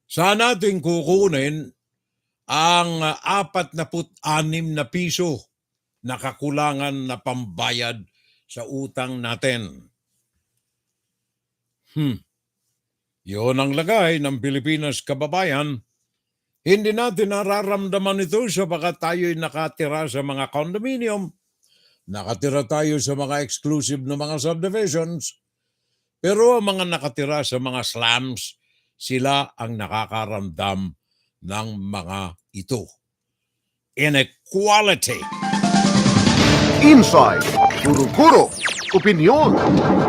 Saan natin kukunin ang 46 na piso na kakulangan na pambayad sa utang natin? Yun ang lagay ng Pilipinas, kababayan. Hindi natin nararamdaman ito sapagat tayo'y nakatira sa mga condominium, nakatira tayo sa mga exclusive na mga subdivisions, pero ang mga nakatira sa mga slums, sila ang nakakaramdam ng mga ito. Inequality. Inside, Guro-Guro, Opinion,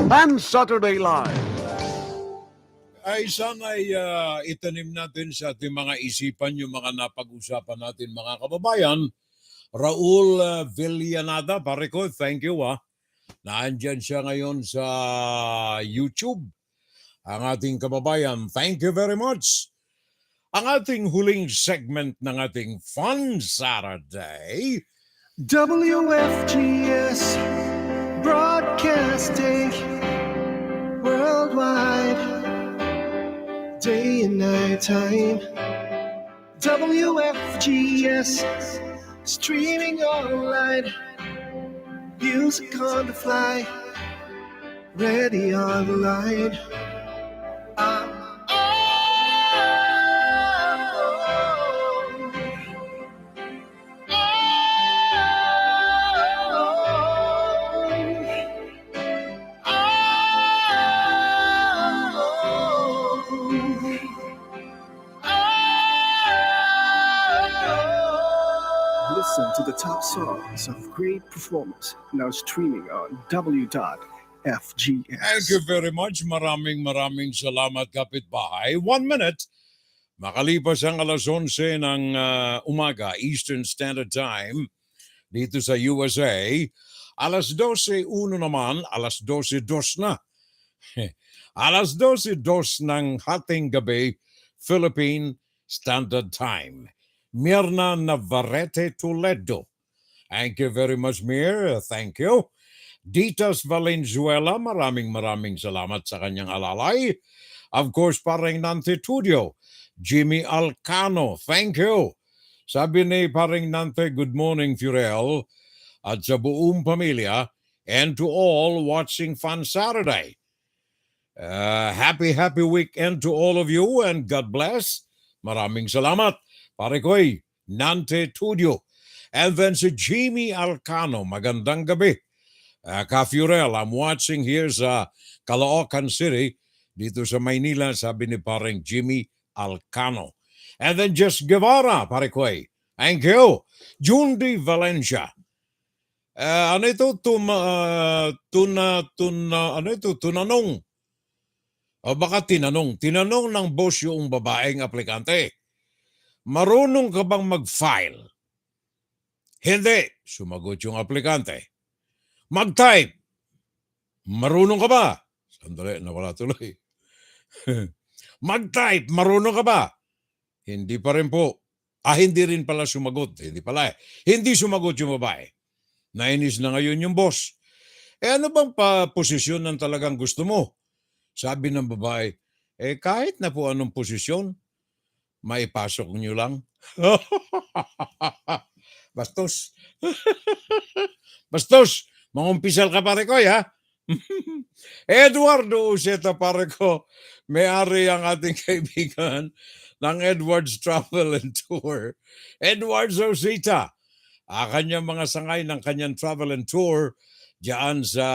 and Saturday Live. Ay sana'y itanim natin sa ating mga isipan yung mga napag-usapan natin, mga kababayan. Raul Villanada, pare ko, thank you. Naandyan siya ngayon sa YouTube. Ang ating kababayan, thank you very much. Ang ating huling segment ng ating Fun Saturday, WFGS Broadcasting Worldwide, day and night time. WFGS streaming online, music on the fly, ready on the line. Listen to the top songs of great performers now streaming on W.FGS. Thank you very much. Maraming salamat, kapitbahay. 1 minute. Makalipas ang alas 11 ng umaga, Eastern Standard Time, dito sa USA, alas 12:01 naman, alas 12:02 na. Alas 12:02 ng hating gabi, Philippine Standard Time. Mirna Navarrete Toledo. Thank you very much, Mir. Thank you. Ditas Valenzuela, maraming salamat sa kanyang alalay. Of course, Paring Nante Tudio, Jimmy Alcano, thank you. Sabi ni Paring Nante, good morning, Furel, at sa buong pamilya, and to all watching Fun Saturday. Happy weekend to all of you, and God bless. Maraming salamat. Pare ko'y Nante Tudio. And then si Jimmy Alcano, magandang gabi. Ka-Furel, I'm watching here sa Caloocan City, dito sa Maynila, sabi ni pareng Jimmy Alcano. And then Just Guevara, pare ko'y. Thank you. Jundi Valencia. Ano ito? Tunanong. O baka tinanong. Tinanong ng boss yung babaeng aplikante. Marunong ka bang mag-file? Hindi. Sumagot yung aplikante. Mag-type. Marunong ka ba? Sandali, nawala tuloy. Mag-type. Marunong ka ba? Hindi pa rin po. Hindi rin pala sumagot. Hindi pala eh. Hindi sumagot yung babae. Nainis na ngayon yung boss. Ano bang posisyon ng talagang gusto mo? Sabi ng babae, kahit na po anong posisyon, maipasok nyo lang. Bastos. Bastos. Mangumpisal ka, pare ko, ha? Eduardo Useta, pare ko, may-ari ang ating kaibigan ng Edwards Travel and Tour. Edwards Useta, kanyang mga sangay ng kanyang travel and tour diyan sa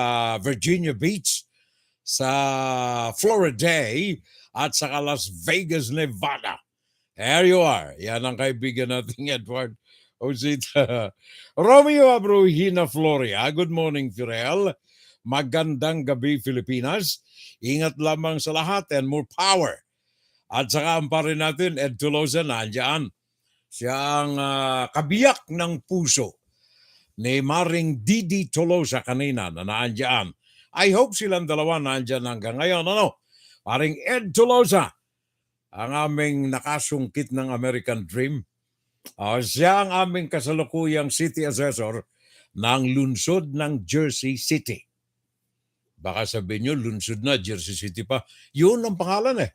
Virginia Beach, sa Floriday, at saka Las Vegas, Nevada. There you are. Yan ang kaibigan nating Edward Osita. Romeo Abruhina Floria. Good morning, Firel. Magandang gabi, Pilipinas. Ingat lamang sa lahat and more power. At saka ang pa rin natin, Ed Tolosa, nandiyan. Siya ang kabiyak ng puso ni Maring Didi Tolosa kanina na nandiyan. I hope silang dalawa nandiyan hanggang ngayon. Ano? Maring Ed Tolosa, ang aming nakasungkit ng American Dream. Siya ang aming kasalukuyang city assessor ng lungsod ng Jersey City. Baka sabihin nyo, lungsod na, Jersey City pa. Yun ang pangalan eh.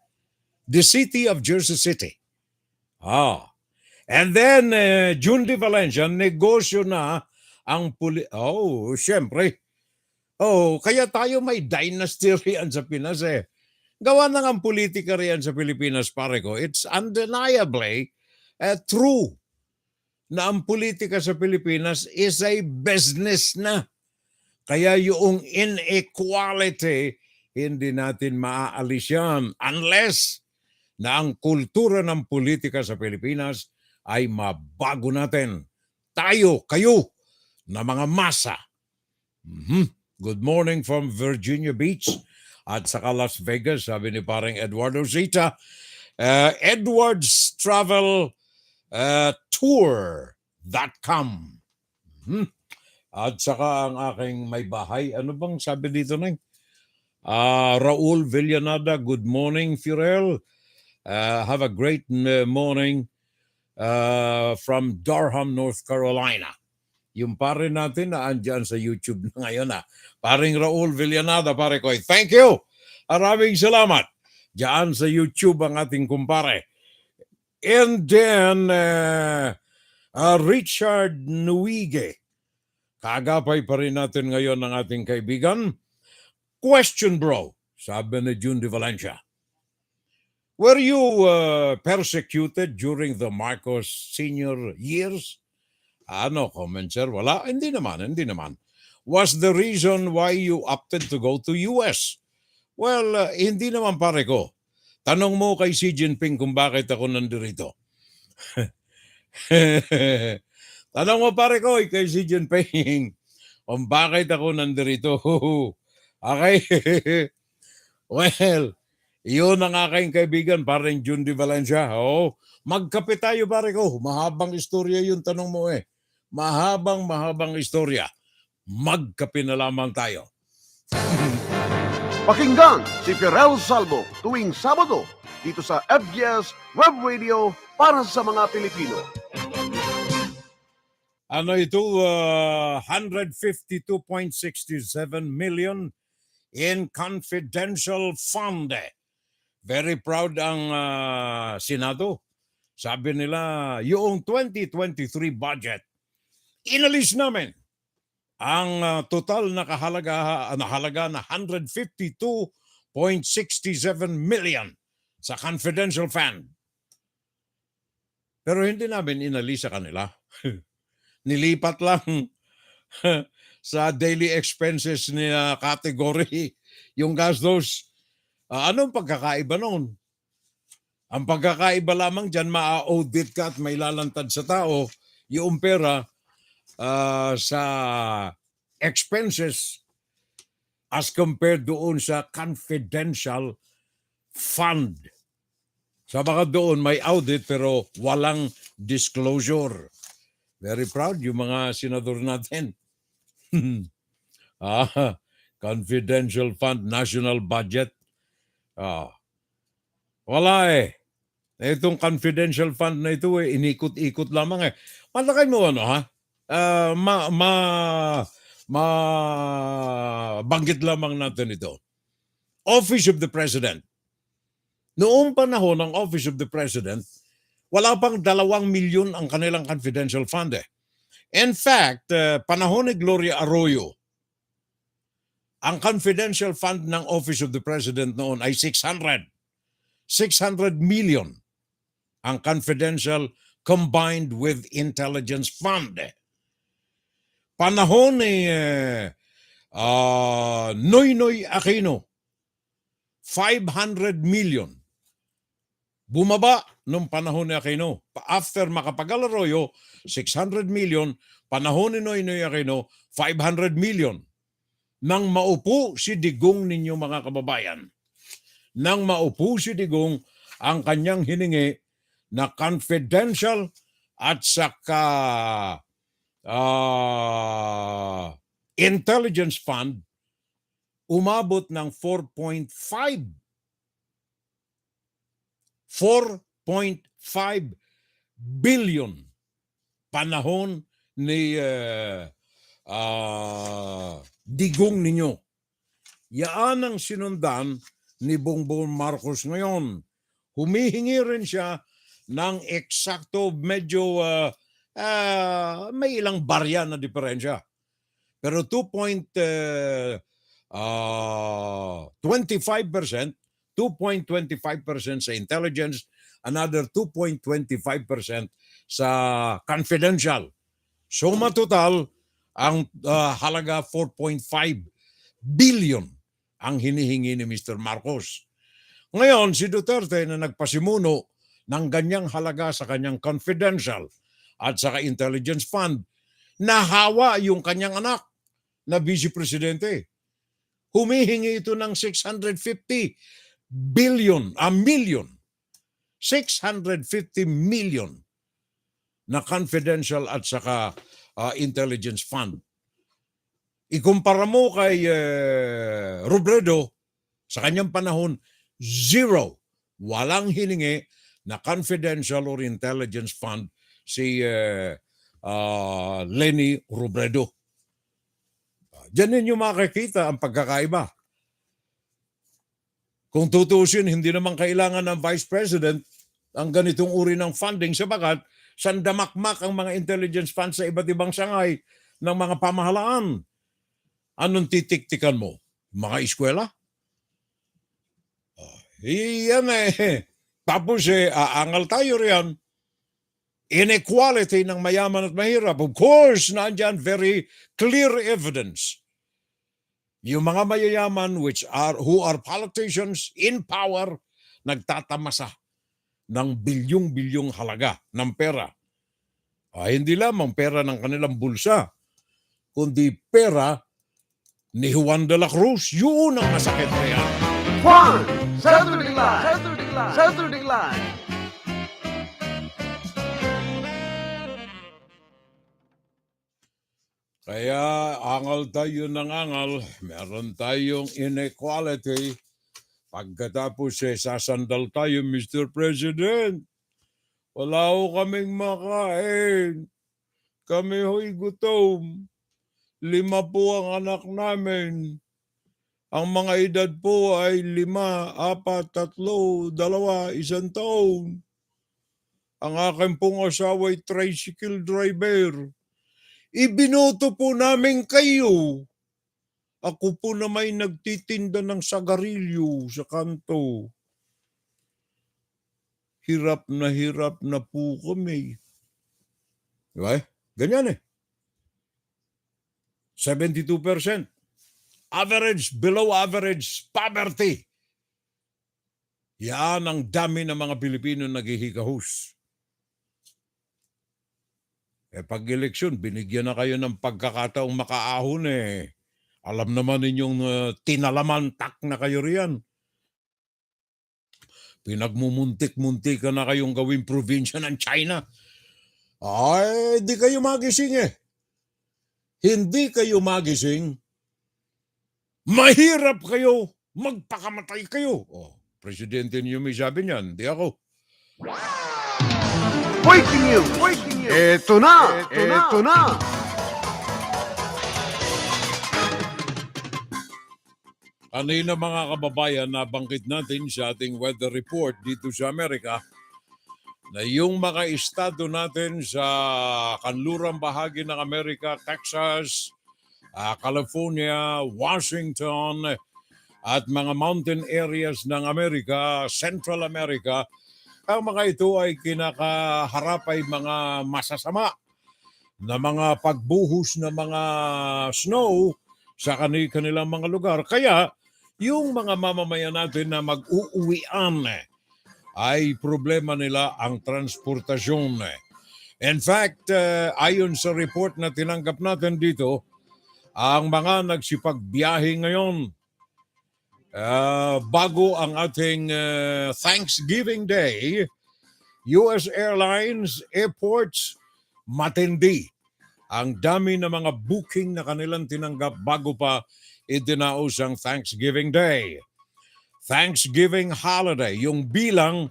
The City of Jersey City. And then, June de Valencia, negosyo na ang syempre. Kaya tayo may dynasty riyan sa Pinas eh. Gawa na ang politika riyan sa Pilipinas, pare ko. It's undeniably true na ang politika sa Pilipinas is a business na. Kaya yung inequality, hindi natin maaalis yan unless na ang kultura ng politika sa Pilipinas ay mabago natin. Tayo, kayo, na mga masa. Good morning from Virginia Beach at saka Las Vegas, sabi ni parang Eduardo Zita. Edward's Travel Tour.com. At saka ang aking may bahay. Ano bang sabi dito na? Raul Villanada, good morning, Firel. Have a great morning from Durham, North Carolina. Yung pare natin na andyan sa YouTube na ngayon na. Paring Raul Villanada, pare ko. Thank you. Maraming salamat. Diyan sa YouTube ang ating kumpare. And then, Richard Nuige. Kagapay pa rin natin ngayon ng ating kaibigan. Question, bro, sabi ni June de Valencia. Were you persecuted during the Marcos senior years? Ano, comment, sir? Wala, hindi naman. Was the reason why you opted to go to US? Well, hindi naman pare ko. Tanong mo kay Xi Jinping kung bakit ako nandirito. Tanong mo pare ko kay Xi Jinping kung bakit ako nandirito. Okay. Well, iyon ang aking kaibigan, parang June de Valencia. Magkape tayo pare ko. Mahabang istorya yung tanong mo eh. Mahabang istorya. Magkape na lamang tayo. Pakinggan si Firel Salvo tuwing Sabado dito sa FBS Web Radio para sa mga Pilipino. Ano ito? 152.67 million in confidential fund. Very proud ang Senado. Sabi nila, yung 2023 budget, inalis namin ang total na halaga na 152.67 million sa confidential fund. Pero hindi namin inalis sa kanila. Nilipat lang sa daily expenses ni category yung gastos. Anong pagkakaiba noon? Ang pagkakaiba lamang dyan, ma-audit ka at may lalantad sa tao yung pera sa expenses as compared doon sa confidential fund. Sa baka doon may audit pero walang disclosure. Very proud yung mga senador natin. Confidential fund, national budget. Wala eh. Itong confidential fund na ito eh, inikot-ikot lamang eh. Malakay mo ano ha? Banggit lamang natin ito. Office of the President. Noong panahon ng Office of the President, wala pang 2 milyon ang kanilang confidential fund eh. In fact, panahon ni Gloria Arroyo, ang confidential fund ng Office of the President noon ay 600 million ang confidential combined with intelligence fund. Panahon ni Noynoy Aquino, 500 million. Bumaba nung panahon ni Aquino. After Macapagal Arroyo, 600 million. Panahon ni Noynoy Aquino, 500 million. Nang maupo si Digong ninyo mga kababayan. Nang maupo si Digong, ang kanyang hiningi na confidential at saka intelligence fund umabot ng 4.5 billion panahon ni Digong ninyo. Yaan ang sinundan ni Bongbong Marcos ngayon. Humihingi rin siya ng eksakto medyo may ilang barya na diferensya. Pero 2.25%, 2.25% sa intelligence, another 2.25% sa confidential. Suma total, ang halaga 4.5 billion ang hinihingi ni Mr. Marcos. Ngayon, si Duterte na nagpasimuno ng ganyang halaga sa kanyang confidential at saka intelligence fund, nahawa yung kanyang anak na vice presidente. Humihingi ito ng 650 million. 650 million na confidential at saka intelligence fund. Ikumpara mo kay Robredo, sa kanyang panahon, zero. Walang hiningi na confidential or intelligence fund si Leni Robredo. Diyan ninyo makikita ang pagkakaiba. Kung tutusin, hindi naman kailangan ng Vice President ang ganitong uri ng funding sabagat sandamakmak ang mga intelligence funds sa iba't ibang sangay ng mga pamahalaan. Anong titiktikan mo? Mga eskwela? Iyan Tapos aangal tayo riyan. Inequality ng mayaman at mahirap. Of course, nandyan very clear evidence. Yung mga mayayaman who are politicians in power, nagtatamasa ng bilyong-bilyong halaga ng pera. Hindi lamang pera ng kanilang bulsa, kundi pera ni Juan de la Cruz. Yun ang masakit na yan. Juan, Saturday Live! Saturday Live! Kaya angal tayo ng angal, meron tayong inequality. Pagkatapos sasandal tayo, Mr. President. Wala ho kaming makain. Kami ho'y gutom. 5 po ang anak namin. Ang mga edad po ay 5, 4, 3, 2, 1 taon. Ang aking pong asawa ay tricycle driver. Ibinoto po namin kayo. Ako po na may nagtitinda ng sagarilyo sa kanto. Hirap na po kami. Diba? Ganyan 72%. Average, below average poverty. Yan ang dami ng mga Pilipino naghihikahus. Pag-eleksyon, binigyan na kayo ng pagkakataong makaahon Alam naman ninyong tinalamantak na kayo riyan. Pinagmumuntik-muntikan na kayong gawing probinsya ng China. Ay, hindi kayo magising Hindi kayo magising. Mahirap kayo. Magpakamatay kayo. Presidente niyo may sabi niyan, hindi ako. Breaking news! Ito na! Kanina mga kababayan, nabanggit natin sa ating weather report dito sa Amerika na yung mga estado natin sa kanlurang bahagi ng Amerika, Texas, California, Washington, at mga mountain areas ng Amerika, Central America, ang mga ito ay kinakaharap ay mga masasama na mga pagbuhos ng mga snow sa kanilang mga lugar. Kaya yung mga mamamayan natin na mag-uuwian ay problema nila ang transportasyon. In fact, ayon sa report na tinanggap natin dito, ang mga nagsipagbiyahe ngayon bago ang ating Thanksgiving Day, US Airlines, airports, matindi. Ang dami ng mga booking na kanilang tinanggap bago pa itinaos ang Thanksgiving Day. Thanksgiving holiday, yung bilang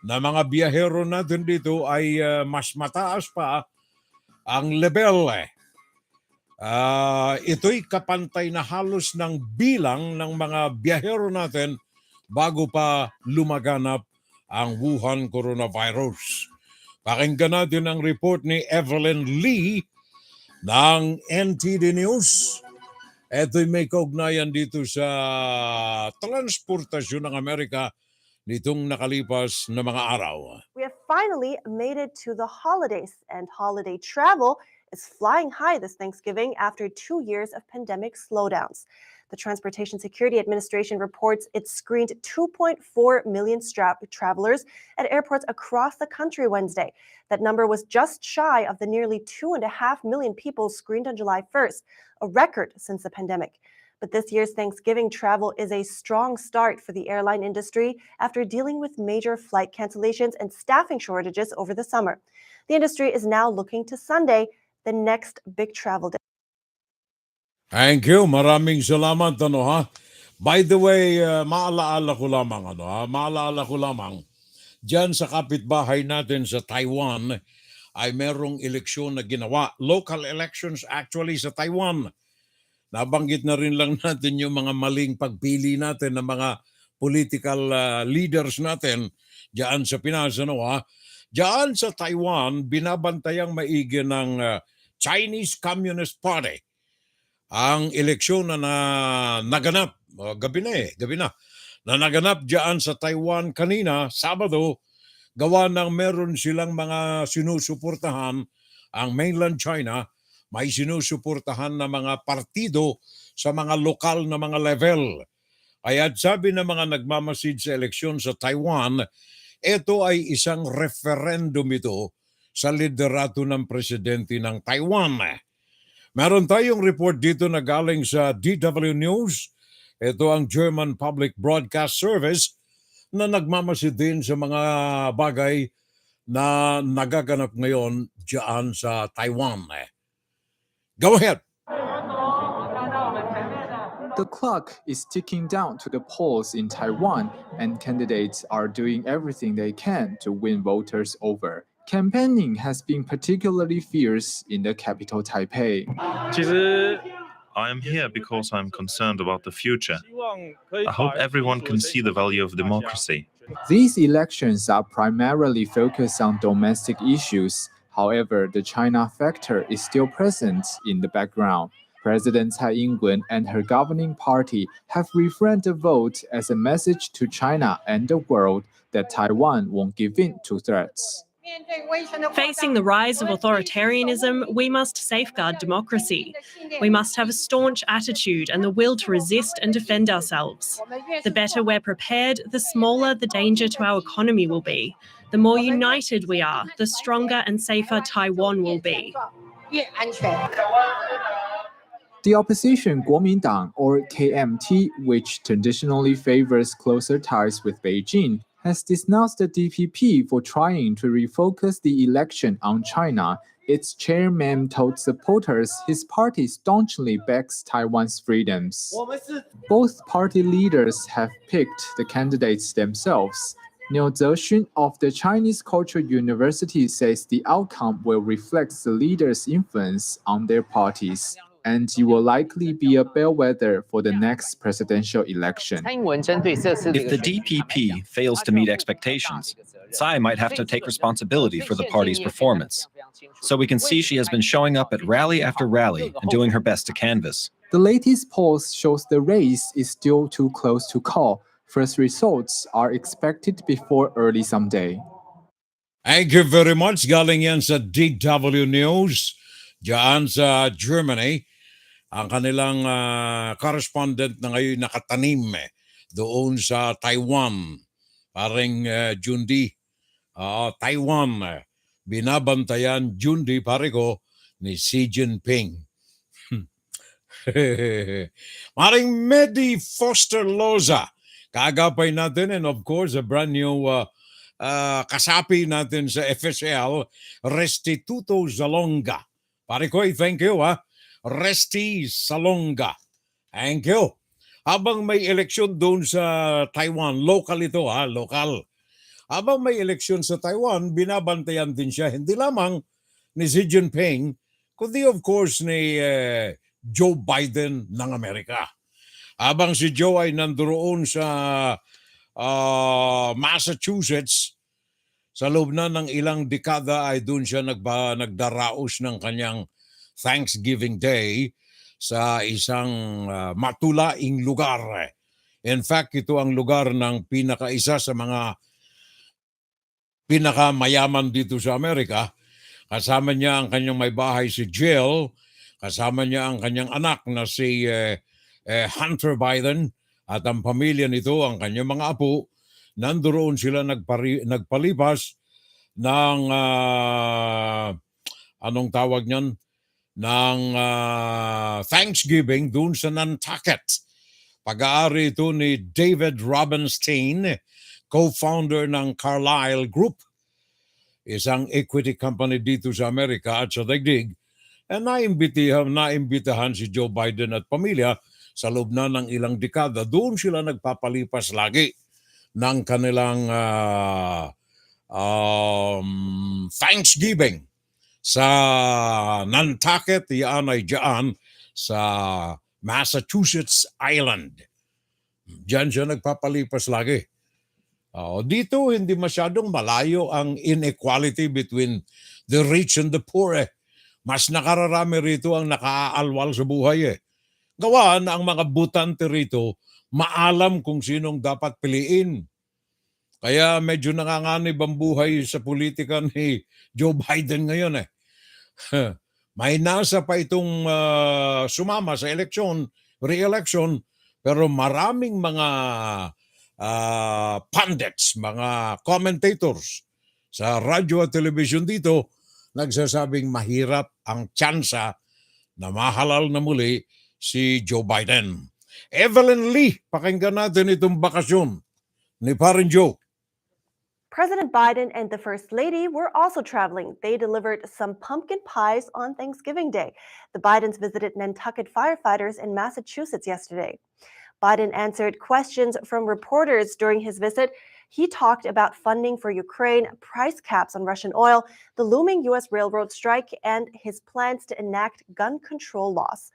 na mga biyahero natin dito ay mas mataas pa ang level. Ito'y kapantay na halos ng bilang ng mga biyahero natin bago pa lumaganap ang Wuhan coronavirus. Pakinggan natin ang report ni Evelyn Lee ng NTD News. Ito'y may kaugnayan dito sa transportasyon ng Amerika nitong nakalipas na mga araw. We have finally made it to the holidays, and holiday travel is flying high this Thanksgiving after 2 years of pandemic slowdowns. The Transportation Security Administration reports it screened 2.4 million travelers at airports across the country Wednesday. That number was just shy of the nearly 2.5 million people screened on July 1st, a record since the pandemic. But this year's Thanksgiving travel is a strong start for the airline industry after dealing with major flight cancellations and staffing shortages over the summer. The industry is now looking to Sunday, the next big travel day. Thank you. Maraming salamat. By the way, maalaala ko lamang, dyan sa kapitbahay natin sa Taiwan ay merong eleksyon na ginawa. Local elections actually sa Taiwan. Nabanggit na rin lang natin yung mga maling pagpili natin ng mga political leaders natin dyan sa Pinas. Dyan sa Taiwan, binabantayang maigi ng Chinese Communist Party ang eleksyon na naganap, gabi na, na naganap dyan sa Taiwan kanina, Sabado, gawa ng meron silang mga sinusuportahan ang mainland China, may sinusuportahan na mga partido sa mga lokal na mga level. Kaya sabi ng mga nagmamasid sa eleksyon sa Taiwan, ito ay isang referendum ito sa liderato ng presidente ng Taiwan. Meron tayong report dito na galing sa DW News. Ito ang German Public Broadcast Service na nagmamasid din sa mga bagay na nagaganap ngayon diyan sa Taiwan. Go ahead. The clock is ticking down to the polls in Taiwan, and candidates are doing everything they can to win voters over. Campaigning has been particularly fierce in the capital Taipei. I am here because I'm concerned about the future. I hope everyone can see the value of democracy. These elections are primarily focused on domestic issues. However, the China factor is still present in the background. President Tsai Ing-wen and her governing party have reframed the vote as a message to China and the world that Taiwan won't give in to threats. Facing the rise of authoritarianism, we must safeguard democracy. We must have a staunch attitude and the will to resist and defend ourselves. The better we're prepared, the smaller the danger to our economy will be. The more united we are, the stronger and safer Taiwan will be. The opposition Kuomintang, or KMT, which traditionally favors closer ties with Beijing, has denounced the DPP for trying to refocus the election on China. Its chairman told supporters his party staunchly backs Taiwan's freedoms. Both party leaders have picked the candidates themselves. Niu Zexun of the Chinese Cultural University says the outcome will reflect the leaders' influence on their parties, and it will likely be a bellwether for the next presidential election. If the DPP fails to meet expectations, Tsai might have to take responsibility for the party's performance. So we can see she has been showing up at rally after rally and doing her best to canvass. The latest polls shows the race is still too close to call. First results are expected before early Sunday. Thank you very much. Galing yan sa DW News, dyan sa Germany. ang kanilang correspondent na ngayon nakatanim doon sa Taiwan. Paring Jundi, Taiwan, binabantayan Jundi pare ko ni Xi Jinping. Maring Medi Foster Loza, kaagapay natin, and of course a brand new kasapi natin sa FSL, Restituto Zalonga. Pare ko, thank you Resti Salonga. Thank you. Habang may eleksyon doon sa Taiwan, local ito local. Habang may eleksyon sa Taiwan, binabantayan din siya, hindi lamang ni Xi Jinping, kundi of course ni Joe Biden ng Amerika. Habang si Joe ay nandoon sa Massachusetts, sa loob na ng ilang dekada ay doon siya nagdaraos ng kanyang Thanksgiving Day sa isang matulaing lugar. In fact, ito ang lugar ng isa sa mga pinakamayaman dito sa Amerika. Kasama niya ang kanyang may bahay si Jill, kasama niya ang kanyang anak na si Hunter Biden, at ang pamilya nito, ang kanyang mga apo. Nandoon sila nagpalipas ng anong tawag niyan? Ng Thanksgiving doon sa Nantucket. Pag-aari ito ni David Robinstein, co-founder ng Carlyle Group, isang equity company dito sa Amerika at sa daigdig. And naimbitahan si Joe Biden at pamilya sa loob na ng ilang dekada. Doon sila nagpapalipas lagi ng kanilang Thanksgiving sa Nantucket. Yan ay dyan sa Massachusetts Island. Diyan siya nagpapalipas lagi. Dito hindi masyadong malayo ang inequality between the rich and the poor. Mas nakararami rito ang nakaalwal sa buhay. Gawa na ang mga butante rito maalam kung sinong dapat piliin. Kaya medyo nanganganib ang buhay sa politika ni Joe Biden ngayon. May nasa pa itong sumama sa eleksyon, re-election, pero maraming mga pundits, mga commentators sa radyo at television dito nagsasabing mahirap ang tsansa na mahalal na muli si Joe Biden. Evelyn Lee, pakinggan natin itong bakasyon ni Parin Joe. President Biden and the First Lady were also traveling. They delivered some pumpkin pies on Thanksgiving Day. The Bidens visited Nantucket firefighters in Massachusetts yesterday. Biden answered questions from reporters during his visit. He talked about funding for Ukraine, price caps on Russian oil, the looming U.S. railroad strike, and his plans to enact gun control laws.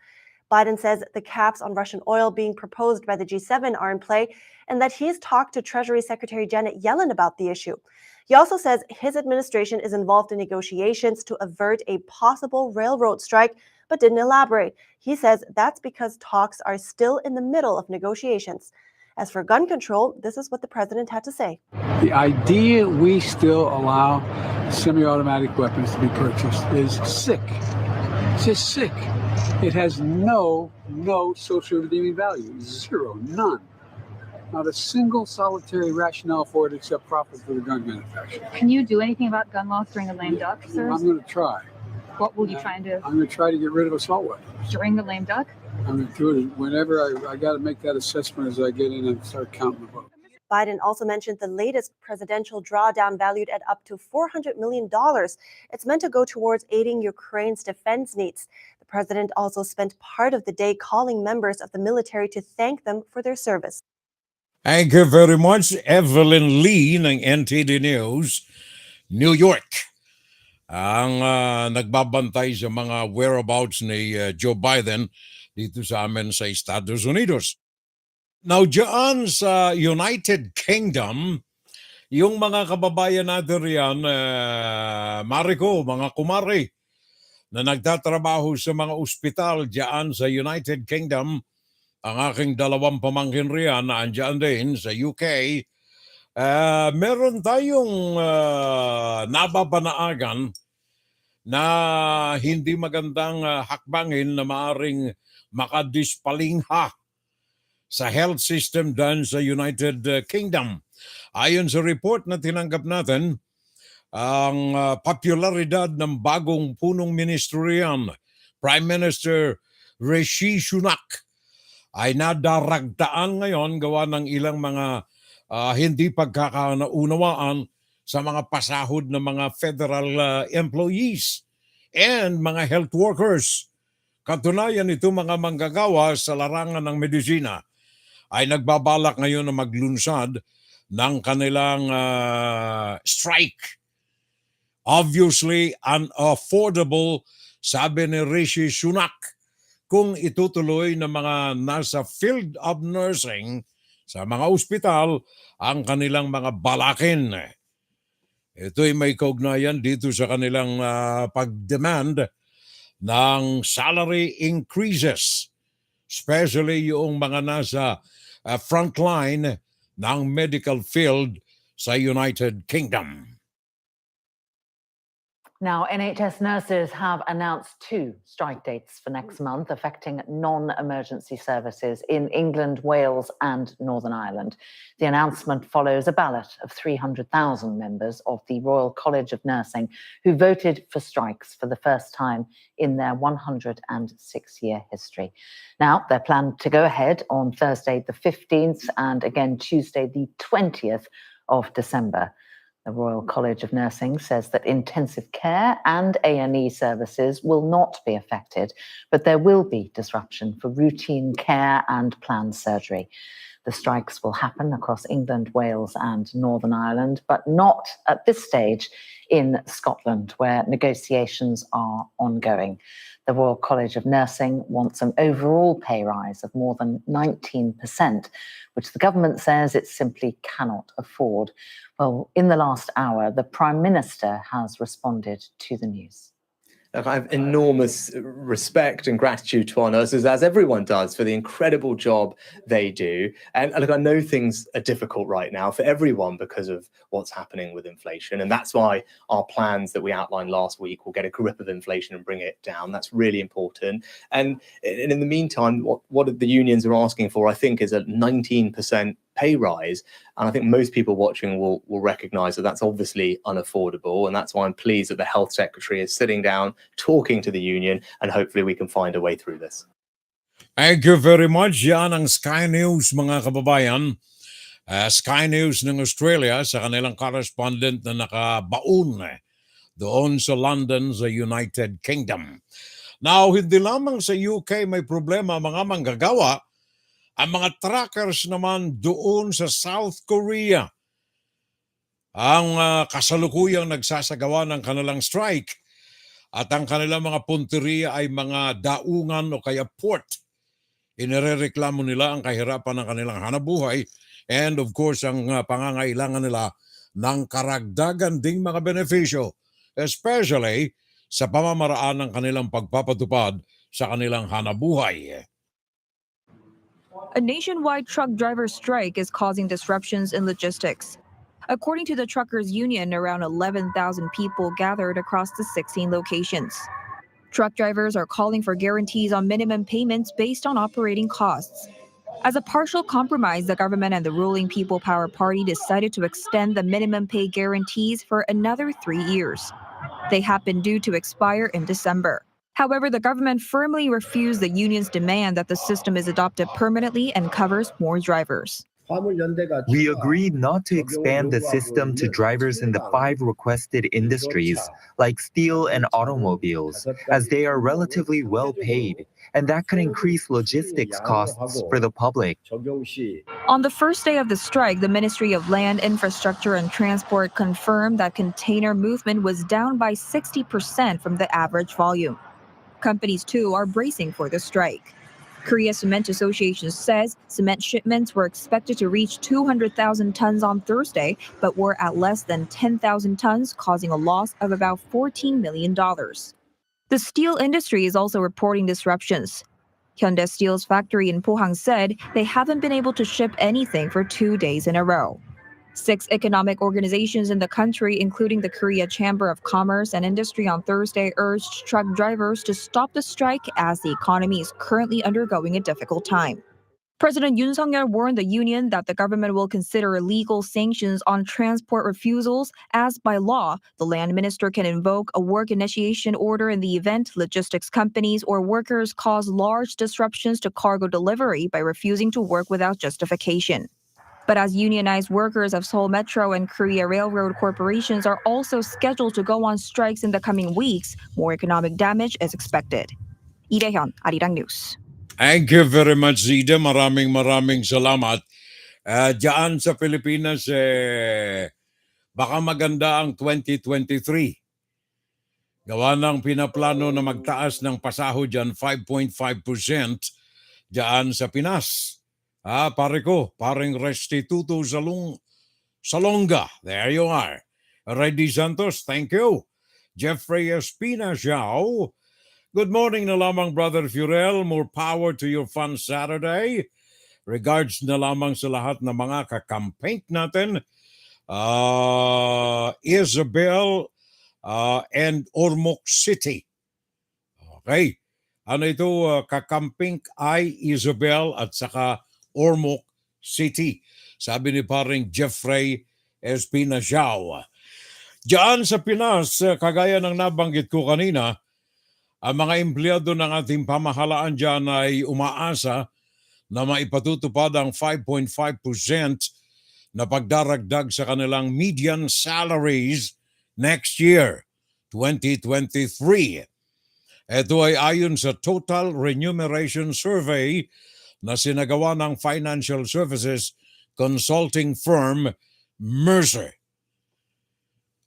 Biden says the caps on Russian oil being proposed by the G7 are in play, and that he's talked to Treasury Secretary Janet Yellen about the issue. He also says his administration is involved in negotiations to avert a possible railroad strike, but didn't elaborate. He says that's because talks are still in the middle of negotiations. As for gun control, this is what the president had to say. The idea we still allow semi-automatic weapons to be purchased is sick. It's just sick. It has no social redeeming value. Zero, none. Not a single solitary rationale for it except profit for the gun manufacturer. Can you do anything about gun laws during the lame duck, sir? I'm going to try. What will you try and do? I'm going to try to get rid of assault weapons. During the lame duck? I'm going to do it whenever I got to make that assessment as I get in and start counting the votes. Biden also mentioned the latest presidential drawdown valued at up to $400 million. It's meant to go towards aiding Ukraine's defense needs. The president also spent part of the day calling members of the military to thank them for their service. Thank you very much, Evelyn Lee ng NTD News, New York. Ang nagbabantay sa mga whereabouts ni Joe Biden dito sa amin sa Estados Unidos. Now, diyan sa United Kingdom, yung mga kababayan natin riyan, Mariko, mga kumari, na nagtatrabaho sa mga ospital diyan sa United Kingdom, ang aking dalawang pamangkin riyan na andyan din sa UK, meron tayong nababanaagan na hindi magandang hakbangin na maaring makadispalingha sa health system dyan sa United Kingdom. Ayon sa report na tinanggap natin, ang popularidad ng bagong punong ministro riyan, Prime Minister Rishi Sunak, ay nadaragdaan ngayon gawa ng ilang mga hindi pagkakaunawaan sa mga pasahod ng mga federal employees and mga health workers. Katunayan ito mga manggagawa sa larangan ng medisina ay nagbabalak ngayon na maglunsad ng kanilang strike. Obviously unaffordable, sabi ni Rishi Sunak, kung itutuloy ng mga nasa field of nursing sa mga ospital ang kanilang mga balakin. Ito'y may kaugnayan dito sa kanilang pag-demand ng salary increases, especially yung mga nasa frontline ng medical field sa United Kingdom. Now, NHS nurses have announced 2 strike dates for next month, affecting non-emergency services in England, Wales and Northern Ireland. The announcement follows a ballot of 300,000 members of the Royal College of Nursing who voted for strikes for the first time in their 106-year history. Now, they're planned to go ahead on Thursday the 15th and again Tuesday the 20th of December. The Royal College of Nursing says that intensive care and A&E services will not be affected, but there will be disruption for routine care and planned surgery. The strikes will happen across England, Wales and Northern Ireland, but not at this stage in Scotland, where negotiations are ongoing. The Royal College of Nursing wants an overall pay rise of more than 19%, which the government says it simply cannot afford. Well, in the last hour, the Prime Minister has responded to the news. Look, I have enormous respect and gratitude to our nurses, as everyone does, for the incredible job they do. And look, I know things are difficult right now for everyone because of what's happening with inflation. And that's why our plans that we outlined last week will get a grip of inflation and bring it down. That's really important. And in the meantime, what the unions are asking for, I think, is a 19% pay rise. And I think most people watching will recognize that that's obviously unaffordable. And that's why I'm pleased that the Health Secretary is sitting down, talking to the union, and hopefully we can find a way through this. Thank you very much. Yan ang Sky News, mga kababayan. Sky News ng Australia sa kanilang correspondent na nakabaon doon sa London, sa United Kingdom. Now, hindi lamang sa UK may problema mga manggagawa, ang mga truckers naman doon sa South Korea ang kasalukuyang nagsasagawa ng kanilang strike at ang kanilang mga punteriya ay mga daungan o kaya port. Inirereklamo nila ang kahirapan ng kanilang hanabuhay and of course ang pangangailangan nila ng karagdagan ding mga benepisyo, especially sa pamamaraan ng kanilang pagpapatupad sa kanilang hanabuhay. A nationwide truck driver strike is causing disruptions in logistics. According to the truckers' union, around 11,000 people gathered across the 16 locations. Truck drivers are calling for guarantees on minimum payments based on operating costs. As a partial compromise, the government and the ruling People Power Party decided to extend the minimum pay guarantees for another 3 years. They have been due to expire in December. However, the government firmly refused the union's demand that the system is adopted permanently and covers more drivers. We agreed not to expand the system to drivers in the 5 requested industries, like steel and automobiles, as they are relatively well paid, and that could increase logistics costs for the public. On the first day of the strike, the Ministry of Land, Infrastructure and Transport confirmed that container movement was down by 60% from the average volume. Companies, too, are bracing for the strike. Korea Cement Association says cement shipments were expected to reach 200,000 tons on Thursday, but were at less than 10,000 tons, causing a loss of about $14 million. The steel industry is also reporting disruptions. Hyundai Steel's factory in Pohang said they haven't been able to ship anything for 2 days in a row. 6 economic organizations in the country, including the Korea Chamber of Commerce and Industry, on Thursday urged truck drivers to stop the strike as the economy is currently undergoing a difficult time. President Yoon Suk-yeol warned the union that the government will consider legal sanctions on transport refusals, as by law, the land minister can invoke a work initiation order in the event logistics companies or workers cause large disruptions to cargo delivery by refusing to work without justification. But as unionized workers of Seoul Metro and Korea Railroad corporations are also scheduled to go on strikes in the coming weeks, more economic damage is expected. Lee Dae-hyun, Arirang News. Thank you very much, Zida. Maraming salamat. Diyan sa Pilipinas, baka maganda ang 2023. Gawa ng pinaplano na magtaas ng pasahod dyan, 5.5% diyan sa Pinas. Pare ko, paring restituto Salonga. There you are. Reddy Santos, thank you. Jeffrey Espina Xiao. Good morning na lamang, Brother Furel. More power to your fun Saturday. Regards na lamang sa lahat ng mga kakampake natin. Isabel and Ormoc City. Okay. Ano ito? Kakampink ay Isabel at saka Ormoc City. Sabi ni paring Jeffrey Espina Xiao. Diyan sa Pinas, kagaya ng nabanggit ko kanina, ang mga empleyado ng ating pamahalaan dyan ay umaasa na maipatutupad ang 5.5% na pagdaragdag sa kanilang median salaries next year, 2023. Ito ay ayon sa Total Remuneration Survey na sinagawa ng financial services consulting firm Mercer.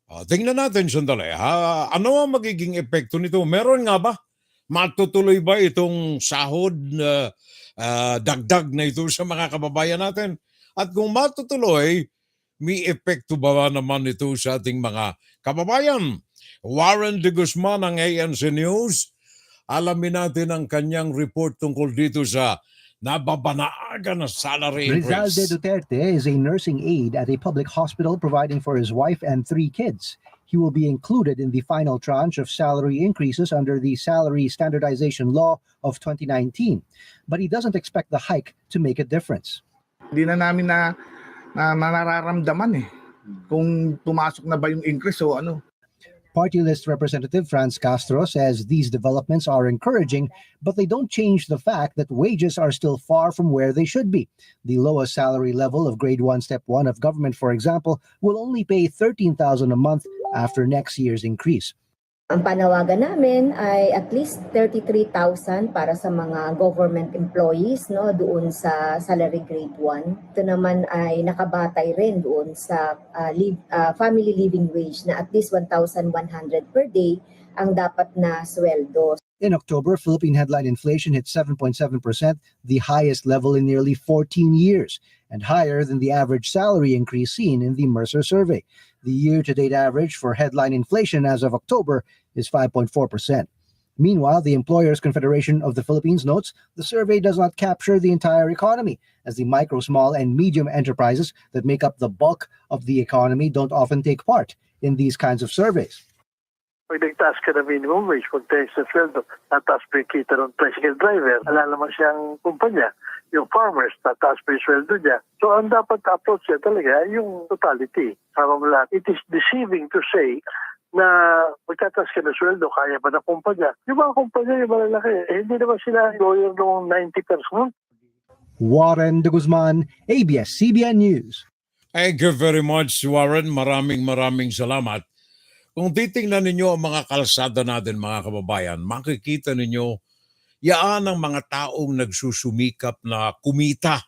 Tingnan natin sandali. Ano ang magiging epekto nito? Meron nga ba? Matutuloy ba itong sahod na dagdag na ito sa mga kababayan natin? At kung matutuloy, may epekto ba naman ito sa ating mga kababayan? Warren de Guzman ng ANC News. Alamin natin ang kanyang report tungkol dito sa nababanaagan na salary Rizal increase. de Duterte is a nursing aide at a public hospital providing for his wife and 3 kids. He will be included in the final tranche of salary increases under the Salary Standardization Law of 2019. But he doesn't expect the hike to make a difference. Hindi na namin na nararamdaman kung pumasok na ba yung increase o ano. Party list Representative Franz Castro says these developments are encouraging, but they don't change the fact that wages are still far from where they should be. The lowest salary level of Grade 1, Step 1 of government, for example, will only pay $13,000 a month after next year's increase. Ang panawagan namin ay at least 33,000 para sa mga government employees, no, doon sa salary grade 1. Ito naman ay nakabatay rin doon sa family living wage na at least 1,100 per day ang dapat na sweldo. In October, Philippine headline inflation hit 7.7%, the highest level in nearly 14 years, and higher than the average salary increase seen in the Mercer survey. The year-to-date average for headline inflation as of October is 5.4%. Meanwhile, the Employers Confederation of the Philippines notes the survey does not capture the entire economy, as the micro, small, and medium enterprises that make up the bulk of the economy don't often take part in these kinds of surveys. Pag nagtaas ka na minimum wage, pag tayo sa sweldo, tataas pa yung kita ng tricycle driver, wala naman siyang kumpanya. Yung farmers, tataas pa yung sweldo niya. So ang dapat approach niya talaga yung totality. Sama mo lahat. It is deceiving to say na magtataas ka na sweldo, kaya ba ng kumpanya? Yung mga kumpanya, yung malalaki, hindi naman sila lawyer noong 90%. Warren de Guzman, ABS-CBN News. Thank you very much, Warren. Maraming salamat. Kung titingnan ninyo ang mga kalsada natin, mga kababayan, makikita ninyo yaan ang mga taong nagsusumikap na kumita.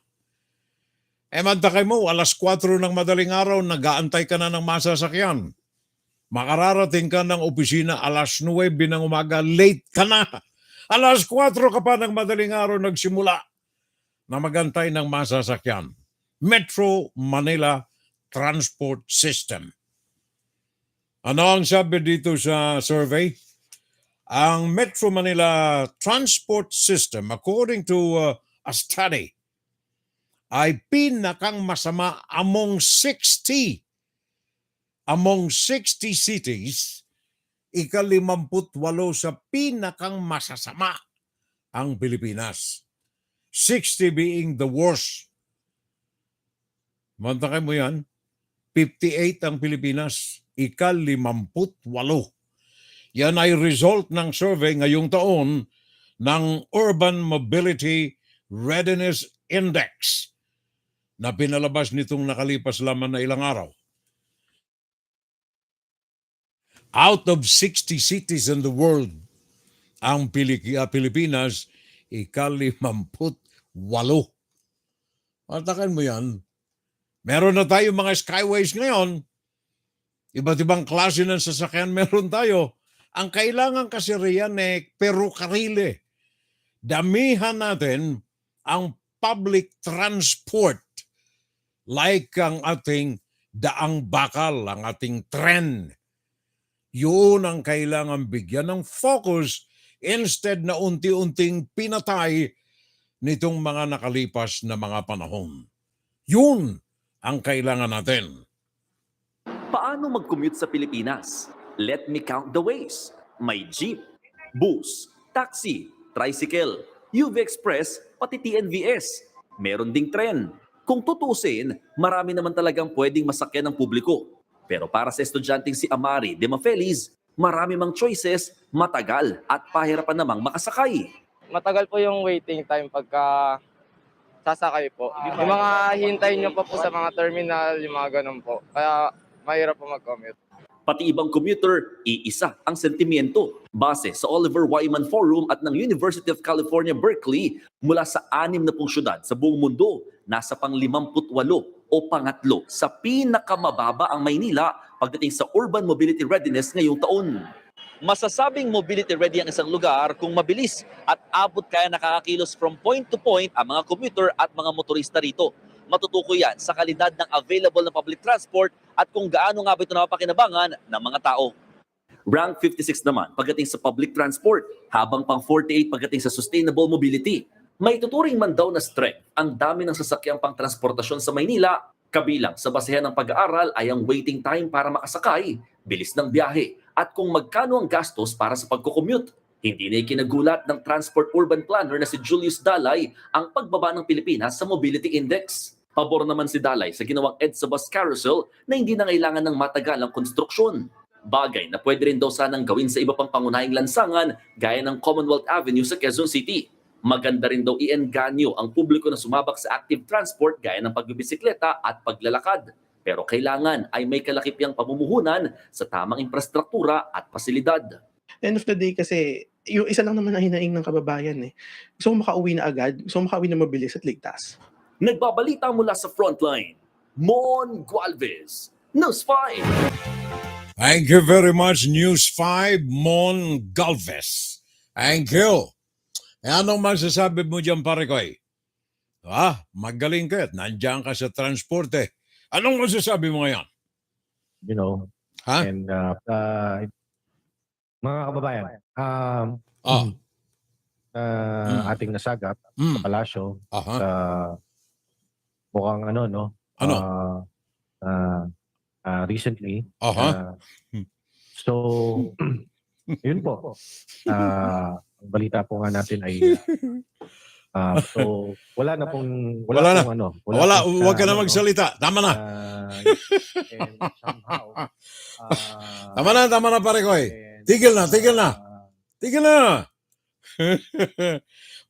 Mantakay mo, 4:00 ng madaling araw, nag-aantay ka na ng masasakyan. Makararating ka ng opisina 9:00 ng umaga, late ka na. 4:00 ka pa ng madaling araw nagsimula na magantay ng masasakyan. Metro Manila Transport System. Ano ang sabi dito sa survey? Ang Metro Manila Transport System, according to a study, ay pinakang masama among 60 cities, ika-58 sa pinakang masasama ang Pilipinas. 60 being the worst. Mantakay mo yan, 58 ang Pilipinas, ika-58. Yan ay result ng survey ngayong taon ng Urban Mobility Readiness Index na pinalabas nitong nakalipas lamang na ilang araw. Out of 60 cities in the world, ang Pilipinas, ika-58. Patakan mo yan. Meron na tayo mga skyways ngayon. Iba't ibang klase ng sasakyan meron tayo. Ang kailangan kasi riyan perukarile. Damihan natin ang public transport. Like ang ating daang bakal, ang ating tren. Yun ang kailangan bigyan ng focus instead na unti-unting pinatay nitong mga nakalipas na mga panahon. Yun ang kailangan natin. Paano mag-commute sa Pilipinas? Let me count the ways. May jeep, bus, taxi, tricycle, UV Express, pati TNVS. Meron ding tren. Kung tutusin, marami naman talagang pwedeng masakyan ng publiko. Pero para sa estudyanteng si Amari de Mafeliz, marami mang choices, matagal at pahirapan namang makasakay. Matagal po yung waiting time pagka sasakay po. Yung mga hintayin nyo pa po sa mga terminal, yung mga ganun po. Kaya mahirap po mag-commute. Pati ibang commuter, iisa ang sentimiento. Base sa Oliver Wyman Forum at ng University of California, Berkeley, mula sa 60 syudad sa buong mundo, nasa pang 58 o pangatlo sa pinakamababa ang Maynila pagdating sa urban mobility readiness ngayong taon. Masasabing mobility ready ang isang lugar kung mabilis at abot kaya nakakakilos from point to point ang mga commuter at mga motorista rito. Matutukoy yan sa kalidad ng available na public transport at kung gaano nga ba ito napapakinabangan ng mga tao. Rank 56 naman pagdating sa public transport, habang pang 48 pagdating sa sustainable mobility. May tuturing man daw na strength ang dami ng sasakyang pang transportasyon sa Maynila, kabilang sa basehan ng pag-aaral ay ang waiting time para makasakay, bilis ng biyahe, at kung magkano ang gastos para sa pagkukommute. Hindi na ikinagulat ng Transport Urban Planner na si Julius Dalay ang pagbaba ng Pilipinas sa Mobility Index. Pabor naman si Dalay sa ginawang EDSA Bus Carousel na hindi na kailangan ng matagalang konstruksyon. Bagay na pwede rin daw sanang gawin sa iba pang pangunahing lansangan gaya ng Commonwealth Avenue sa Quezon City. Maganda rin daw iengganyo ang publiko na sumabak sa active transport gaya ng pagbibisikleta at paglalakad. Pero kailangan ay may kalakipyang pamumuhunan sa tamang infrastruktura at pasilidad. End of the day kasi, yung isa lang naman ang hinaing ng kababayan eh. Gusto mo makauwi na agad, gusto mo makauwi na mabilis at ligtas. Nagbabalita mula sa frontline, Mon Gualvez, News 5. Thank you very much, News 5, Mon Galvez. Thank you. Anong masasabi mo dyan, pare ko? Magaling ka at nandiyan ka sa transporte. Anong masasabi mo ngayon? You know, and mga kababayan, ating nasagap sa palasyo, mukhang recently. So, yun po. Ang balita po nga natin ay so wala na pong wag ka na magsalita. Tama na. And somehow tama na pare ko. Tigil na.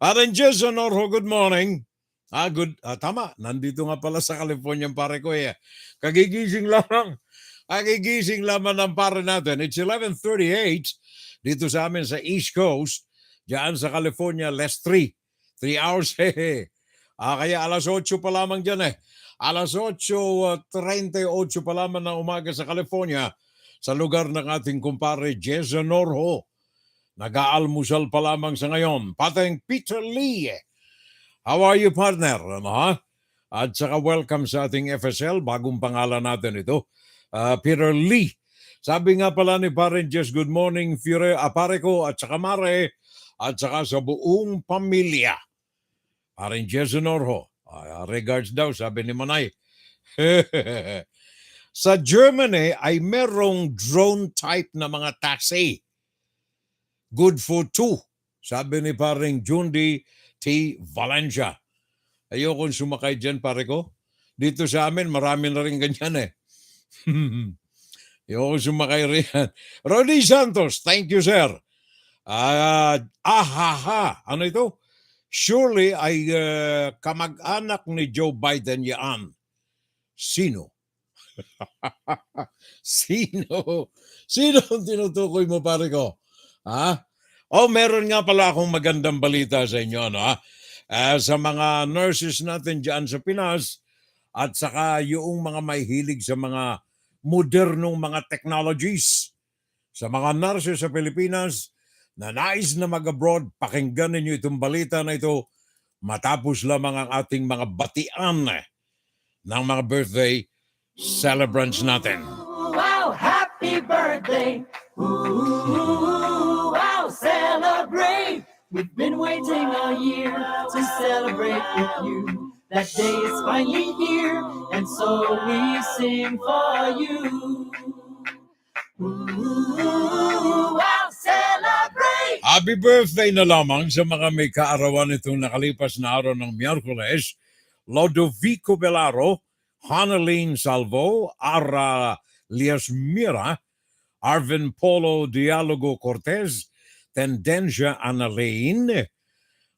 Parang Jason Orho, good morning. Tama. Nandito nga pala sa California pare ko. Kagigising lamang ng pare natin. It's 11:38 dito sa amin sa East Coast. Diyan sa California, less 3 hours. Kaya alas 8 pa lamang dyan Alas 8:38 pa lamang ng umaga sa California sa lugar ng ating kumpare Jason Orho. Nag-aalmusal pa lamang sa ngayon. Pating Peter Lee. How are you, partner? At saka welcome sa ating FSL. Bagong pangalan natin ito. Peter Lee. Sabi nga pala ni Paren Jess, good morning, pare ko at saka Mare at saka sa buong pamilya. Paren Jess Norho. Regards daw, sabi ni Manay. Sa Germany ay merong drone type na mga taxi. Good for two. Sabi ni paring Jundi T. Valencia. Ayokong sumakay dyan, pare ko. Dito sa amin, marami na rin ganyan eh. Ayokong sumakay rin. Rodi Santos, thank you, sir. Ano ito? Surely ay kamag-anak ni Joe Biden yan. Sino? Sino? Sino ang tinutukoy mo, pare ko? Meron nga pala akong magandang balita sa inyo, no? Sa mga nurses natin dyan sa Pinas at saka yung mga may hilig sa mga modernong mga technologies. Sa mga nurses sa Pilipinas na nais na mag-abroad, pakinggan ninyo itong balita na ito matapos lamang ang ating mga batian ng mga birthday celebrants natin. Wow, happy birthday. Ooh, wow, celebrate. We've been waiting all year to celebrate with you. That day is finally here, and so we sing for you. Ooh, wow, celebrate. Happy birthday na lamang sa mga may kaarawan itong nakalipas na araw ng Miyerkules. Lodovico Belaro, Hanalyn Salvo, Ara Liasmira, Arvin Polo Dialogo Cortez, Tendencia Annalyn.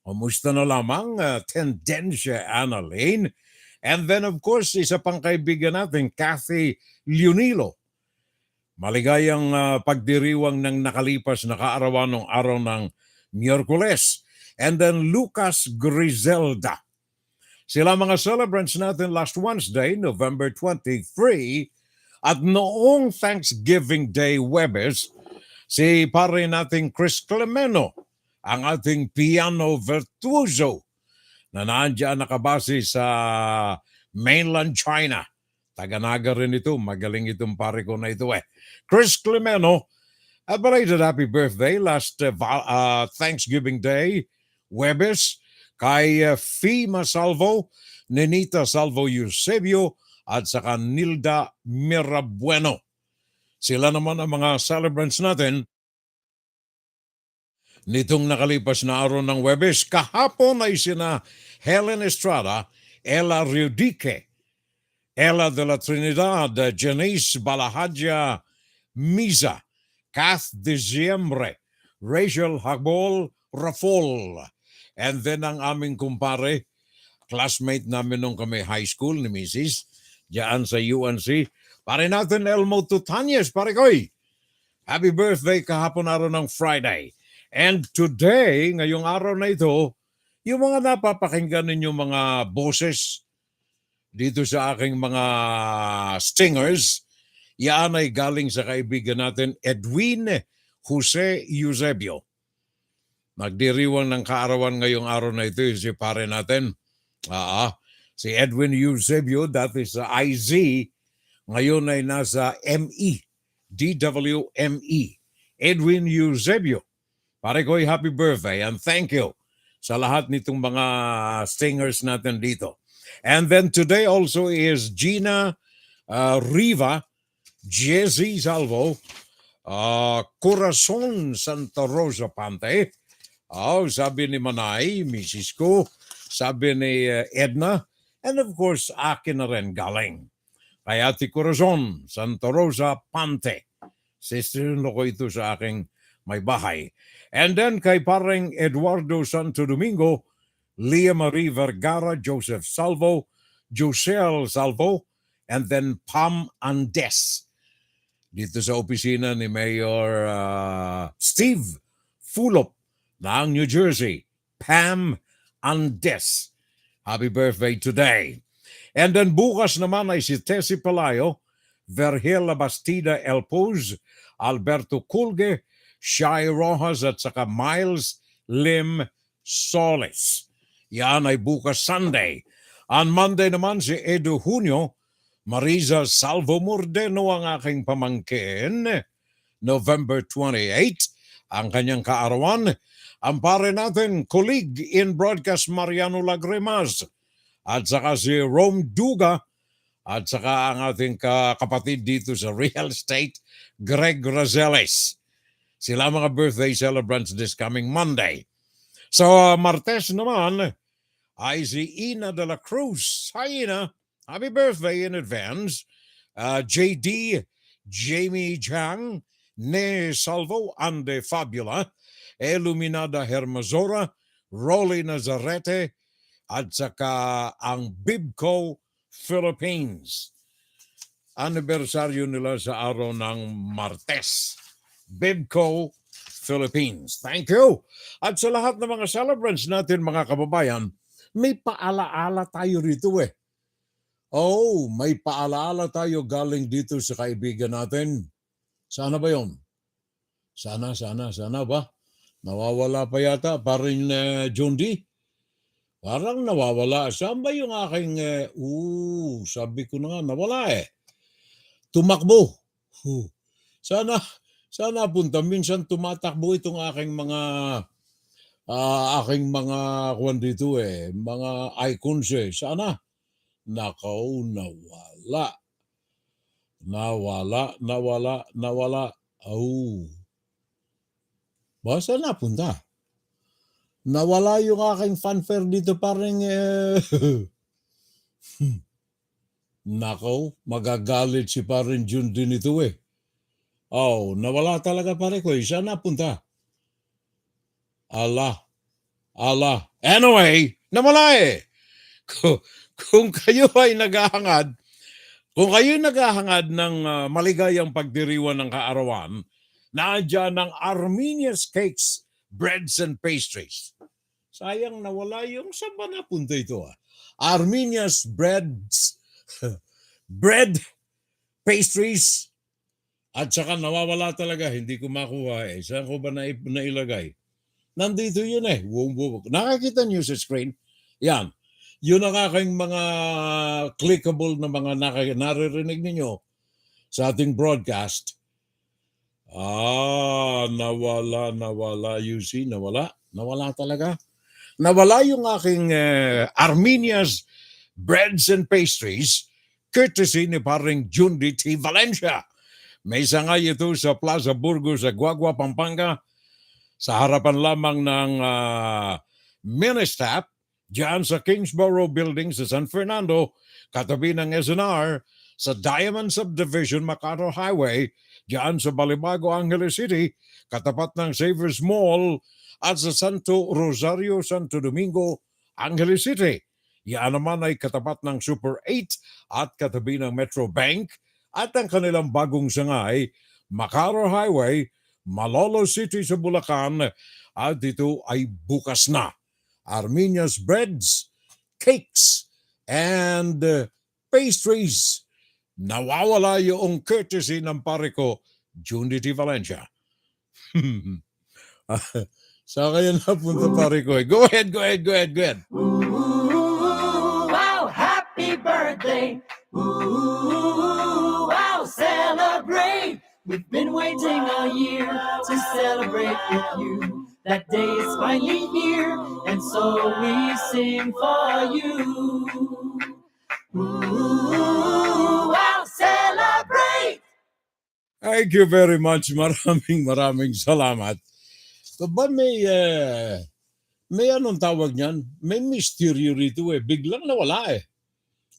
Kumusta na lamang, Tendencia Annalyn. And then of course, isa pang kaibigan natin, Kathy Leonilo. Maligayang pagdiriwang ng nakalipas na kaarawan ng araw ng Miyerkules. And then Lucas Griselda. Sila mga celebrants natin last Wednesday, November 23, at noong Thanksgiving Day Webes, si pare nating Chris Clemeno, ang ating piano virtuoso na nandiyan nakabase sa mainland China. Taga-Naga rin ito, magaling itong pare ko na ito eh. Chris Clemeno, a belated happy birthday last Thanksgiving Day Webes, kay Fima Salvo, Nenita Salvo Eusebio, at saka Nilda Mirabueno. Sila naman ang mga celebrants natin nitong nakalipas na araw ng Webes. Kahapon ay sina Helen Estrada, Ella Riudique, Ella de la Trinidad, Janice Balahadja Miza, Kath Diciembre, Rachel Hagbol Rafol, and then ang aming kumpare, classmate namin nung kami high school ni Mrs. Diyan sa UNC. Pare natin Elmo Tutanyes, pare koy. Happy birthday kahapon araw ng Friday. And today, ngayong araw na ito, yung mga napapakinggan ninyong mga boses dito sa aking mga stingers, yan ay galing sa kaibigan natin Edwin Jose Eusebio. Nagdiriwang ng kaarawan ngayong araw na ito si pare natin. Si Edwin Eusebio, dati sa IZ, ngayon ay nasa ME, DWME. Edwin Eusebio. Pare ko'y happy birthday and thank you sa lahat nitong mga singers natin dito. And then today also is Gina Riva, Jesse Salvo, Corazon Santa Rosa Pante, sabi ni Manay, Mrs. ko, sabi ni Edna, and of course, akin na rin galing. Kaya Ate Corazon Santa Rosa Pante. Sister-in-law ko ito sa aking may bahay. And then kay pareng Eduardo Santo Domingo, Leah Marie Vergara, Joseph Salvo, Josel Salvo, and then Pam Andes. Dito sa opisina ni Mayor Steve Fulop ng New Jersey, Pam Andes. Happy birthday today. And then bukas naman ay si Tessie Palayo, Vergela Bastida Elpoz, Alberto Culge, Shai Rojas at saka Miles Lim Solis. Yan ay bukas Sunday. On Monday naman si Edu Junio, Marisa Salvo Mordeno ang aking pamangkin. November 28, ang kanyang kaarawan. Ang pare natin, colleague in broadcast Mariano Lagrimas, at saka si Rome Duga, at saka ang ating kapatid dito sa real estate, Greg Rosales. Sila mga birthday celebrants this coming Monday. So, Martes naman ay si Ina de la Cruz. Hi, Ina. Happy birthday in advance. JD, Jamie Jang, Ne Salvo, Ande Fabula, Eluminada Hermazora, Rolly Nazarete, at saka ang Bibco Philippines. Anibersaryo nila sa araw ng Martes. Bibco Philippines. Thank you. At sa lahat ng mga celebrants natin, mga kababayan, may paalaala tayo rito eh. Oh, may paalaala tayo galing dito sa kaibigan natin. Sana ba yun? Sana ba? Nawawala pa yata, parin John D. Parang nawawala. Saan ba yung aking, sabi ko na nga, nawala eh. Tumakbo. Sana punta. Minsan tumatakbo itong aking mga kuwan dito eh. Mga icons eh. Sana. Nakaw, nawala. Oh. Basta napunta. Nawala yung aking fanfare dito parang nakaw, magagalit si parang June din ito eh. Oh, nawala talaga pare ko. Saan napunta? Ala. Anyway, nawala eh. Kung kayo ay naghahangad, ng maligayang pagdiriwan ng kaarawan, naandyan ang Armenia's Cakes, Breads and Pastries. Sayang nawala yung saan ba napunta ito ah? Armenia's Breads, Bread, Pastries, at saka nawawala talaga, hindi ko makuha eh. Saan ko ba nailagay? Nandito yun eh. Nakakita niyo sa screen? Yan. Yun ang aking mga clickable na mga naririnig ninyo sa ating broadcast. Nawala. You see, nawala. Nawala talaga. Nawala yung aking Armenia's Breads and Pastries courtesy ni paring Jundi T. Valencia. May sangay ito sa Plaza Burgos sa Guagua, Pampanga. Sa harapan lamang ng Ministap, diyan sa Kingsborough Building sa San Fernando, katabi ng SNR, sa Diamond Subdivision, Macarthur Highway, diyan sa Balibago, Angeles City, katapat ng Savers Mall, at sa Santo Rosario, Santo Domingo, Angeles City. Yan naman ay katapat ng Super 8 at katabi ng Metro Bank, at ang kanilang bagong sangay, Macarthur Highway, Malolo City sa Bulacan, at ito ay bukas na. Armenia's Breads, Cakes, and Pastries. Nawawala yung courtesy ng pare ko, Jundi T. Valencia. Saan kaya napunta pare ko? Go ahead. Ooh, wow, happy birthday. Ooh, wow, celebrate. We've been waiting all year to celebrate with you. That day is finally here, and so we sing for you. Ooh, wow, celebrate! Thank you very much. Maraming salamat. So ba may anong tawag niyan? May misteryo rito eh. Biglang nawala eh.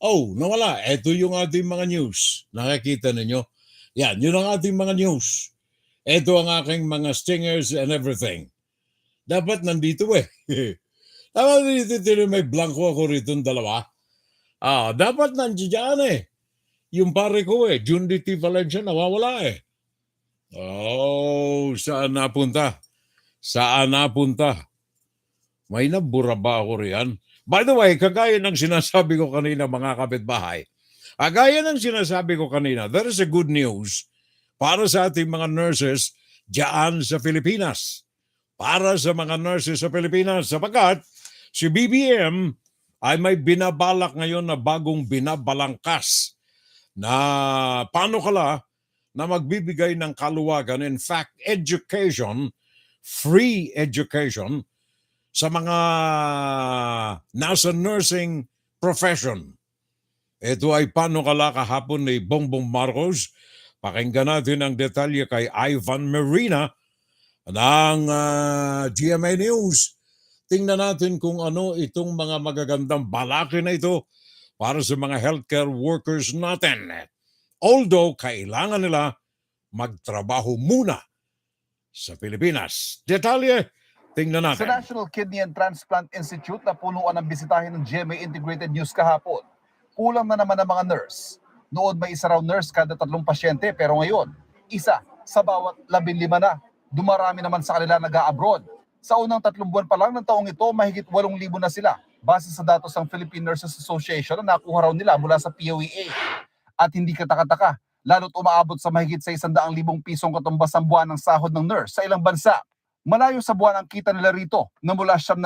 Oh, nawala. Ito yung ating mga news. Nakikita ninyo? Yan, yun ang ating mga news. Ito ang aking mga stingers and everything. Dapat nandito eh. Dapat dito may blanco ako rito ng dalawa. Dapat nandiyan eh. Yung pare ko eh, Jundi T. Valencia, nawawala eh. Oh, saan napunta? May nabura ba ako riyan? By the way, kagaya ng sinasabi ko kanina mga kapitbahay, there is a good news para sa ating mga nurses dyan sa Pilipinas. Para sa mga nurses sa Pilipinas, sapagkat si BBM ay may binabalak ngayon na bagong binabalangkas na panukala na magbibigay ng kaluwagan, in fact, education, free education sa mga nasa nursing profession. Ito ay panukala kahapon ni Bongbong Marcos. Pakinggan natin ang detalye kay Ivan Marina ng GMA News. Tingnan natin kung ano itong mga magagandang balaki na ito para sa mga healthcare workers natin. Although kailangan nila magtrabaho muna sa Pilipinas. Detalye, tingnan natin. Sa National Kidney and Transplant Institute na punuan ng bisitahin ng GMA Integrated News kahapon, kulang na naman ang mga nurse. Noon may isa raw nurse kada 3 pasyente pero ngayon, isa sa bawat 15 na. Dumarami naman sa kanila nag-a-abroad. Sa unang 3 buwan pa lang ng taong ito, mahigit 8,000 na sila. Base sa datos ng Philippine Nurses Association na nakuha raw nila mula sa POEA. At hindi kataka-taka, lalo't umaabot sa mahigit sa 100,000 pisong katumbas ang buwan ng sahod ng nurse sa ilang bansa. Malayo sa buwan ang kita nila rito na mula 9,000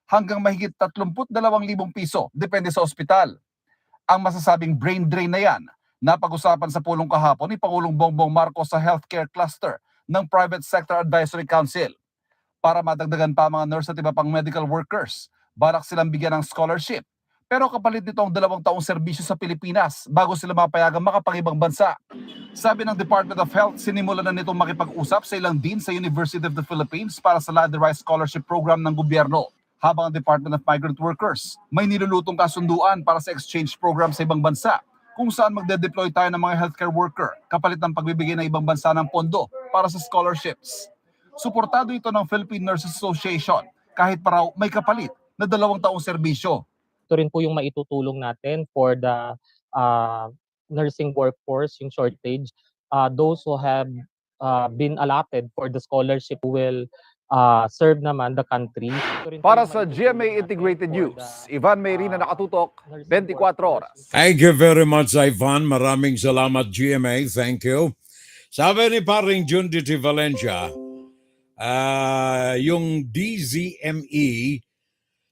hanggang mahigit 32,000 piso, depende sa ospital. Ang masasabing brain drain na yan, napag-usapan sa pulong kahapon ni Pangulong Bongbong Marcos sa healthcare cluster ng Private Sector Advisory Council. Para madagdagan pa mga nurse at iba pang medical workers, balak silang bigyan ng scholarship. Pero kapalit nito ang 2 taong serbisyo sa Pilipinas bago sila mapayagang makapang-ibang bansa. Sabi ng Department of Health, sinimulan na nitong makipag-usap sa ilang dean sa University of the Philippines para sa ladderized scholarship program ng gobyerno. Habang ang Department of Migrant Workers, may nilulutong kasunduan para sa exchange program sa ibang bansa kung saan magde-deploy tayo ng mga healthcare worker kapalit ng pagbibigay ng ibang bansa ng pondo para sa scholarships. Suportado ito ng Philippine Nurses Association kahit pa raw may kapalit na 2 taong serbisyo. Ito rin po yung maitutulong natin for the nursing workforce, yung shortage. Those who have been allotted for the scholarship will serve naman the country. Para sa GMA Integrated News, Ivan Mayrina nakatutok, 24 oras. Thank you very much, Ivan. Maraming salamat, GMA. Thank you. Sabi ni paring Jundi Valencia, yung DZME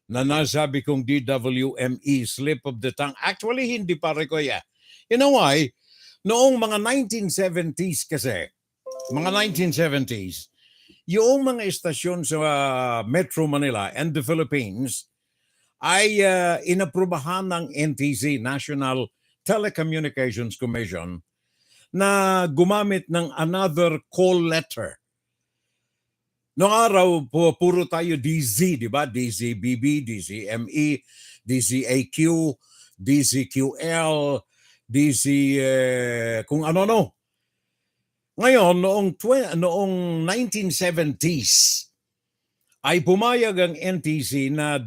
na nasabi kong DWME, slip of the tongue. Actually, hindi pare ko yan. You know why? Noong mga 1970s kasi, mga 1970s, yung mga estasyon sa Metro Manila and the Philippines ay inaprubahan ng NTC, National Telecommunications Commission, na gumamit ng another call letter. Noong araw, puro tayo DZ, di ba? DZBB, DZME, DZAQ, DZQL, DZ kung ano-ano. Ngayon, noong 1970s, ay pumayag ang NTC na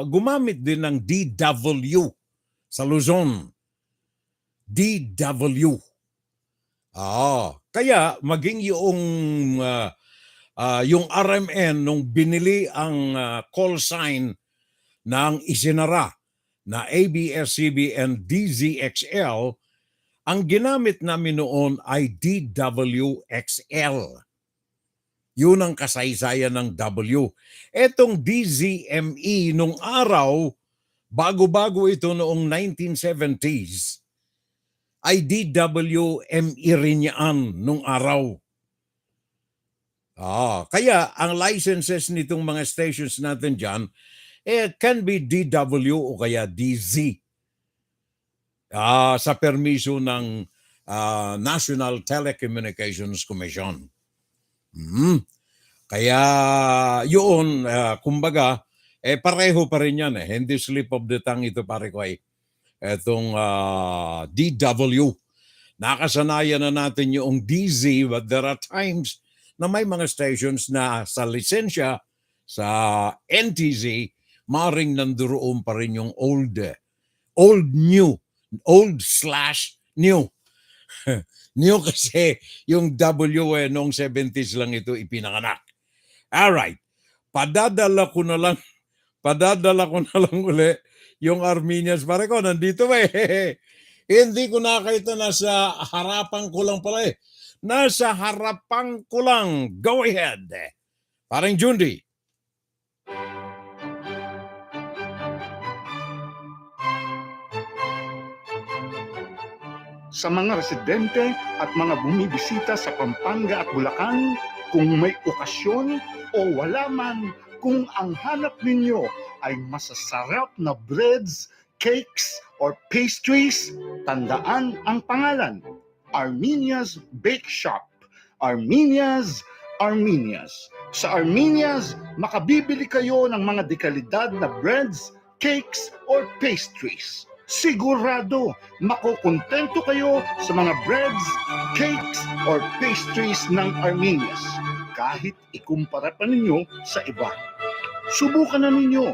gumamit din ng DW sa Luzon. DW. Kaya maging yung RMN nung binili ang call sign ng isinara na ABS-CBN DZXL, ang ginamit namin noon ay DWXL. Yun ang kasaysayan ng W. Etong DZME nung araw, bago-bago ito noong 1970s, ay DWME rin yan nung araw. Kaya ang licenses nitong mga stations natin dyan, can be DW o kaya DZ. Sa permiso ng National Telecommunications Commission. Kaya yun, kumbaga, pareho pa rin yan. Hindi slip of the tongue ito pare ko ay itong DW. Nakasanayan na natin yung DZ, but there are times na may mga stations na sa lisensya sa NTZ, maring nanduroon pa rin yung old/new. New kasi yung W noong 70s lang ito ipinanganak. Alright, padadala ko na lang uli yung Armenians. Pare ko, nandito Hindi ko nakita, nasa harapan ko lang pala Nasa harapan ko lang. Go ahead. Parang Jundi. Sa mga residente at mga bumibisita sa Pampanga at Bulacan, kung may okasyon o wala man, kung ang hanap ninyo ay masasarap na breads, cakes, or pastries, tandaan ang pangalan. Armenia's Bake Shop. Armenia's. Sa Armenia's, makabibili kayo ng mga dekalidad na breads, cakes, or pastries. Sigurado, makukontento kayo sa mga breads, cakes, or pastries ng Armenia's. Kahit ikumpara pa ninyo sa iba. Subukan na ninyo.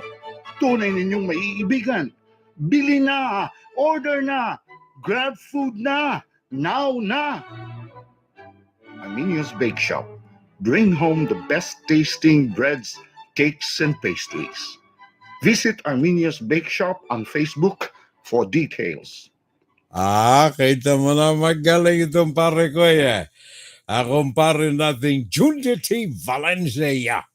Tunay ninyong maiibigan. Bili na, order na, grab food na, now na. Armenia's Bake Shop. Bring home the best tasting breads, cakes, and pastries. Visit Armenia's Bake Shop on Facebook for details. Kita mo na magaling itong pare ko eh. Akong pare nating Junity Valencia.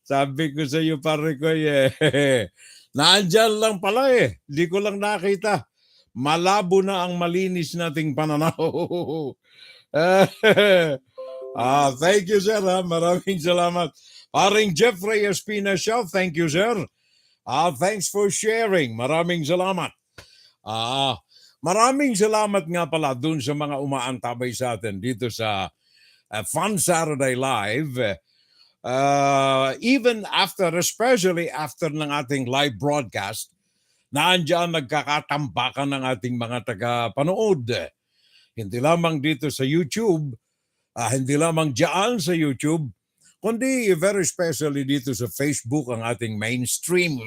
Sabi ko sa iyo pare ko eh. Naandyan lang pala eh. Di ko lang nakita. Malabo na ang malinis nating pananaw. Thank you sir. Maraming salamat. Paring Jeffrey Espina Show, thank you sir. Thanks for sharing. Maraming salamat. Maraming salamat nga pala dun sa mga umaantabay sa atin dito sa Fun Saturday Live. Even after, especially after ng ating live broadcast, naandyan nagkakatambakan ng ating mga taga-panood. Hindi lamang dito sa YouTube, hindi lamang dyan sa YouTube, kundi very especially dito sa Facebook ang ating mainstream.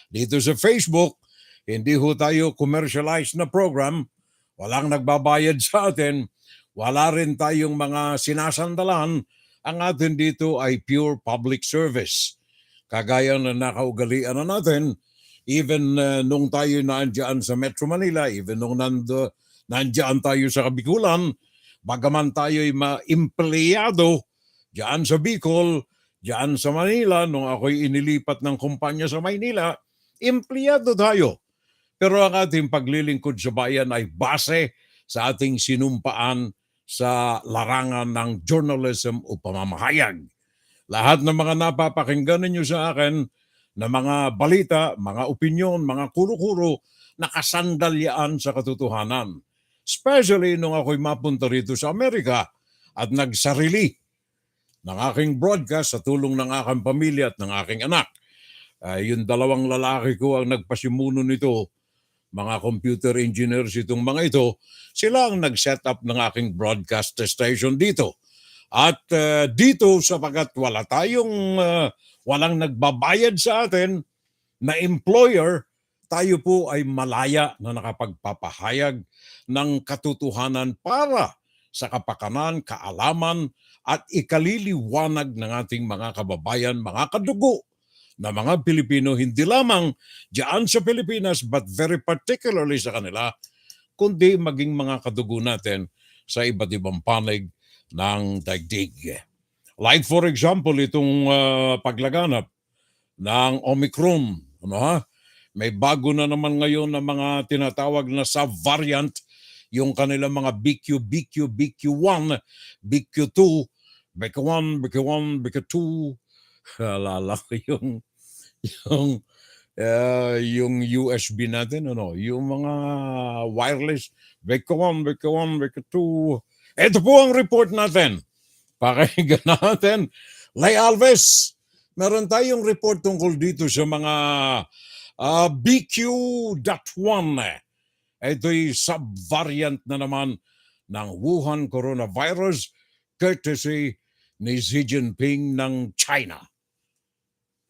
Dito sa Facebook, hindi ho tayo commercialized na program, walang nagbabayad sa atin, wala rin tayong mga sinasandalan, ang atin dito ay pure public service. Kagaya na nakaugalian na natin, even nung tayo naandyan sa Metro Manila, even nung naandyan tayo sa Bikulan, bagaman tayo'y ma-empleyado dyan sa Bicol, dyan sa Manila, nung ako'y inilipat ng kumpanya sa Maynila, empleyado tayo. Pero ang ating paglilingkod sa bayan ay base sa ating sinumpaan sa larangan ng journalism o pamamahayag. Lahat ng mga napapakinggan ninyo sa akin na mga balita, mga opinyon, mga kuro-kuro, nakasandalyaan sa katotohanan. Especially nung ako'y mapunta rito sa Amerika at nagsarili ng aking broadcast sa tulong ng aking pamilya at ng aking anak. Yung dalawang lalaki ko ang nagpasimuno nito, mga computer engineers itong mga ito, sila ang nag-set up ng aking broadcast station dito. At dito sapagat walang nagbabayad sa atin na employer, tayo po ay malaya na nakapagpapahayag ng katotohanan para sa kapakanan, kaalaman at ikaliliwanag ng ating mga kababayan, mga kadugo na mga Pilipino, hindi lamang diyan sa Pilipinas but very particularly sa kanila, kundi maging mga kadugo natin sa iba't ibang panig ng daigdig. Like for example, itong paglaganap ng Omicron. May bago na naman ngayon na mga tinatawag na sub-variant, yung kanilang mga BQ1, BQ2, BQ1, BQ1, BQ2. Alala ko yung USB natin, yung mga wireless, BQ1, BQ1, BQ2. Ito po ang report natin. Pakinggan natin. Lay Alves, meron tayong report tungkol dito sa mga BQ.1. Ito'y sub-variant na naman ng Wuhan coronavirus courtesy ni Xi Jinping ng China.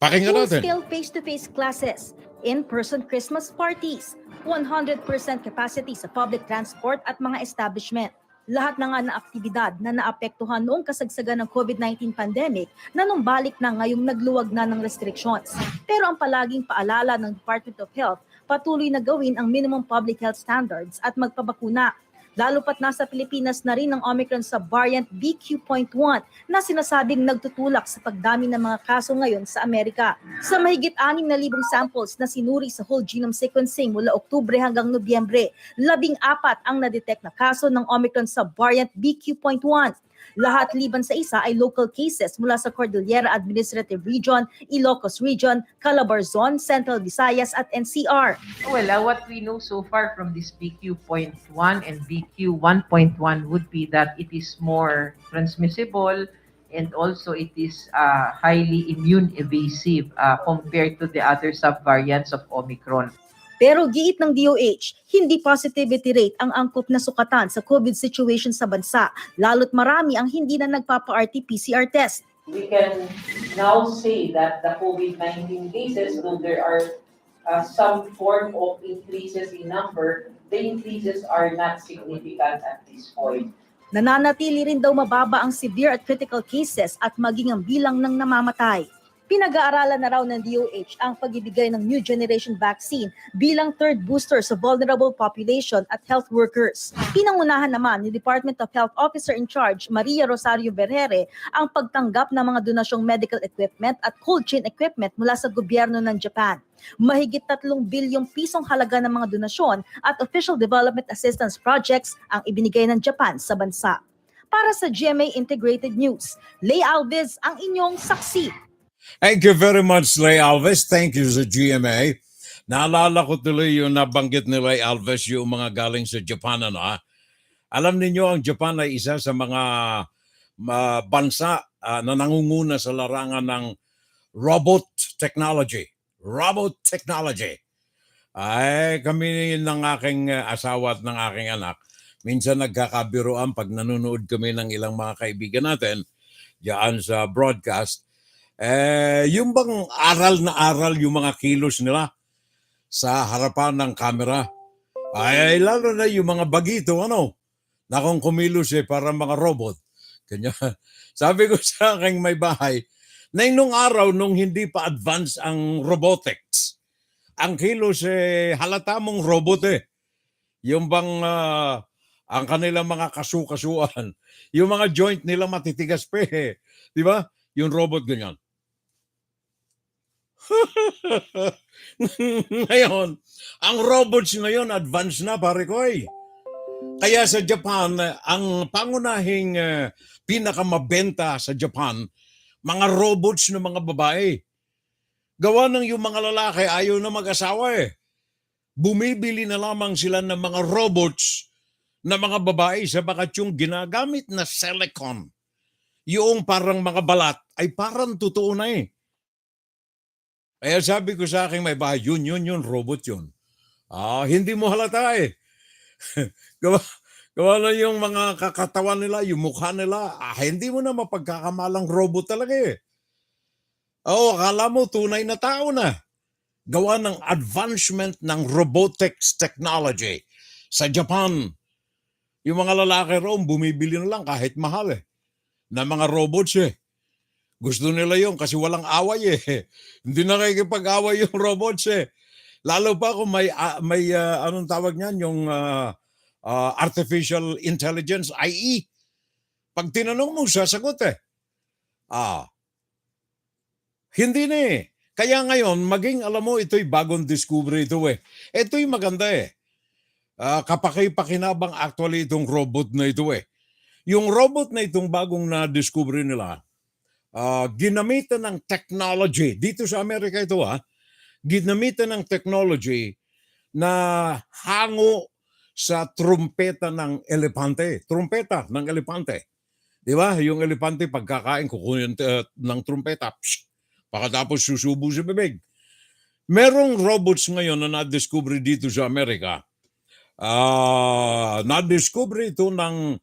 Pakinggan natin. Full-scale face-to-face classes, in-person Christmas parties, 100% capacity sa public transport at mga establishment. Lahat na nga na aktibidad na naapektuhan noong kasagsagan ng COVID-19 pandemic na nung balik na ngayong nagluwag na ng restrictions. Pero ang palaging paalala ng Department of Health, patuloy na gawin ang minimum public health standards at magpabakuna. Lalo pat nasa Pilipinas na rin ang Omicron sub-variant BQ.1 na sinasabing nagtutulak sa pagdami ng mga kaso ngayon sa Amerika. Sa mahigit 6,000 samples na sinuri sa whole genome sequencing mula Oktubre hanggang Nobyembre, 14 ang na-detect na kaso ng Omicron sub-variant BQ.1. Lahat liban sa isa ay local cases mula sa Cordillera Administrative Region, Ilocos Region, Calabarzon, Central Visayas at NCR. Well, what we know so far from this BQ.1 and BQ.1.1 would be that it is more transmissible and also it is highly immune evasive compared to the other subvariants of Omicron. Pero giit ng DOH, hindi positivity rate ang angkop na sukatan sa COVID situation sa bansa, lalo't marami ang hindi na nagpapa-RT-PCR test. We can now say that the COVID-19 cases, though there are some form of increases in number, the increases are not significant at this point. Nananatili rin daw mababa ang severe at critical cases at maging ang bilang ng namamatay. Pinag-aaralan na raw ng DOH ang pag-ibigay ng new generation vaccine bilang third booster sa vulnerable population at health workers. Pinangunahan naman ni Department of Health Officer in Charge Maria Rosario Berhere ang pagtanggap ng mga donasyong medical equipment at cold chain equipment mula sa gobyerno ng Japan. Mahigit 3 bilyong pisong halaga ng mga donasyon at official development assistance projects ang ibinigay ng Japan sa bansa. Para sa GMA Integrated News, Lay Alves ang inyong saksi. Thank you very much, Lay Alves. Thank you sa GMA. Naalala ko tuloy yung nabanggit ni Lay Alves yung mga galing sa Japan. Alam niyo ang Japan ay isa sa mga bansa na nangunguna sa larangan ng robot technology. Robot technology. Ay, kami ng aking asawa at ng aking anak, minsan nagkakabiruan pag nanonood kami ng ilang mga kaibigan natin diyan sa broadcast. Yung bang aral na aral yung mga kilos nila sa harapan ng camera. Ay, lalo na yung mga bagito, na kung kumilos para mga robot. Kanya, sabi ko sa aking may bahay, na nung araw, nung hindi pa advance ang robotics, ang kilos halata mong robot Yung bang ang kanilang mga kasukasuan, yung mga joint nila matitigas pa Di ba? Yung robot ganyan. Ngayon, ang robots ngayon advanced na pare ko Kaya sa Japan, ang pangunahing pinakamabenta sa Japan, mga robots ng mga babae. Gawa ng yung mga lalaki ayaw na mag-asawa Bumibili na lamang sila ng mga robots na mga babae sapagat yung ginagamit na silicone, yung parang mga balat, ay parang totoo na Kaya sabi ko sa aking may bahay, yun, robot yun. Hindi mo halata gawa na yung mga kakatawan nila, yung mukha nila, hindi mo na mapagkakamalang robot talaga akala mo tunay na tao na. Gawa ng advancement ng robotics technology. Sa Japan, yung mga lalaki roon, bumibili na lang kahit mahal na mga robots Gusto nila yun kasi walang away Hindi nakikipag-away yung robots Lalo pa kung may anong tawag niyan, yung artificial intelligence, IE. Pag tinanong mo, sasagot Hindi na Kaya ngayon, maging alam mo, ito'y bagong discovery ito Ito'y maganda Kapaki-pakinabang actually itong robot na ito Yung robot na itong bagong na-discovery nila, ginamitan ng technology, dito sa Amerika ito ginamitan ng technology na hango sa trumpeta ng elepante. Trumpeta ng elepante. Di ba? Yung elepante pagkakain, kukunin ng trumpeta. Pagkatapos susubo sa bibig. Merong robots ngayon na na-discover dito sa Amerika. Na-discover ito ng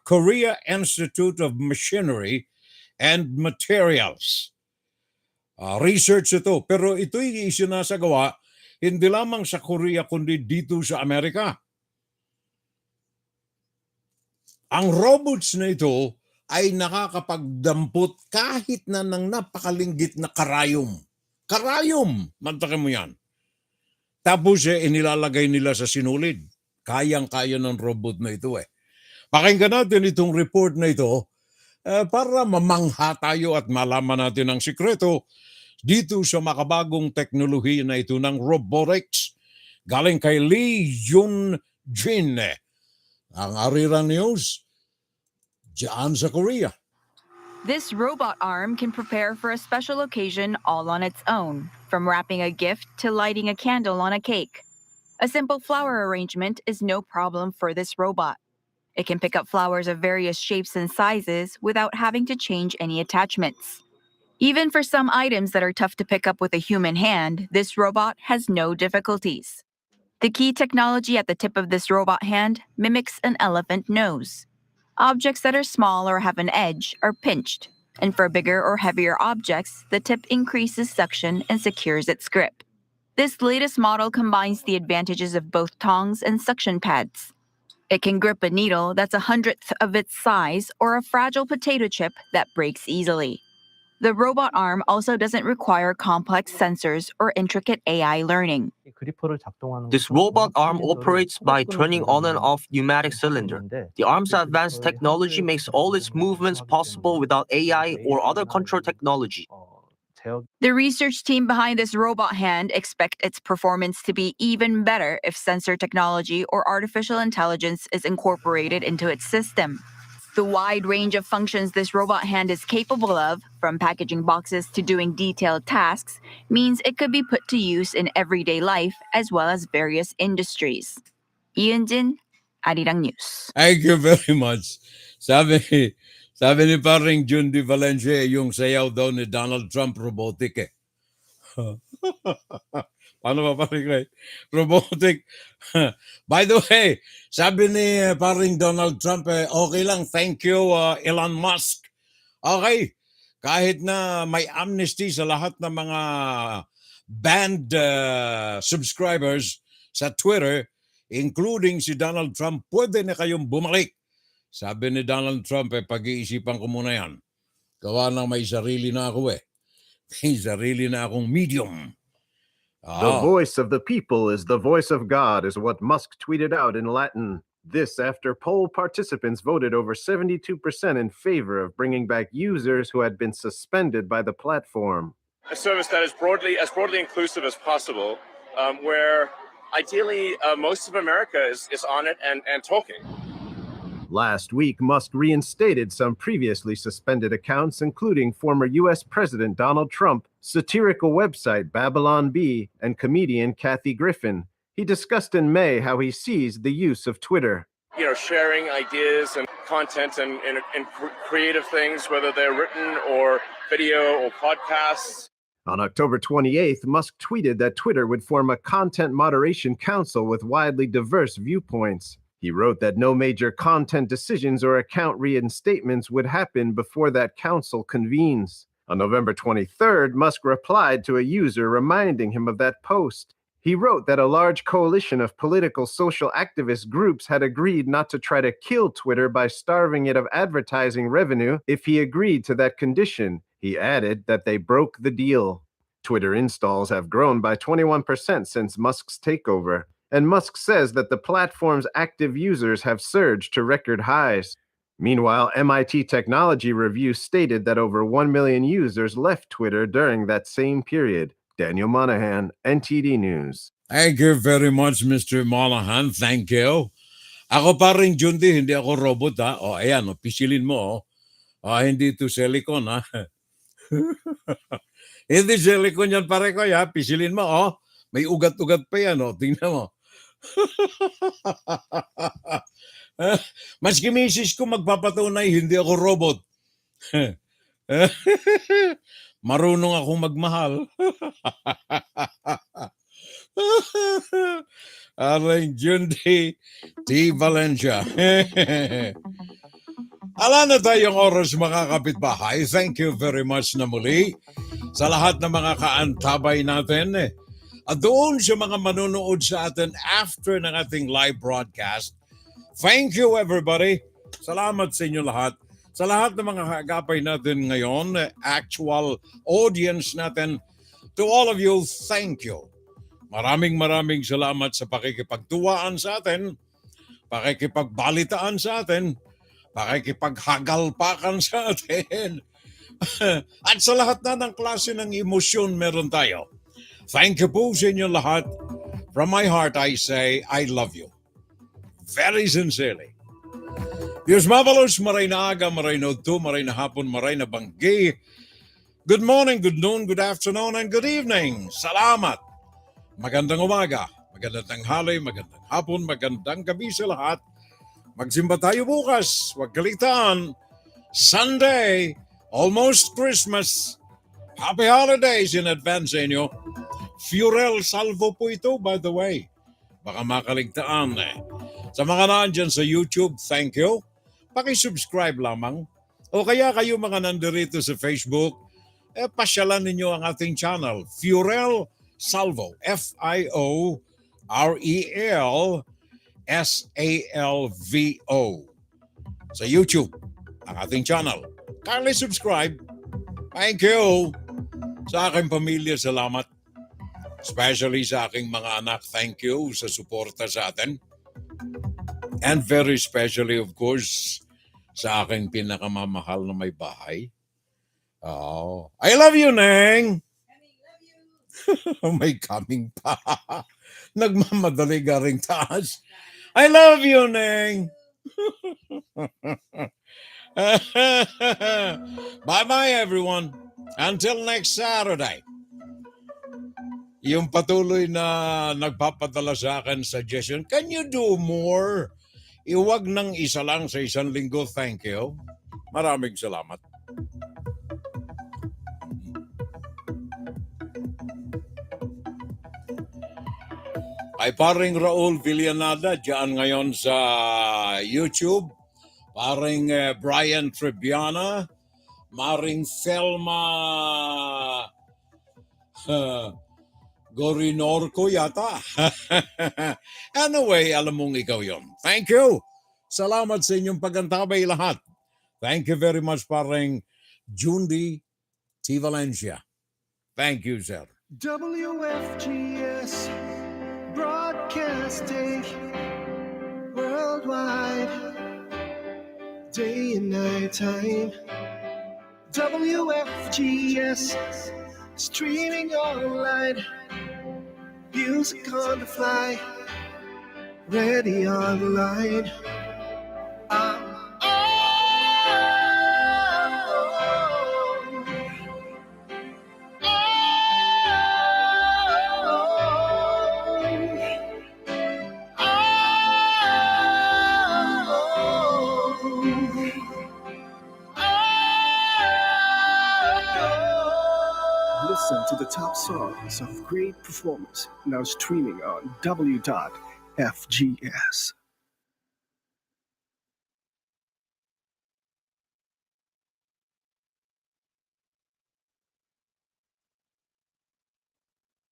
Korea Institute of Machinery and Materials. Research ito. Pero ito'y isinasagawa hindi lamang sa Korea kundi dito sa Amerika. Ang robots na ito ay nakakapagdampot kahit na ng napakalinggit na karayom. Karayom! Mantakin mo yan. Tapos inilalagay nila sa sinulid. Kayang-kaya ng robot na ito Pakinggan natin itong report na ito para mamangha tayo at malaman natin ang sikreto dito sa makabagong teknolohiya na ito ng robotics. Galing kay Lee Yun Jin. Ang Arira News, dyan sa Korea. This robot arm can prepare for a special occasion all on its own, from wrapping a gift to lighting a candle on a cake. A simple flower arrangement is no problem for this robot. It can pick up flowers of various shapes and sizes without having to change any attachments. Even for some items that are tough to pick up with a human hand, this robot has no difficulties. The key technology at the tip of this robot hand mimics an elephant nose. Objects that are small or have an edge are pinched, and for bigger or heavier objects, the tip increases suction and secures its grip. This latest model combines the advantages of both tongs and suction pads. It can grip a needle that's 100th of its size or a fragile potato chip that breaks easily. The robot arm also doesn't require complex sensors or intricate AI learning. This robot arm operates by turning on and off pneumatic cylinder. The arm's advanced technology makes all its movements possible without AI or other control technology. The research team behind this robot hand expect its performance to be even better if sensor technology or artificial intelligence is incorporated into its system. The wide range of functions this robot hand is capable of, from packaging boxes to doing detailed tasks, means it could be put to use in everyday life as well as various industries. Ian Arirang News. Thank you very much. Sabi ni paring Jun Di Valencia, yung sayaw daw ni Donald Trump robotic eh. Paano ba paring Ray? Robotic. By the way, sabi ni paring Donald Trump, okay lang, thank you Elon Musk. Okay, kahit na may amnesty sa lahat ng mga banned subscribers sa Twitter, including si Donald Trump, pwede na kayong bumalik. Sabi ni Donald Trump, pag-iisipan ko muna yan. Gawa na may sarili na ako eh. May sarili na akong medium. The voice of the people is the voice of God, is what Musk tweeted out in Latin. This after poll participants voted over 72% in favor of bringing back users who had been suspended by the platform. A service that is as broadly inclusive as possible, where ideally most of America is on it and talking. Last week, Musk reinstated some previously suspended accounts, including former U.S. President Donald Trump, satirical website Babylon Bee, and comedian Kathy Griffin. He discussed in May how he sees the use of Twitter. You know, sharing ideas and content and creative things, whether they're written or video or podcasts. On October 28th, Musk tweeted that Twitter would form a content moderation council with widely diverse viewpoints. He wrote that no major content decisions or account reinstatements would happen before that council convenes. On November 23rd, Musk replied to a user reminding him of that post. He wrote that a large coalition of political social activist groups had agreed not to try to kill Twitter by starving it of advertising revenue if he agreed to that condition. He added that they broke the deal. Twitter installs have grown by 21% since Musk's takeover. And Musk says that the platform's active users have surged to record highs. Meanwhile, MIT Technology Review stated that over 1 million users left Twitter during that same period. Daniel Monahan, NTD News. Thank you very much, Mr. Monahan. Thank you. Ako pa rin, Jundi, hindi ako robot ha. O, ayan, pisilin mo. Hindi ito silicone ha. Hindi silicone yan pare ko ha. Pisilin mo. May ugat-ugat pa yan. Tingnan mo. Maski misis ko magpapatunay, hindi ako robot. Marunong akong magmahal. Aling Jundi T. Valencia. Ala na tayong oras mga kapitbahay. Thank you very much na muli sa lahat ng mga kaantabay natin. At doon sa mga manonood sa atin after ng ating live broadcast, thank you everybody. Salamat sa inyo lahat. Sa lahat ng mga kagapay natin ngayon, actual audience natin, to all of you, thank you. Maraming salamat sa pakikipagtuwaan sa atin, pakikipagbalitaan sa atin, pakikipaghagalpakan sa atin, at sa lahat na ng klase ng emosyon meron tayo. Thank you po sa inyo lahat. From my heart, I say, I love you. Very sincerely. Diyos mabalos, maray na aga, maray na udto, maray na hapon, maray na banggi. Good morning, good noon, good afternoon, and good evening. Salamat. Magandang umaga, magandang tanghali, magandang hapon, magandang gabi sa lahat. Magsimba tayo bukas, huwag kaligtaan. Sunday, almost Christmas. Happy holidays in advance sa inyo. Furel Salvo po ito, by the way. Baka makaligtaan eh. Sa mga nandyan sa YouTube, thank you. Paki-subscribe lamang. O kaya kayo mga nandirito sa Facebook, pasyalan ninyo ang ating channel, Furel Salvo, FIOREL-SALVO. Sa YouTube, ang ating channel. Kindly subscribe. Thank you. Sa aking pamilya, salamat. Especially sa aking mga anak, thank you sa suporta sa atin. And very especially, of course, sa aking pinakamamahal na may bahay. Oh, I love you, Neng! May coming pa. Nagmamadali garing taas. I love you, Neng! Bye-bye, everyone. Until next Saturday. Yung patuloy na nagpapadala sa akin suggestion, can you do more? Iwag ng isa lang sa isang linggo, thank you. Maraming salamat. Ay paring Raul Villanada, dyan ngayon sa YouTube. Paring Brian Trebiana. Maring Selma Gorinorco yata. Anyway, alam mong ikaw yon. Thank you. Salamat sa inyong pagantabay lahat. Thank you very much, paring Jundi T. Valencia. Thank you, sir. WFGS Broadcasting worldwide, day and night time. WFGS streaming online, music on the fly, ready online. Listen to the top songs of great performance now streaming on W.FGS.